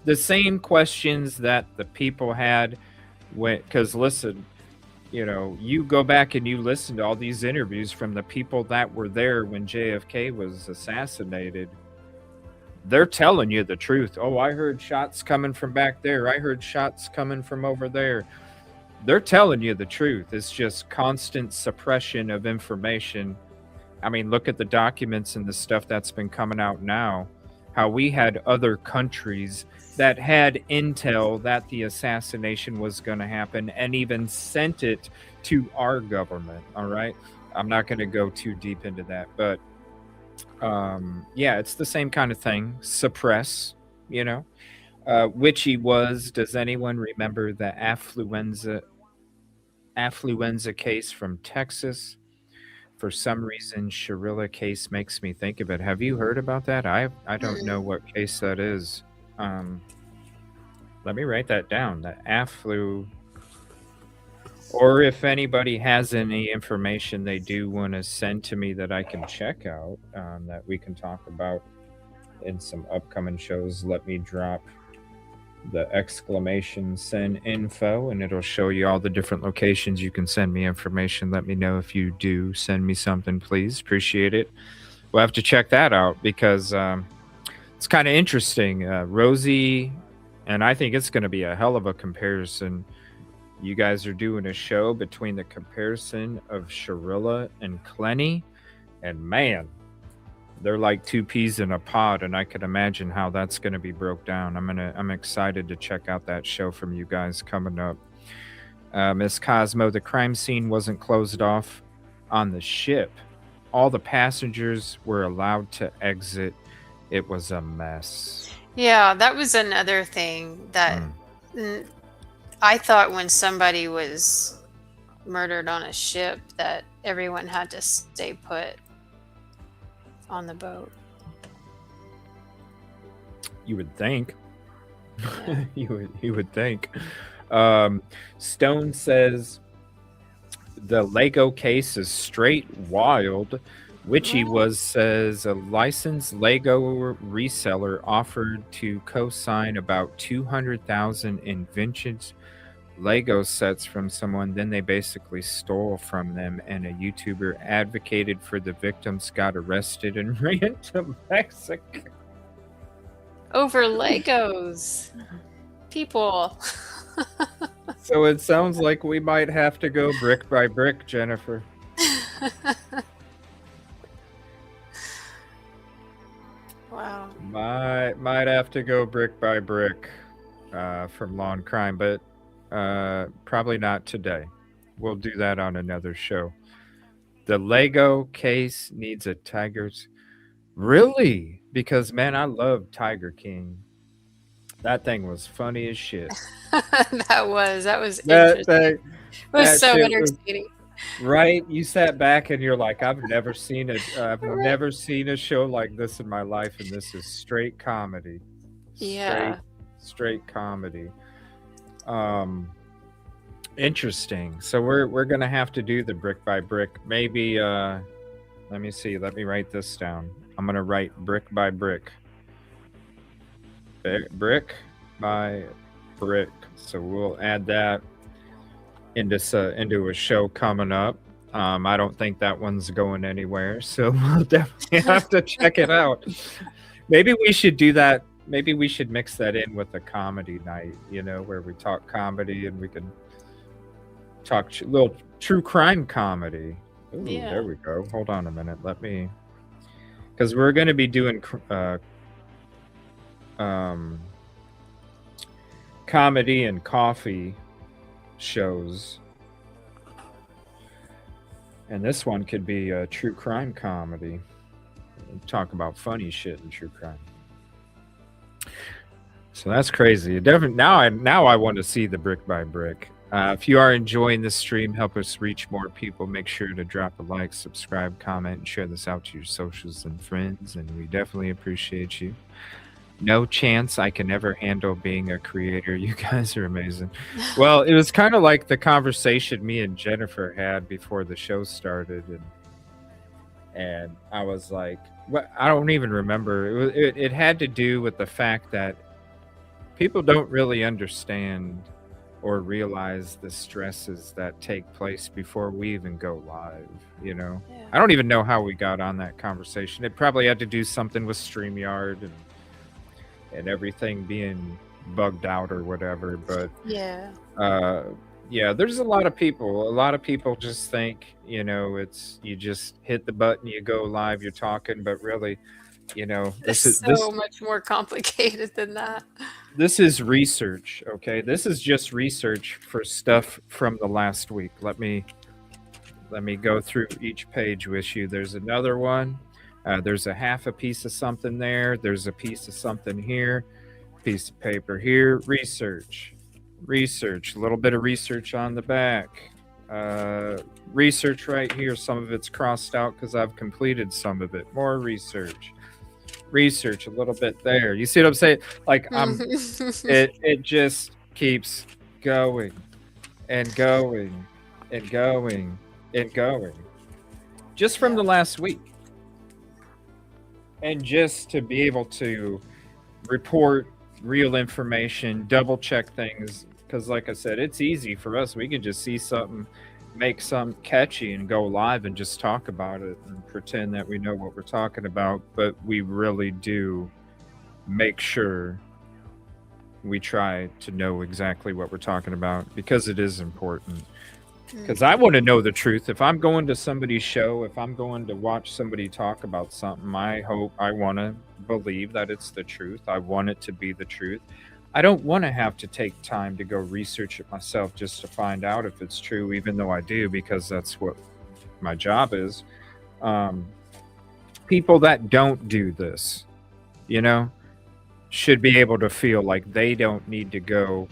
Speaker 1: the same questions that the people had because listen, you go back and you listen to all these interviews from the people that were there when JFK was assassinated. They're telling you the truth. Oh, I heard shots coming from back there. I heard shots coming from over there. They're telling you the truth. It's just constant suppression of information. I mean, look at the documents and the stuff that's been coming out now. How we had other countries that had intel that the assassination was going to happen and even sent it to our government. All right. I'm not going to go too deep into that, but yeah, it's the same kind of thing. Suppress, Witchy was, does anyone remember the affluenza case from Texas? For some reason, Sharilla case makes me think of it. Have you heard about that? I don't know what case that is. Let me write that down. The or if anybody has any information they do want to send to me that I can check out, that we can talk about in some upcoming shows, let me drop the !send info, and it'll show you all the different locations you can send me information. Let me know if you do send me something, please. Appreciate it. We'll have to check that out because it's kind of interesting. Rosie, and I think it's going to be a hell of a comparison. You guys are doing a show between the comparison of Sharilla and Clenny, and man, they're like two peas in a pod, and I can imagine how that's going to be broke down. I'm excited to check out that show from you guys coming up. Miss Cosmo, the crime scene wasn't closed off on the ship. All the passengers were allowed to exit. It was a mess.
Speaker 2: Yeah, that was another thing that I thought when somebody was murdered on a ship that everyone had to stay put on the boat.
Speaker 1: You would think.
Speaker 2: Yeah.
Speaker 1: you would think. Stone says the Lego case is straight wild. Witchy says a licensed Lego reseller offered to co-sign about $200,000 in vintage Lego sets from someone, then they basically stole from them, and a YouTuber advocated for the victims, got arrested, and ran to Mexico.
Speaker 2: Over Legos. People.
Speaker 1: So it sounds like we might have to go brick by brick, Jennifer.
Speaker 2: Wow.
Speaker 1: Might have to go brick by brick from Law and Crime, but probably not today. We'll do that on another show. The Lego case needs a Tiger's. Really? Because, man, I love Tiger King. That thing was funny as shit.
Speaker 2: that was
Speaker 1: That
Speaker 2: interesting.
Speaker 1: thing,
Speaker 2: It was
Speaker 1: that
Speaker 2: so
Speaker 1: shit was
Speaker 2: entertaining.
Speaker 1: right. You sat back and you're like, I've never seen a show like this in my life, and this is straight comedy.
Speaker 2: Yeah.
Speaker 1: Straight comedy. Interesting. So we're gonna have to do the brick by brick. Maybe let me see. Let me write this down. I'm gonna write brick by brick. Brick by brick. So we'll add that into a show coming up. I don't think that one's going anywhere, so we'll definitely have to check it out. Maybe we should do that. Maybe we should mix that in with a comedy night, where we talk comedy and we can talk little true crime comedy. Ooh,
Speaker 2: Yeah.
Speaker 1: There we go. Hold on a minute. Because we're going to be doing comedy and coffee shows. And this one could be a true crime comedy. We'll talk about funny shit in true crime. So that's crazy. Definitely, now I want to see the brick by brick. If you are enjoying this stream, help us reach more people. Make sure to drop a like, subscribe, comment, and share this out to your socials and friends. And we definitely appreciate you. No chance I can ever handle being a creator. You guys are amazing. Well, it was kind of like the conversation me and Jennifer had before the show started, and I was like, "What?" I don't even remember. It had to do with the fact that people don't really understand or realize the stresses that take place before we even go live.
Speaker 2: Yeah.
Speaker 1: I don't even know how we got on that conversation. It probably had to do something with Streamyard and everything being bugged out or whatever. But
Speaker 2: Yeah.
Speaker 1: yeah, there's a lot of people just think, it's you just hit the button, you go live, you're talking, but really,
Speaker 2: It's so much more complicated than that.
Speaker 1: this is research. Okay, this is just research for stuff from the last week. Let me go through each page with you. There's another one. There's a half a piece of something there. There's a piece of something here. Piece of paper here. Research. A little bit of research on the back. Research right here. Some of it's crossed out because I've completed some of it. More research. A little bit there. You see what I'm saying? Like it just keeps going and going and going and going. Just from the last week. And just to be able to report real information, double check things, because like I said, it's easy for us. We can just see something, make something catchy and go live and just talk about it and pretend that we know what we're talking about. But we really do make sure we try to know exactly what we're talking about, because it is important. Because I want to know the truth. If I'm going to somebody's show, if I'm going to watch somebody talk about something, I want to believe that it's the truth. I want it to be the truth. I don't want to have to take time to go research it myself just to find out if it's true, even though I do, because that's what my job is. People that don't do this, should be able to feel like they don't need to go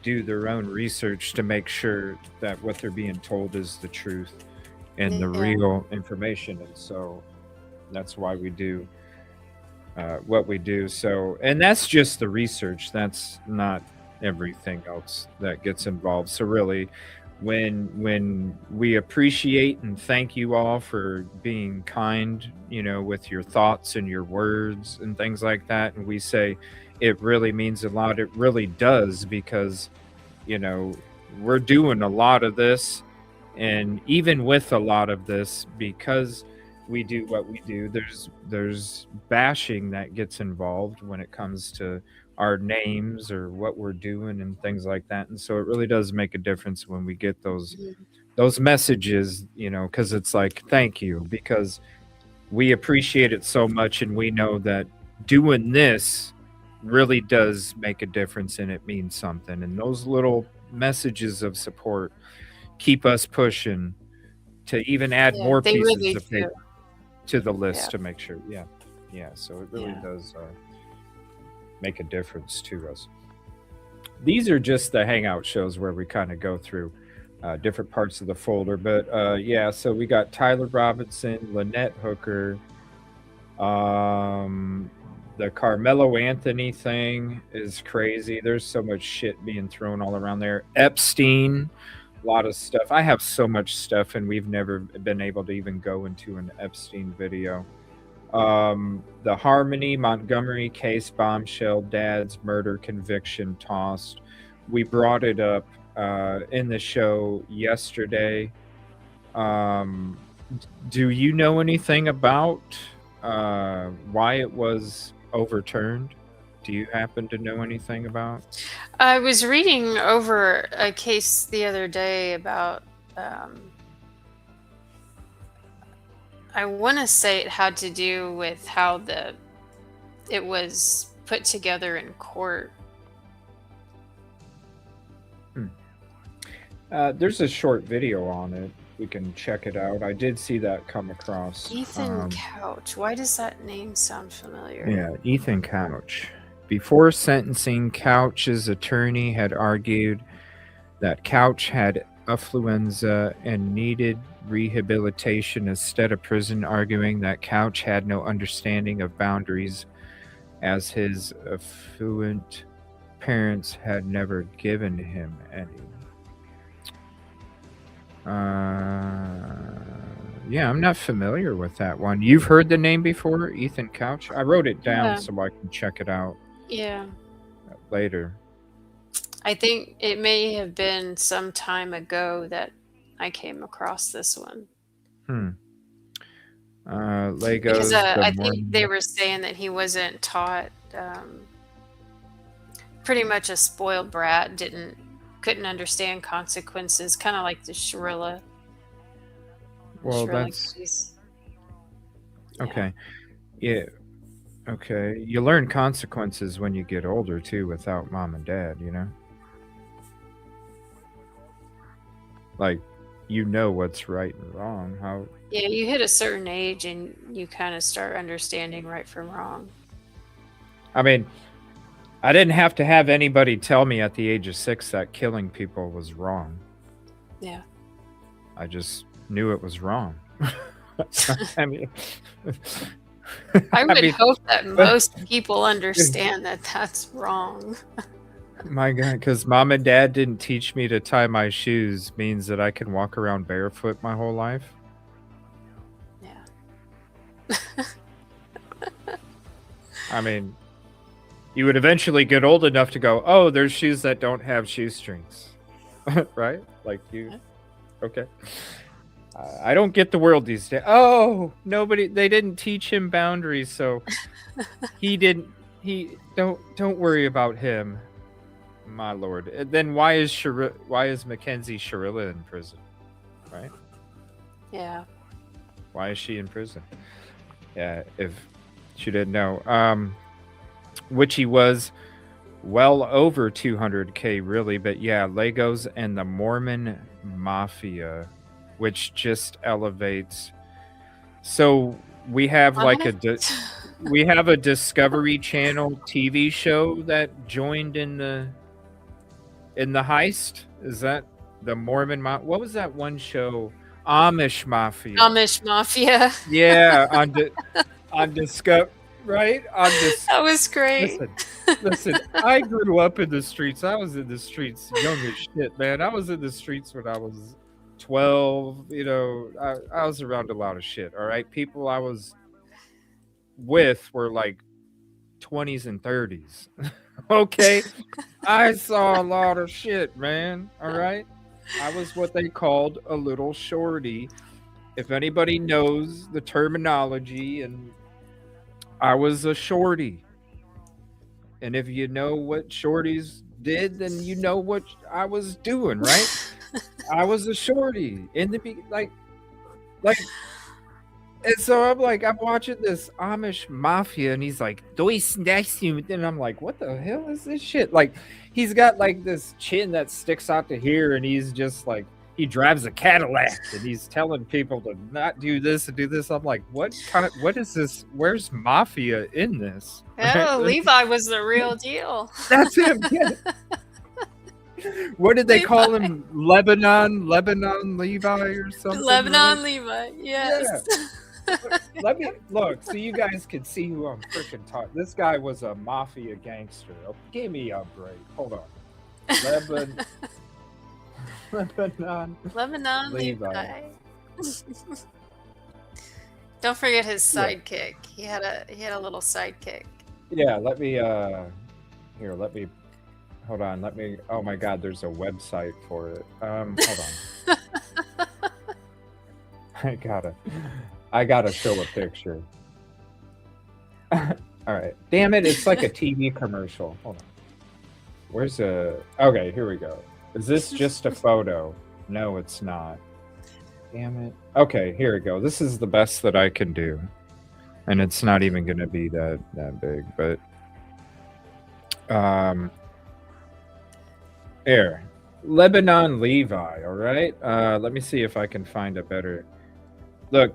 Speaker 1: do their own research to make sure that what they're being told is the truth and the real information. And so that's why we do what we do. So, and that's just the research. That's not everything else that gets involved. So really, when we appreciate and thank you all for being kind, with your thoughts and your words and things like that, and we say it really means a lot, it really does, because we're doing a lot of this, and even with a lot of this, because we do what we do, there's bashing that gets involved when it comes to our names or what we're doing and things like that. And so it really does make a difference when we get those messages, you know, because it's like, thank you, because we appreciate it so much, and we know that doing this really does make a difference, and it means something. And those little messages of support keep us pushing to even add
Speaker 2: Yeah,
Speaker 1: more
Speaker 2: they
Speaker 1: pieces
Speaker 2: really
Speaker 1: of
Speaker 2: do.
Speaker 1: paper to the list
Speaker 2: Yeah.
Speaker 1: to make sure. Yeah. So it really
Speaker 2: Yeah.
Speaker 1: does make a difference to us. These are just the hangout shows where we kind of go through different parts of the folder. But yeah, so we got Tyler Robinson, Lynette Hooker, the Carmelo Anthony thing is crazy. There's so much shit being thrown all around there. Epstein, a lot of stuff. I have so much stuff, and we've never been able to even go into an Epstein video. The Harmony Montgomery case bombshell, dad's murder conviction tossed. We brought it up in the show yesterday. Do you know anything about why it was overturned? Do you happen to know anything about?
Speaker 2: I was reading over a case the other day about, I want to say it had to do with how it was put together in court.
Speaker 1: There's a short video on it. We can check it out. I did see that come across.
Speaker 2: Ethan Couch. Why does that name sound familiar?
Speaker 1: Yeah, Ethan Couch. Before sentencing, Couch's attorney had argued that Couch had affluenza and needed rehabilitation instead of prison, arguing that Couch had no understanding of boundaries as his affluent parents had never given him any. Yeah, I'm not familiar with that one. You've heard the name before, Ethan Couch? I wrote it down
Speaker 2: Yeah.
Speaker 1: so I can check it out
Speaker 2: Yeah.
Speaker 1: later.
Speaker 2: I think it may have been some time ago that I came across this one.
Speaker 1: Legos.
Speaker 2: Because
Speaker 1: the
Speaker 2: I
Speaker 1: Mormon-
Speaker 2: think they were saying that he wasn't taught, pretty much a spoiled brat, couldn't understand consequences, kind of like the Shrilla.
Speaker 1: Well,
Speaker 2: Shrilla
Speaker 1: that's
Speaker 2: case.
Speaker 1: okay. Yeah. Okay. You learn consequences when you get older too, without mom and dad, you know? Like, you know what's right and wrong. How
Speaker 2: Yeah, you hit a certain age and you kind of start understanding right from wrong.
Speaker 1: I mean, I didn't have to have anybody tell me at the age of 6 that killing people was wrong.
Speaker 2: Yeah.
Speaker 1: I just knew it was wrong. I mean,
Speaker 2: I would
Speaker 1: mean,
Speaker 2: hope that most people understand that that's wrong.
Speaker 1: my God, because mom and dad didn't teach me to tie my shoes means that I can walk around barefoot my whole life.
Speaker 2: Yeah.
Speaker 1: I mean, you would eventually get old enough to go, oh, there's shoes that don't have shoestrings. Right? Like you. Okay. I don't get the world these days. Oh, they didn't teach him boundaries, so don't worry about him, my lord. And then why is Mackenzie Sharilla in prison? Right?
Speaker 2: Yeah.
Speaker 1: Why is she in prison? Yeah, if she didn't know. Which he was well over 200K really, but yeah, Legos and the Mormon Mafia, which just elevates. So we have like we have a Discovery Channel TV show that joined in the heist. Is that the Mormon what was that one show? Amish Mafia.
Speaker 2: Amish Mafia.
Speaker 1: Yeah, on Discovery. Right?
Speaker 2: That was great.
Speaker 1: Listen, I grew up in the streets. I was in the streets young as shit, man. I was in the streets when I was 12. You know, I was around a lot of shit, all right? People I was with were like 20s and 30s. Okay, I saw a lot of shit, man. All right, I was what they called a little shorty. If anybody knows the terminology, and I was a shorty. And if you know what shorties did, then you know what I was doing, right? I was a shorty in the like. And so I'm watching this Amish mafia, and he's like, "Dois Nexum," and I'm like, "What the hell is this shit?" Like, he's got like this chin that sticks out to here, and he's just like, he drives a Cadillac, and he's telling people to not do this and do this. I'm like, what is this? Where's mafia in this?
Speaker 2: Oh, Levi was the real deal.
Speaker 1: That's him. Yeah. What did they call him? Lebanon Levi or something?
Speaker 2: Lebanon
Speaker 1: right?
Speaker 2: Levi, yes.
Speaker 1: Yeah. Let me look so you guys can see who I'm freaking talking. This guy was a mafia gangster. Oh, give me a break. Hold on. Lebanon
Speaker 2: Levi. Don't forget his sidekick. He had a little sidekick.
Speaker 1: Yeah, let me hold on. Oh my god, there's a website for it. Hold on. I gotta show a picture. All right. Damn it, it's like a TV commercial. Hold on. Okay, here we go. Is this just a photo? No, it's not. Damn it. Okay, here we go. This is the best that I can do. And it's not even gonna be that big, but here. Lebanon Levi, all right? Let me see if I can find a better. Look,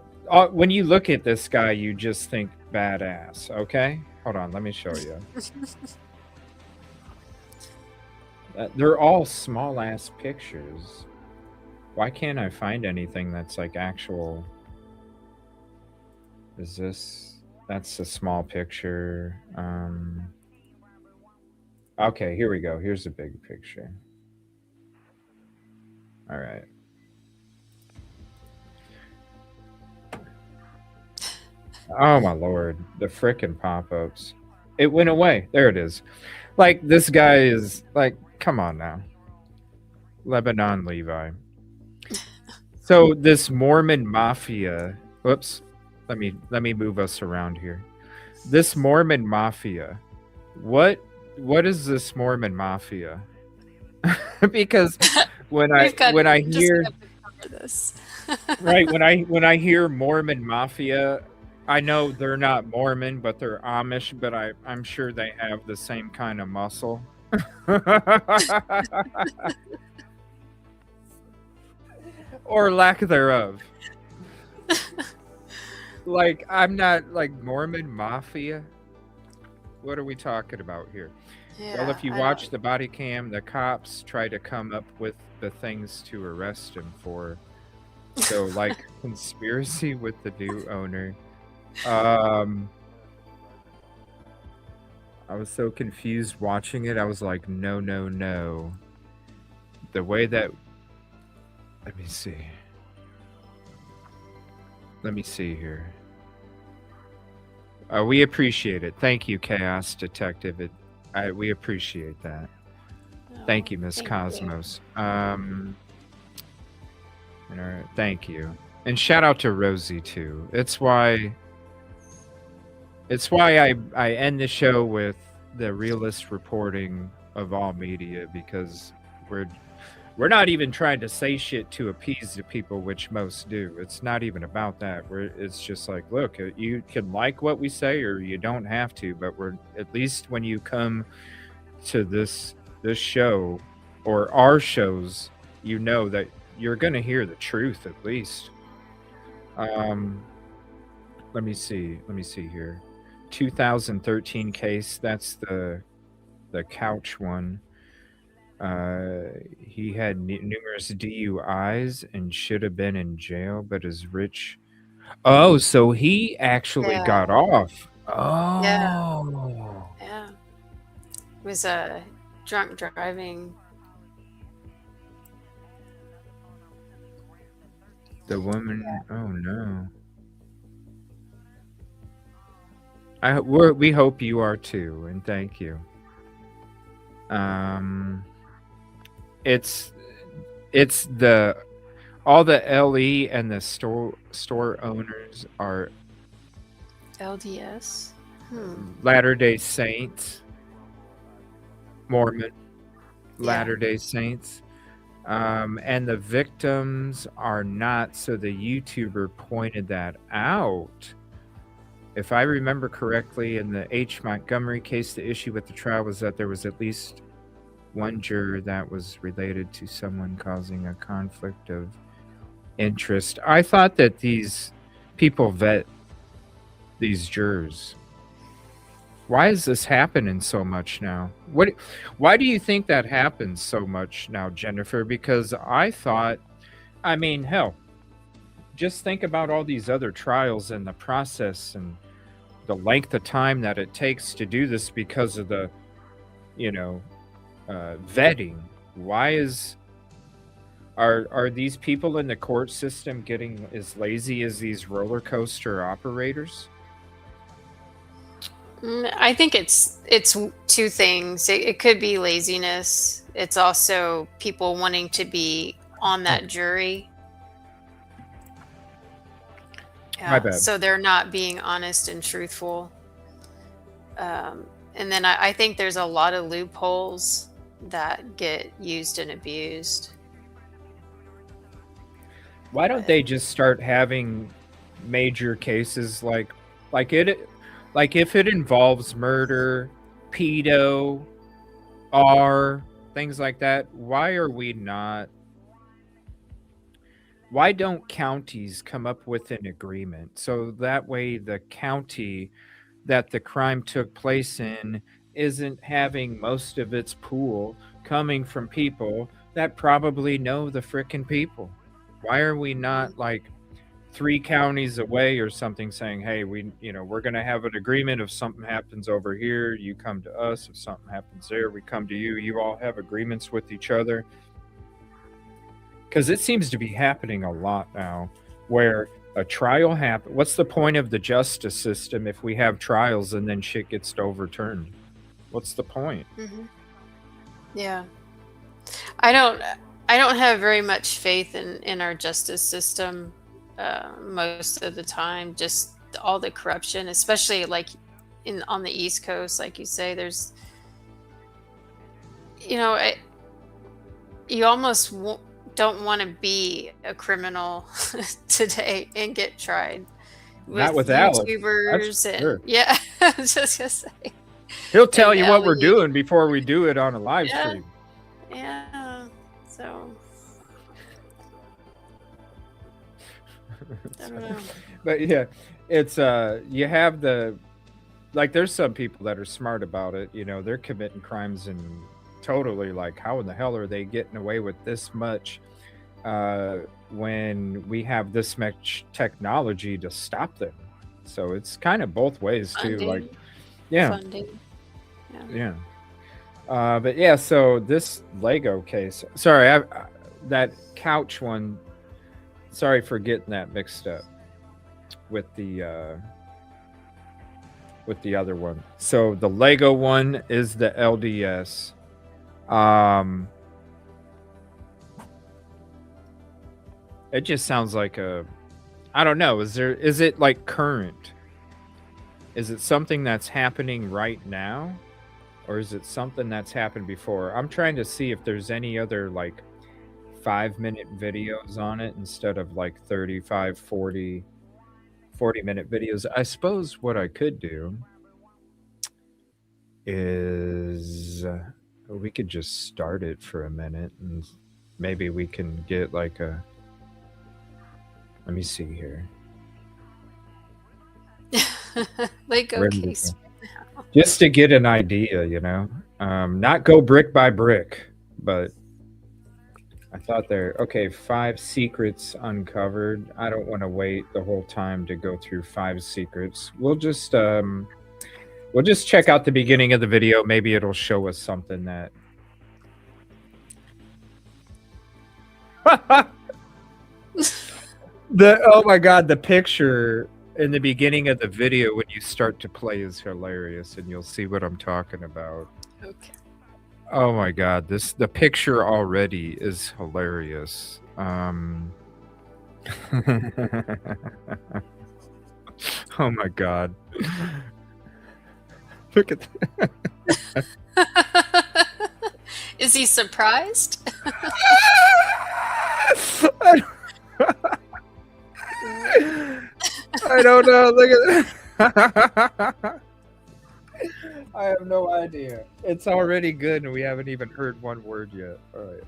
Speaker 1: when you look at this guy, you just think badass, okay? Hold on, let me show you. They're all small ass pictures. Why can't I find anything that's like actual? That's a small picture. Okay, here we go. Here's a big picture. All right. Oh my lord, the frickin' pop-ups. It went away. There it is. Like, this guy is like, come on now. Lebanon Levi. So this Mormon mafia, whoops, let me move us around here. This Mormon mafia, what is this Mormon mafia? Because when I hear
Speaker 2: this.
Speaker 1: right, when I hear Mormon mafia, I know they're not Mormon, but they're Amish, but I'm sure they have the same kind of muscle. Or lack thereof. Like, I'm not like Mormon mafia. What are we talking about here?
Speaker 2: Yeah,
Speaker 1: well, if you watch the body cam, the cops try to come up with the things to arrest him for. So, like, conspiracy with the new owner. I was so confused watching it. I was like, no. The way that... Let me see here. We appreciate it. Thank you, Chaos Detective. We appreciate that. Thank you, Miss Cosmos. Thank you. And shout out to Rosie, too. It's why I end the show with the realist reporting of all media, because we're not even trying to say shit to appease the people, which most do. It's not even about that. It's just like, look, you can like what we say or you don't have to, but we're at least when you come to this show or our shows, you know that you're gonna hear the truth at least. Let me see here. 2013 case, that's the couch one. He had numerous DUIs and should have been in jail, but is rich. Oh, so he actually got off. Oh.
Speaker 2: Yeah. It was drunk driving.
Speaker 1: The woman, oh no. We hope you are too, and thank you. It's the all the LE and the store owners are
Speaker 2: LDS.
Speaker 1: Latter-day Saints, Mormon,
Speaker 2: Yeah.
Speaker 1: Latter-day Saints. And the victims are not, so the YouTuber pointed that out. If I remember correctly, in the H. Montgomery case, the issue with the trial was that there was at least one juror that was related to someone causing a conflict of interest. I thought that these people vet these jurors. Why is this happening so much now? Why do you think that happens so much now, Jennifer? Because I thought, I mean, hell, just think about all these other trials and the process and the length of time that it takes to do this because of the, vetting. Why are these people in the court system getting as lazy as these roller coaster operators?
Speaker 2: I think it's two things. It could be laziness. It's also people wanting to be on that jury.
Speaker 1: My bad.
Speaker 2: So they're not being honest and truthful. And then I think there's a lot of loopholes that get used and abused.
Speaker 1: Why don't they just start having major cases like if it involves murder, pedo, things like that? Why don't counties come up with an agreement so that way the county that the crime took place in isn't having most of its pool coming from people that probably know the frickin' people? Why are we not like 3 counties away or something saying, hey, we're going to have an agreement. If something happens over here, you come to us. If something happens there, we come to you. You all have agreements with each other. Because it seems to be happening a lot now where a trial happens. What's the point of the justice system if we have trials and then shit gets overturned? What's the point?
Speaker 2: Mm-hmm. Yeah. I don't have very much faith in our justice system. Most of the time, just all the corruption, especially like on the East Coast, like you say, there's, you almost don't want to be a criminal today and get tried.
Speaker 1: Not with Alex.
Speaker 2: YouTubers and
Speaker 1: sure.
Speaker 2: Yeah, I was just gonna say.
Speaker 1: He'll tell you what
Speaker 2: Ellie.
Speaker 1: we're doing before we do it on a live stream.
Speaker 2: Yeah. So. I don't know.
Speaker 1: But yeah, it's you have there's some people that are smart about it, they're committing crimes and totally like, how in the hell are they getting away with this much when we have this much technology to stop them? So it's kind of both ways too.
Speaker 2: Funding.
Speaker 1: Like, yeah.
Speaker 2: Funding.
Speaker 1: Yeah. But yeah, so this Lego case, sorry, that couch one, sorry for getting that mixed up with the other one. So the Lego one is the LDS. It just sounds like I don't know. Is it like current? Is it something that's happening right now? Or is it something that's happened before? I'm trying to see if there's any other like 5-minute videos on it instead of like 35, 40-minute videos. I suppose what I could do is we could just start it for a minute and maybe we can get like let me see here.
Speaker 2: Lego case.
Speaker 1: Just to get an idea, not go brick by brick, but I thought okay, 5 secrets uncovered. I don't want to wait the whole time to go through 5 secrets. We'll just check out the beginning of the video. Maybe it'll show us something that oh my god, the picture in the beginning of the video when you start to play is hilarious, and you'll see what I'm talking about.
Speaker 2: Okay.
Speaker 1: Oh my god, the picture already is hilarious. Oh my god. Look at that.
Speaker 2: Is he surprised?
Speaker 1: I don't know. Look at that. I have no idea. It's already good, and we haven't even heard one word yet. All right.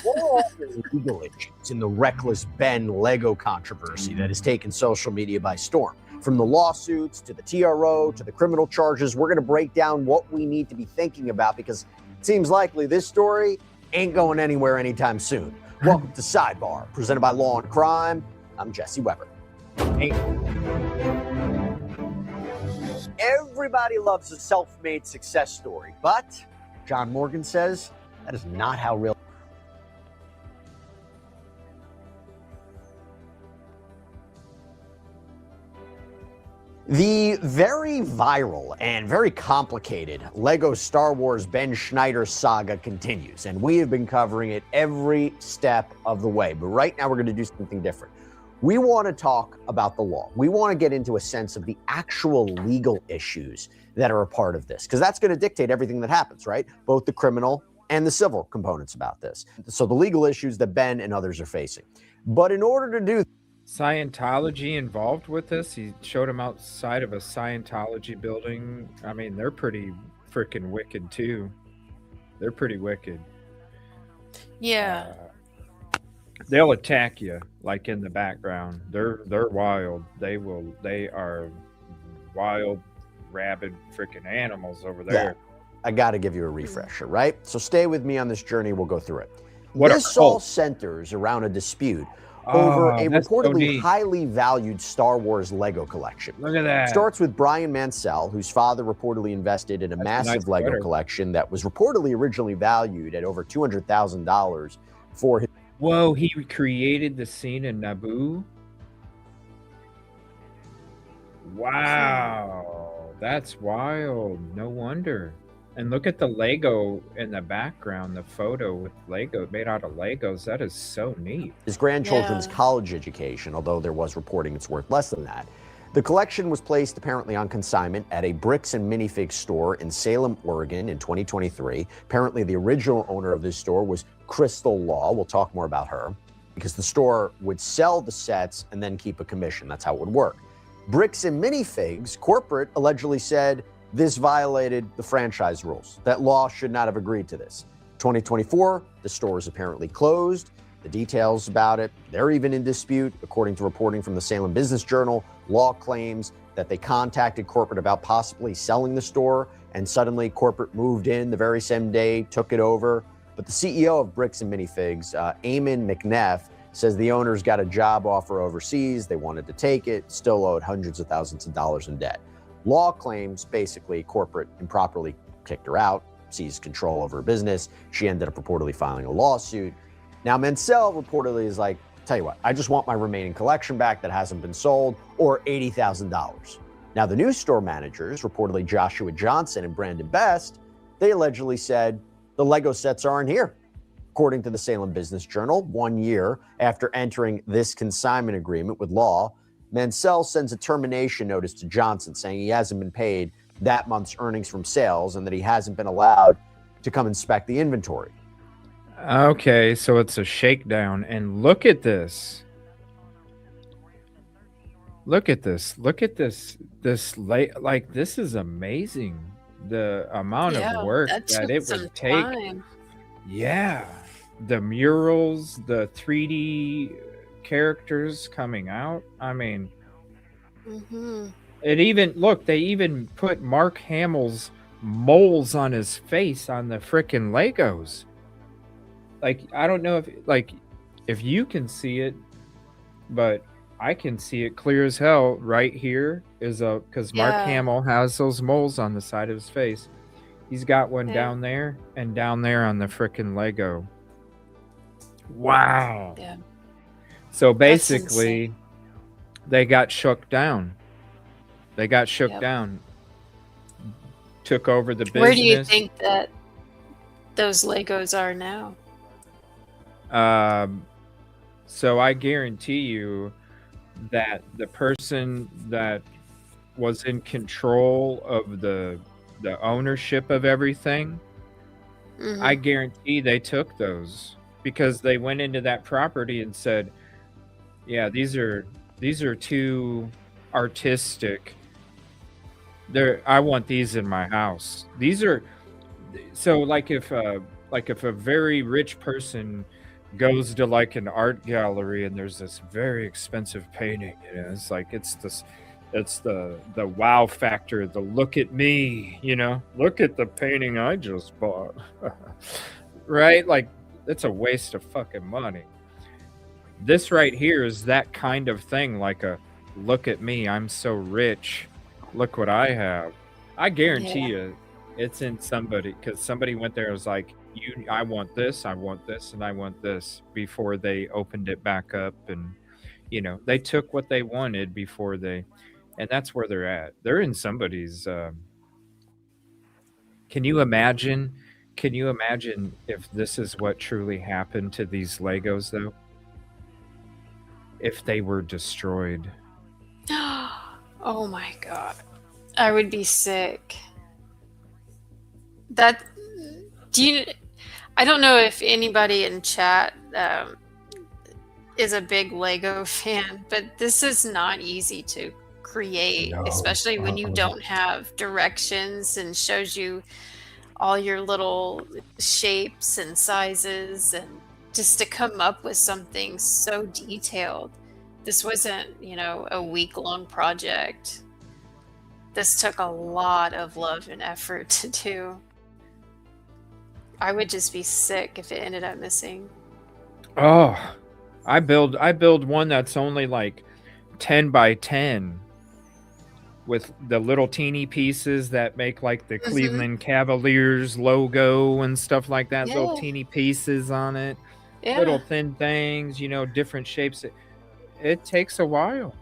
Speaker 7: What are all the legal issues in the reckless Ben Lego controversy that has taken social media by storm? From the lawsuits to the TRO to the criminal charges, we're going to break down what we need to be thinking about because it seems likely this story ain't going anywhere anytime soon. Welcome to Sidebar, presented by Law and Crime. I'm Jesse Weber.
Speaker 1: Hey.
Speaker 7: Everybody loves a self-made success story, but John Morgan says that is not how real. The very viral and very complicated Lego Star Wars Ben Schneider saga continues, and we have been covering it every step of the way. But right now we're going to do something different. We want to talk about the law. We want to get into a sense of the actual legal issues that are a part of this, because that's going to dictate everything that happens, right? Both the criminal and the civil components about this. So the legal issues that Ben and others are facing. But in order to do
Speaker 1: Scientology involved with this? He showed him outside of a Scientology building. I mean, they're pretty freaking wicked too. They're pretty wicked.
Speaker 2: Yeah.
Speaker 1: They'll attack you like in the background. They're wild. They are wild, rabid freaking animals over there.
Speaker 7: Yeah, I got to give you a refresher, right? So stay with me on this journey. We'll go through it.
Speaker 1: What
Speaker 7: this all centers around a dispute over a reportedly
Speaker 1: so
Speaker 7: highly valued Star Wars Lego collection.
Speaker 1: Look at that.
Speaker 7: Starts with Brian Mansell, whose father reportedly invested in a massive
Speaker 1: nice
Speaker 7: Lego
Speaker 1: sweater.
Speaker 7: collection that was reportedly originally valued at over $200,000 for his.
Speaker 1: Whoa, he created the scene in Naboo? Wow, that's wild. No wonder. And look at the Lego in the background, the photo with Lego made out of Legos. That is so neat.
Speaker 7: His grandchildren's
Speaker 2: Yeah.
Speaker 7: college education, although there was reporting it's worth less than that. The collection was placed apparently on consignment at a Bricks and Minifigs store in Salem, Oregon in 2023. Apparently the original owner of this store was Crystal Law. We'll talk more about her because the store would sell the sets and then keep a commission. That's how it would work. Bricks and Minifigs corporate allegedly said this violated the franchise rules. That Law should not have agreed to this. 2024, the store is apparently closed. The details about it, they're even in dispute. According to reporting from the Salem Business Journal, Law claims that they contacted corporate about possibly selling the store, and suddenly corporate moved in the very same day, took it over. But the CEO of Bricks and Minifigs, Eamon McNeff, says the owners got a job offer overseas. They wanted to take it, still owed hundreds of thousands of dollars in debt. Law claims basically corporate improperly kicked her out, seized control over her business. She ended up reportedly filing a lawsuit. Now, Mansell reportedly is like, tell you what, I just want my remaining collection back that hasn't been sold, or $80,000. Now, the new store managers, reportedly Joshua Johnson and Brandon Best, they allegedly said the Lego sets aren't here. According to the Salem Business Journal, 1 year after entering this consignment agreement with Law, Mansell sends a termination notice to Johnson saying he hasn't been paid that month's earnings from sales and that he hasn't been allowed to come inspect the inventory.
Speaker 1: Okay, so it's a shakedown. And look at this. Look at this. Look at this. Like, this is amazing. The amount of work that it would take.
Speaker 2: Time.
Speaker 1: Yeah. The murals, the 3D characters coming out. I mean, it even, look, they even put Mark Hamill's moles on his face on the frickin' Legos. Like, I don't know if you can see it, but I can see it clear as hell. Right here is because Mark Hamill has those moles on the side of his face. He's got one down there and down there on the frickin' Lego. Wow.
Speaker 2: Yeah.
Speaker 1: So basically, they got shook down. They got shook down. Took over the business.
Speaker 2: Where do you think that? those Legos are now.
Speaker 1: So I guarantee you that the person that was in control of the ownership of everything, I guarantee they took those because they went into that property and said, yeah, these are too artistic. I want these in my house. These are so like if a very rich person goes to like an art gallery and there's this very expensive painting, it's like it's the wow factor, the look at me, look at the painting I just bought. Right? Like it's a waste of fucking money. This right here is that kind of thing, like a look at me, I'm so rich, look what I have. I guarantee you it's in somebody, because somebody went there and was like, I want this, and I want this before they opened it back up. And they took what they wanted before and that's where they're at. They're in somebody's can you imagine if this is what truly happened to these Legos though? If they were destroyed.
Speaker 2: Oh my God. I would be sick. I don't know if anybody in chat is a big Lego fan, but this is not easy to create, especially when you don't have directions and shows you all your little shapes and sizes, and just to come up with something so detailed. This wasn't, a week-long project. This took a lot of love and effort to do. I would just be sick if it ended up missing.
Speaker 1: Oh, I build one that's only like 10 by 10 with the little teeny pieces that make like the Cleveland Cavaliers logo and stuff like that.
Speaker 2: Yeah.
Speaker 1: Little teeny pieces on it,
Speaker 2: Yeah.
Speaker 1: little thin things, different shapes. It takes a while.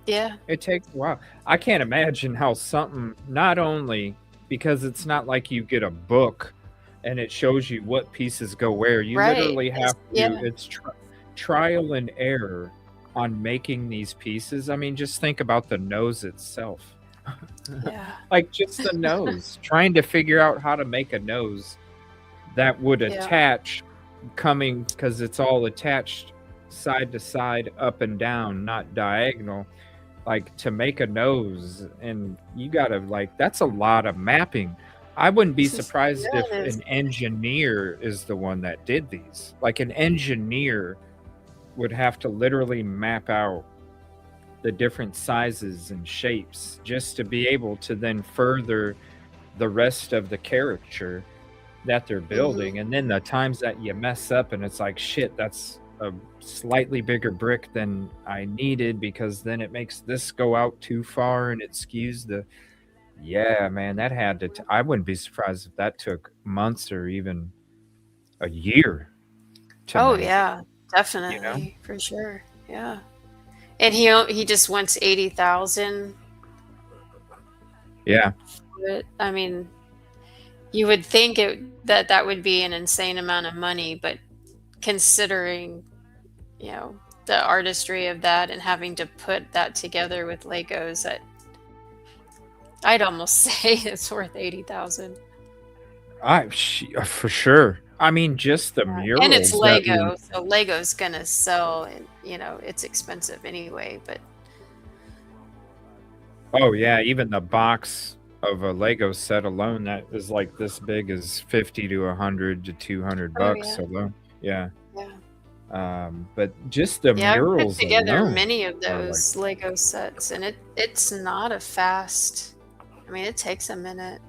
Speaker 2: Yeah.
Speaker 1: It takes a while. I can't imagine how something, not only because it's not like you get a book and it shows you what pieces go where. You literally have to, it's trial and error on making these pieces. I mean, just think about the nose itself.
Speaker 2: Yeah.
Speaker 1: Like just the nose, trying to figure out how to make a nose that would attach because it's all attached side to side, up and down, not diagonal. Like to make a nose, and you gotta that's a lot of mapping. I wouldn't be surprised if an engineer is the one that did these. Like an engineer would have to literally map out the different sizes and shapes just to be able to then further the rest of the caricature that they're building. And then the times that you mess up and it's like, shit, that's a slightly bigger brick than I needed because then it makes this go out too far and it skews the... Yeah, man, that had to... I wouldn't be surprised if that took months or even a year to make.
Speaker 2: Yeah, definitely, for sure. Yeah, and he just wants 80,000.
Speaker 1: Yeah.
Speaker 2: I mean, you would think that would be an insane amount of money, but considering, the artistry of that and having to put that together with Legos, I'd almost say it's worth 80,000.
Speaker 1: For sure. I mean, just the murals.
Speaker 2: And it's Lego, so Lego's gonna sell, and it's expensive anyway. But
Speaker 1: oh yeah, even the box of a Lego set alone that is like this big is 50 to 100 to 200 bucks alone. Yeah. But just the murals.
Speaker 2: I've put together
Speaker 1: alone
Speaker 2: many of those Lego sets, and it's not a fast. I mean, it takes a minute.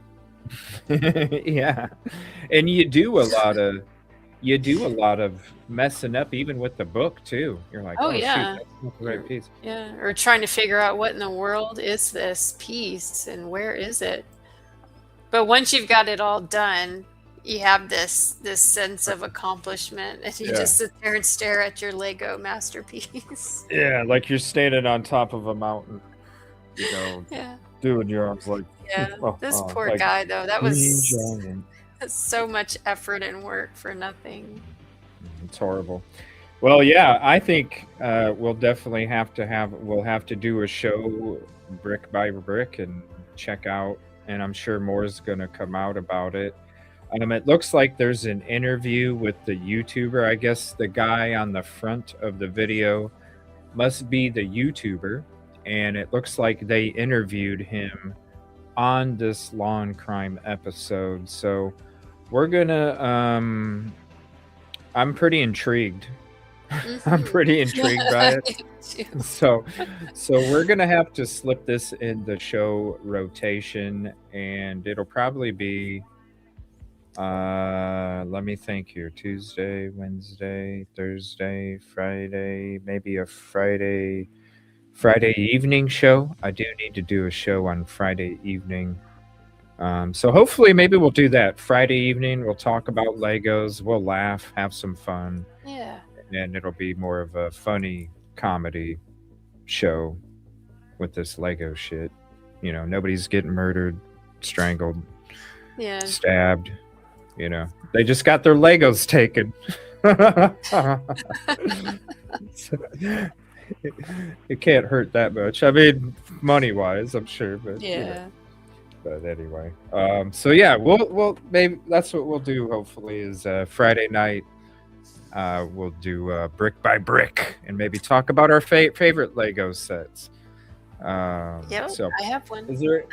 Speaker 1: Yeah, and you do a lot of messing up even with the book too. You're like, shoot, that's not the right piece.
Speaker 2: Yeah, or trying to figure out what in the world is this piece and where is it. But once you've got it all done, you have this sense of accomplishment, and you just sit there and stare at your Lego masterpiece.
Speaker 1: Yeah, like you're standing on top of a mountain,
Speaker 2: Yeah.
Speaker 1: doing your arms like.
Speaker 2: Yeah, this poor guy though. That was So much effort and work for nothing.
Speaker 1: It's horrible. Well, yeah, I think we'll definitely we'll have to do a show brick by brick and check out, and I'm sure more is going to come out about it. It looks like there's an interview with the YouTuber. I guess the guy on the front of the video must be the YouTuber, and it looks like they interviewed him on this lawn crime episode. So we're gonna I'm pretty intrigued. I'm pretty intrigued by it. So we're gonna have to slip this in the show rotation, and it'll probably be let me think here. Tuesday, Wednesday, Thursday, Friday, maybe a Friday evening show. I do need to do a show on Friday evening. So hopefully maybe we'll do that Friday evening. We'll talk about Legos, we'll laugh, have some fun.
Speaker 2: Yeah.
Speaker 1: And it'll be more of a funny comedy show with this Lego shit. You know, nobody's getting murdered, strangled, stabbed. You know, they just got their Legos taken. It can't hurt that much. I mean, money-wise, I'm sure, but
Speaker 2: yeah.
Speaker 1: You know. But anyway, so yeah, we'll maybe that's what we'll do. Hopefully, is Friday night. We'll do brick by brick and maybe talk about our favorite Lego sets.
Speaker 2: Yeah,
Speaker 1: so
Speaker 2: I have one.
Speaker 1: Is there?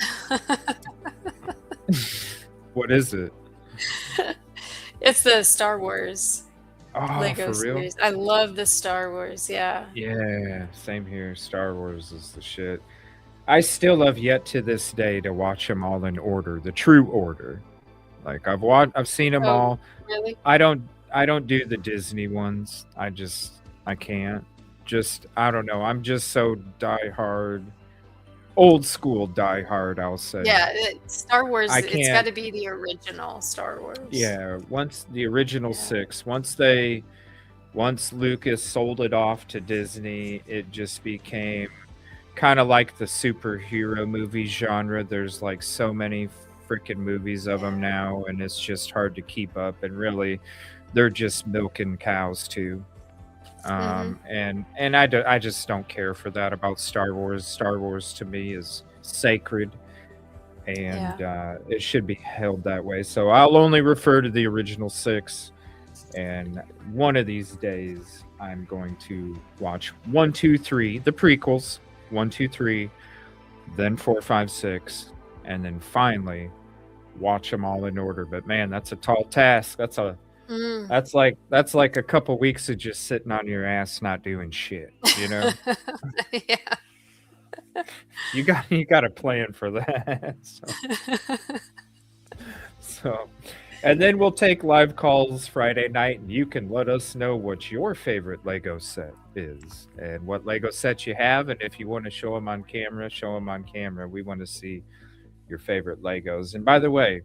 Speaker 1: What is it?
Speaker 2: It's the Star Wars
Speaker 1: for
Speaker 2: Lego
Speaker 1: real?
Speaker 2: series. I love the Star Wars. Yeah.
Speaker 1: Yeah, same here. Star Wars is the shit. I still have yet to this day to watch them all in order, the true order. Like I've seen them all.
Speaker 2: Really?
Speaker 1: I don't do the Disney ones. I can't. I don't know. I'm just so diehard, old school diehard, I'll say.
Speaker 2: Yeah, Star Wars.
Speaker 1: I
Speaker 2: It's
Speaker 1: can't-
Speaker 2: got to be the original Star Wars.
Speaker 1: Yeah, once the original
Speaker 2: Yeah.
Speaker 1: 6, once Lucas sold it off to Disney, it just became kind of like the superhero movie genre. There's like so many freaking movies of them now, and it's just hard to keep up. And really, they're just milking cows too. And I just don't care for that about Star Wars. Star Wars to me is sacred, and it should be held that way. So I'll only refer to the original 6. And one of these days, I'm going to watch 1, 2, 3, the prequels, 1, 2, 3, then 4, 5, 6, and then finally watch them all in order. But man, that's a tall task. That's like a couple weeks of just sitting on your ass not doing shit, you know.
Speaker 2: Yeah.
Speaker 1: You got a plan for that. So and then we'll take live calls Friday night, and you can let us know what your favorite Lego set is and what Lego sets you have. And if you want to show them on camera, show them on camera. We want to see your favorite Legos. And by the way,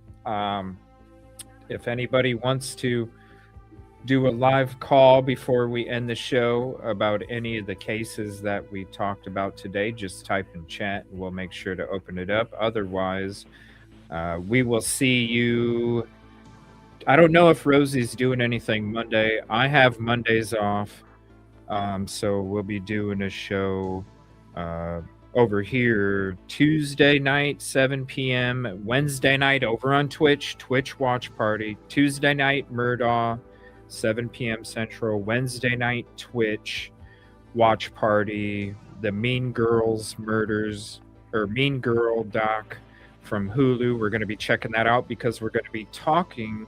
Speaker 1: if anybody wants to do a live call before we end the show about any of the cases that we talked about today, just type in chat and we'll make sure to open it up. Otherwise, we will see you. I don't know if Rosie's doing anything Monday. I have Mondays off. So we'll be doing a show over here Tuesday night, 7 p.m. Wednesday night over on Twitch Watch Party. Tuesday night, Murdaugh, 7 p.m. Central. Wednesday night, Twitch Watch Party. The Mean Girls Murders, or Mean Girl doc from Hulu. We're going to be checking that out because we're going to be talking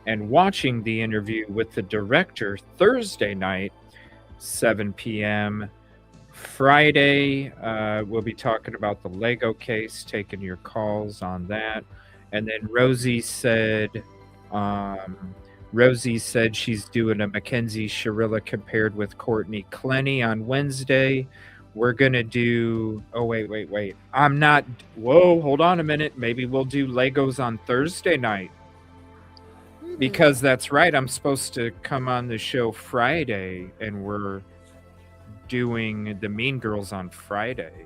Speaker 1: and watching the interview with the director Thursday night, 7 p.m. Friday, we'll be talking about the Lego case, taking your calls on that. And then Rosie said she's doing a Mackenzie Shirilla compared with Courtney Clenny on Wednesday. We're going to do... Oh, wait. I'm not... Whoa, hold on a minute. Maybe we'll do Legos on Thursday night. Because that's right. I'm supposed to come on the show Friday, and we're doing the Mean Girls on Friday.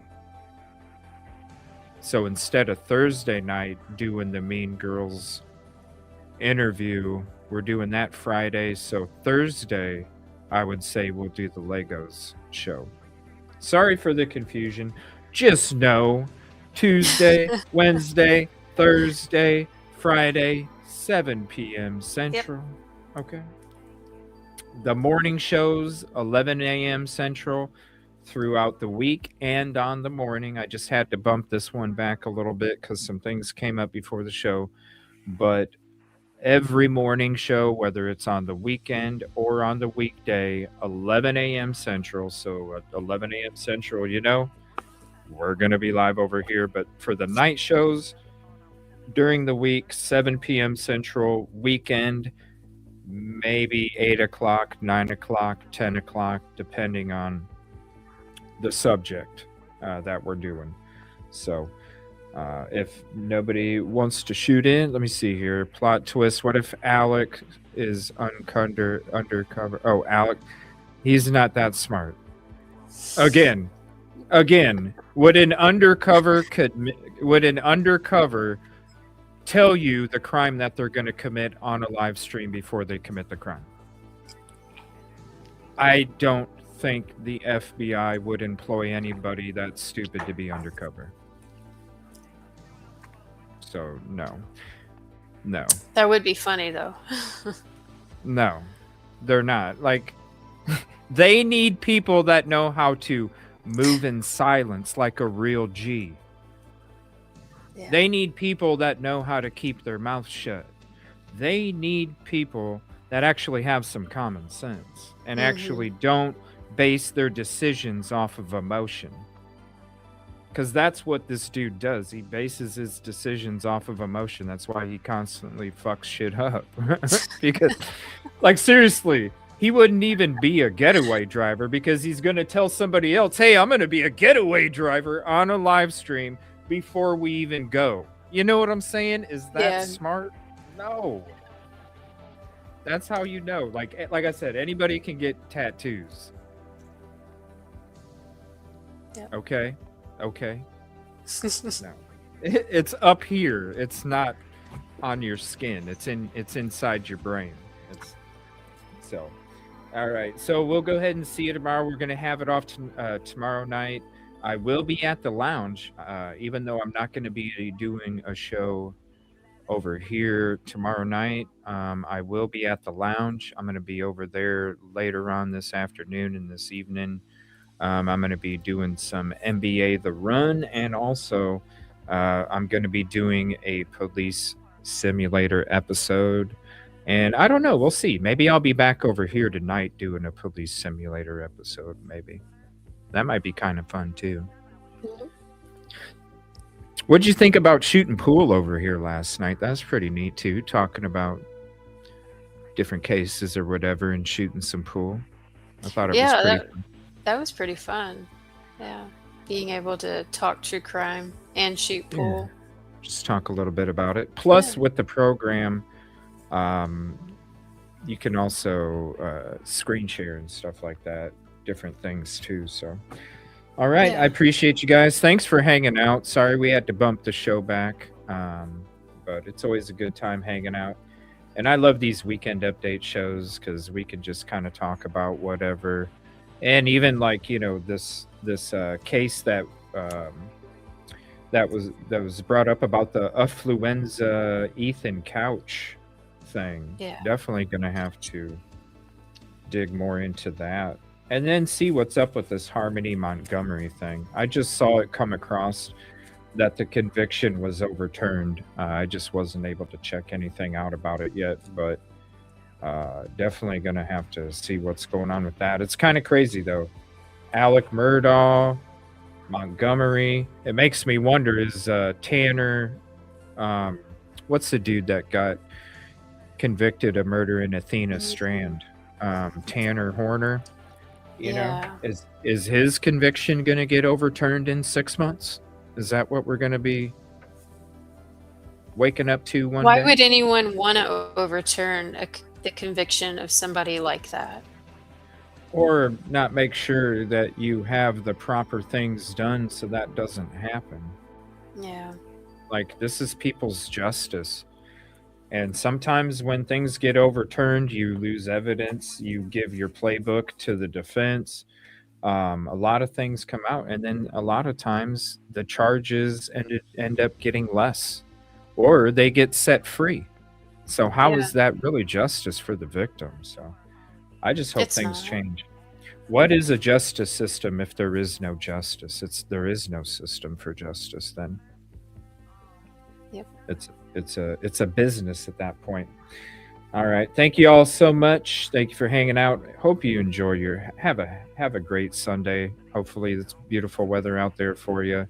Speaker 1: So instead of Thursday night doing the Mean Girls interview. We're doing that Friday. So Thursday, I would say we'll do the Legos show. Sorry for the confusion. Just know Tuesday, Wednesday, Thursday, Friday, 7 p.m. Central. Okay. The morning shows, 11 a.m. Central, throughout the week and on the morning. I just had to bump this one back a little bit because some things came up before the show. But every morning show, whether it's on the weekend or on the weekday, 11 a.m. Central. So at 11 a.m. Central, you know, we're going to be live over here. But for the night shows during the week, 7 p.m. Central, weekend, maybe 8 o'clock, 9 o'clock, 10 o'clock, depending on the subject that we're doing. So if nobody wants to shoot in, let me see here. Plot twist. What if Alec is undercover? Oh, Alec, he's not that smart. Again, would an undercover tell you the crime that they're going to commit on a live stream before they commit the crime? I don't think the FBI would employ anybody that's stupid to be undercover. So no.
Speaker 2: That would be funny though.
Speaker 1: No, they're not. Like, they need people that know how to move in silence like a real G.
Speaker 2: Yeah.
Speaker 1: They need people that know how to keep their mouth shut. They need people that actually have some common sense and actually don't base their decisions off of emotion. Because that's what this dude does. He bases his decisions off of emotion. That's why he constantly fucks shit up. Because, like, seriously, he wouldn't even be a getaway driver because he's going to tell somebody else, hey, I'm going to be a getaway driver on a live stream before we even go. You know what I'm saying? Is that smart? No. That's how you know. Like I said, anybody can get tattoos.
Speaker 2: Yep.
Speaker 1: Okay. No. It's up here. It's not on your skin. It's inside your brain. So all right. So we'll go ahead and see you tomorrow. We're going to have it off tomorrow night. I will be at the lounge, even though I'm not going to be doing a show over here tomorrow night. I will be at the lounge. I'm going to be over there later on this afternoon and this evening. I'm going to be doing some NBA The Run, and also I'm going to be doing a police simulator episode. And I don't know. We'll see. Maybe I'll be back over here tonight doing a police simulator episode, maybe. That might be kind of fun, too. What'd you think about shooting pool over here last night? That was pretty neat, too, talking about different cases or whatever and shooting some pool. I thought it was pretty fun.
Speaker 2: That was pretty fun. Yeah. Being able to talk true crime and shoot pool.
Speaker 1: Yeah. Just talk a little bit about it. Plus, with the program, you can also screen share and stuff like that. Different things too. So all right, I appreciate you guys. Thanks for hanging out. Sorry we had to bump the show back, but it's always a good time hanging out. And I love these weekend update shows because we can just kind of talk about whatever. And even like, you know, this case that was brought up about the affluenza Ethan Couch thing. Yeah, definitely gonna have to dig more into that. And then see what's up with this Harmony Montgomery thing. I just saw it come across that the conviction was overturned. I just wasn't able to check anything out about it yet, but definitely going to have to see what's going on with that. It's kind of crazy, though. Alec Murdaugh, Montgomery. It makes me wonder, is Tanner... what's the dude that got convicted of murdering Athena Strand? Tanner Horner? You know, is his conviction going to get overturned in 6 months? Is that what we're going to be waking up to one day?
Speaker 2: Why would anyone want to overturn the conviction of somebody like that?
Speaker 1: Or not make sure that you have the proper things done so that doesn't happen.
Speaker 2: Yeah.
Speaker 1: Like, this is people's justice. And sometimes when things get overturned, you lose evidence, you give your playbook to the defense. A lot of things come out, and then a lot of times the charges end up getting less, or they get set free. So how
Speaker 2: Yeah.
Speaker 1: is that really justice for the victim? So I just hope
Speaker 2: It's
Speaker 1: things
Speaker 2: not.
Speaker 1: change. What is a justice system if there is no justice? There is no system for justice then.
Speaker 2: Yep.
Speaker 1: It's a business at that point. All right. Thank you all so much. Thank you for hanging out. Hope you enjoy your have a great Sunday. Hopefully it's beautiful weather out there for you.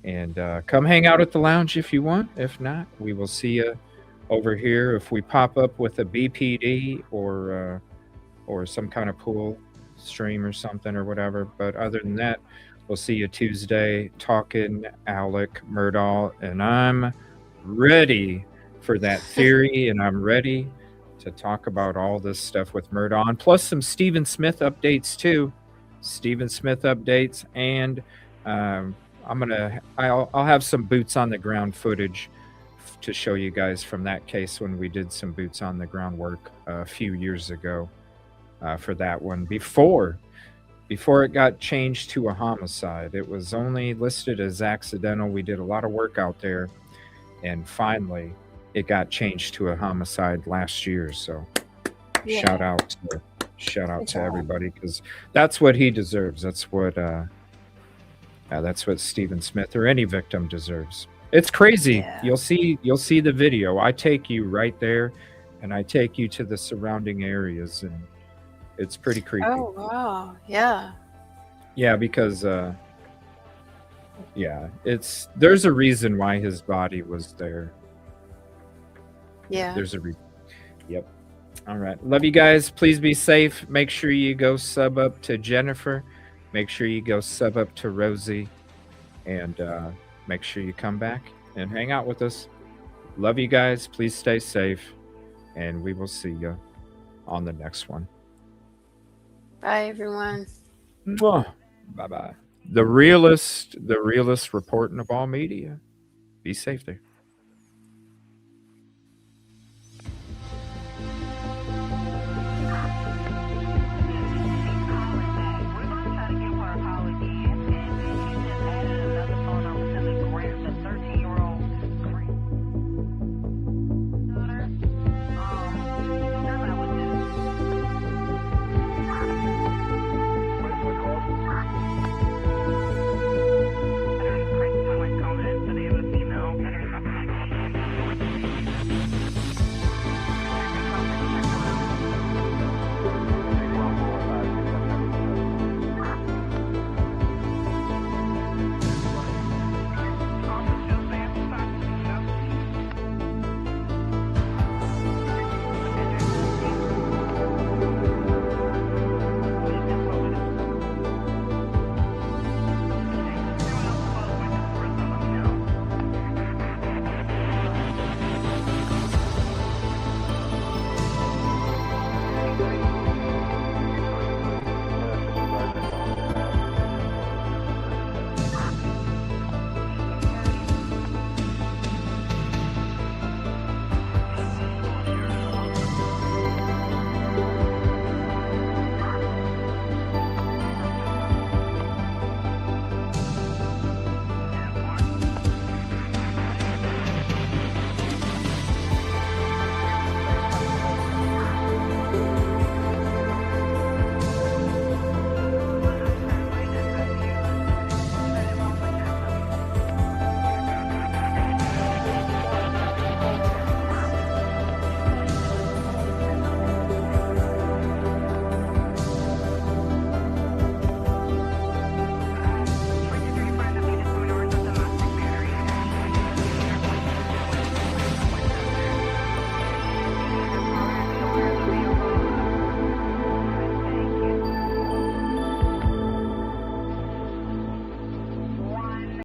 Speaker 1: And come hang out at the lounge if you want. If not, we will see you over here if we pop up with a BPD or some kind of pool stream or something or whatever. But other than that, we'll see you Tuesday. Talking Alec Murdahl, and I'm ready for that theory, and I'm ready to talk about all this stuff with Murdahl, and plus some Stephen Smith updates too. Stephen Smith updates, and I'll have some boots on the ground footage to show you guys from that case when we did some boots on the ground work a few years ago for that one before it got changed to a homicide. It was only listed as accidental. We did a lot of work out there, and finally it got changed to a homicide last year. So
Speaker 2: Yeah.
Speaker 1: shout out to everybody, because that's what he deserves. That's what Stephen Smith or any victim deserves. It's crazy.
Speaker 2: Yeah.
Speaker 1: You'll see the video. I take you right there, and I take you to the surrounding areas, and it's pretty creepy.
Speaker 2: Oh wow. Yeah.
Speaker 1: Yeah, because there's a reason why his body was there.
Speaker 2: Yeah.
Speaker 1: There's a reason. Yep. All right. Love you guys. Please be safe. Make sure you go sub up to Jennifer. Make sure you go sub up to Rosie, and make sure you come back and hang out with us. Love you guys. Please stay safe, and we will see you on the next one.
Speaker 2: Bye everyone.
Speaker 1: Bye bye. The realest reporting of all media. Be safe there.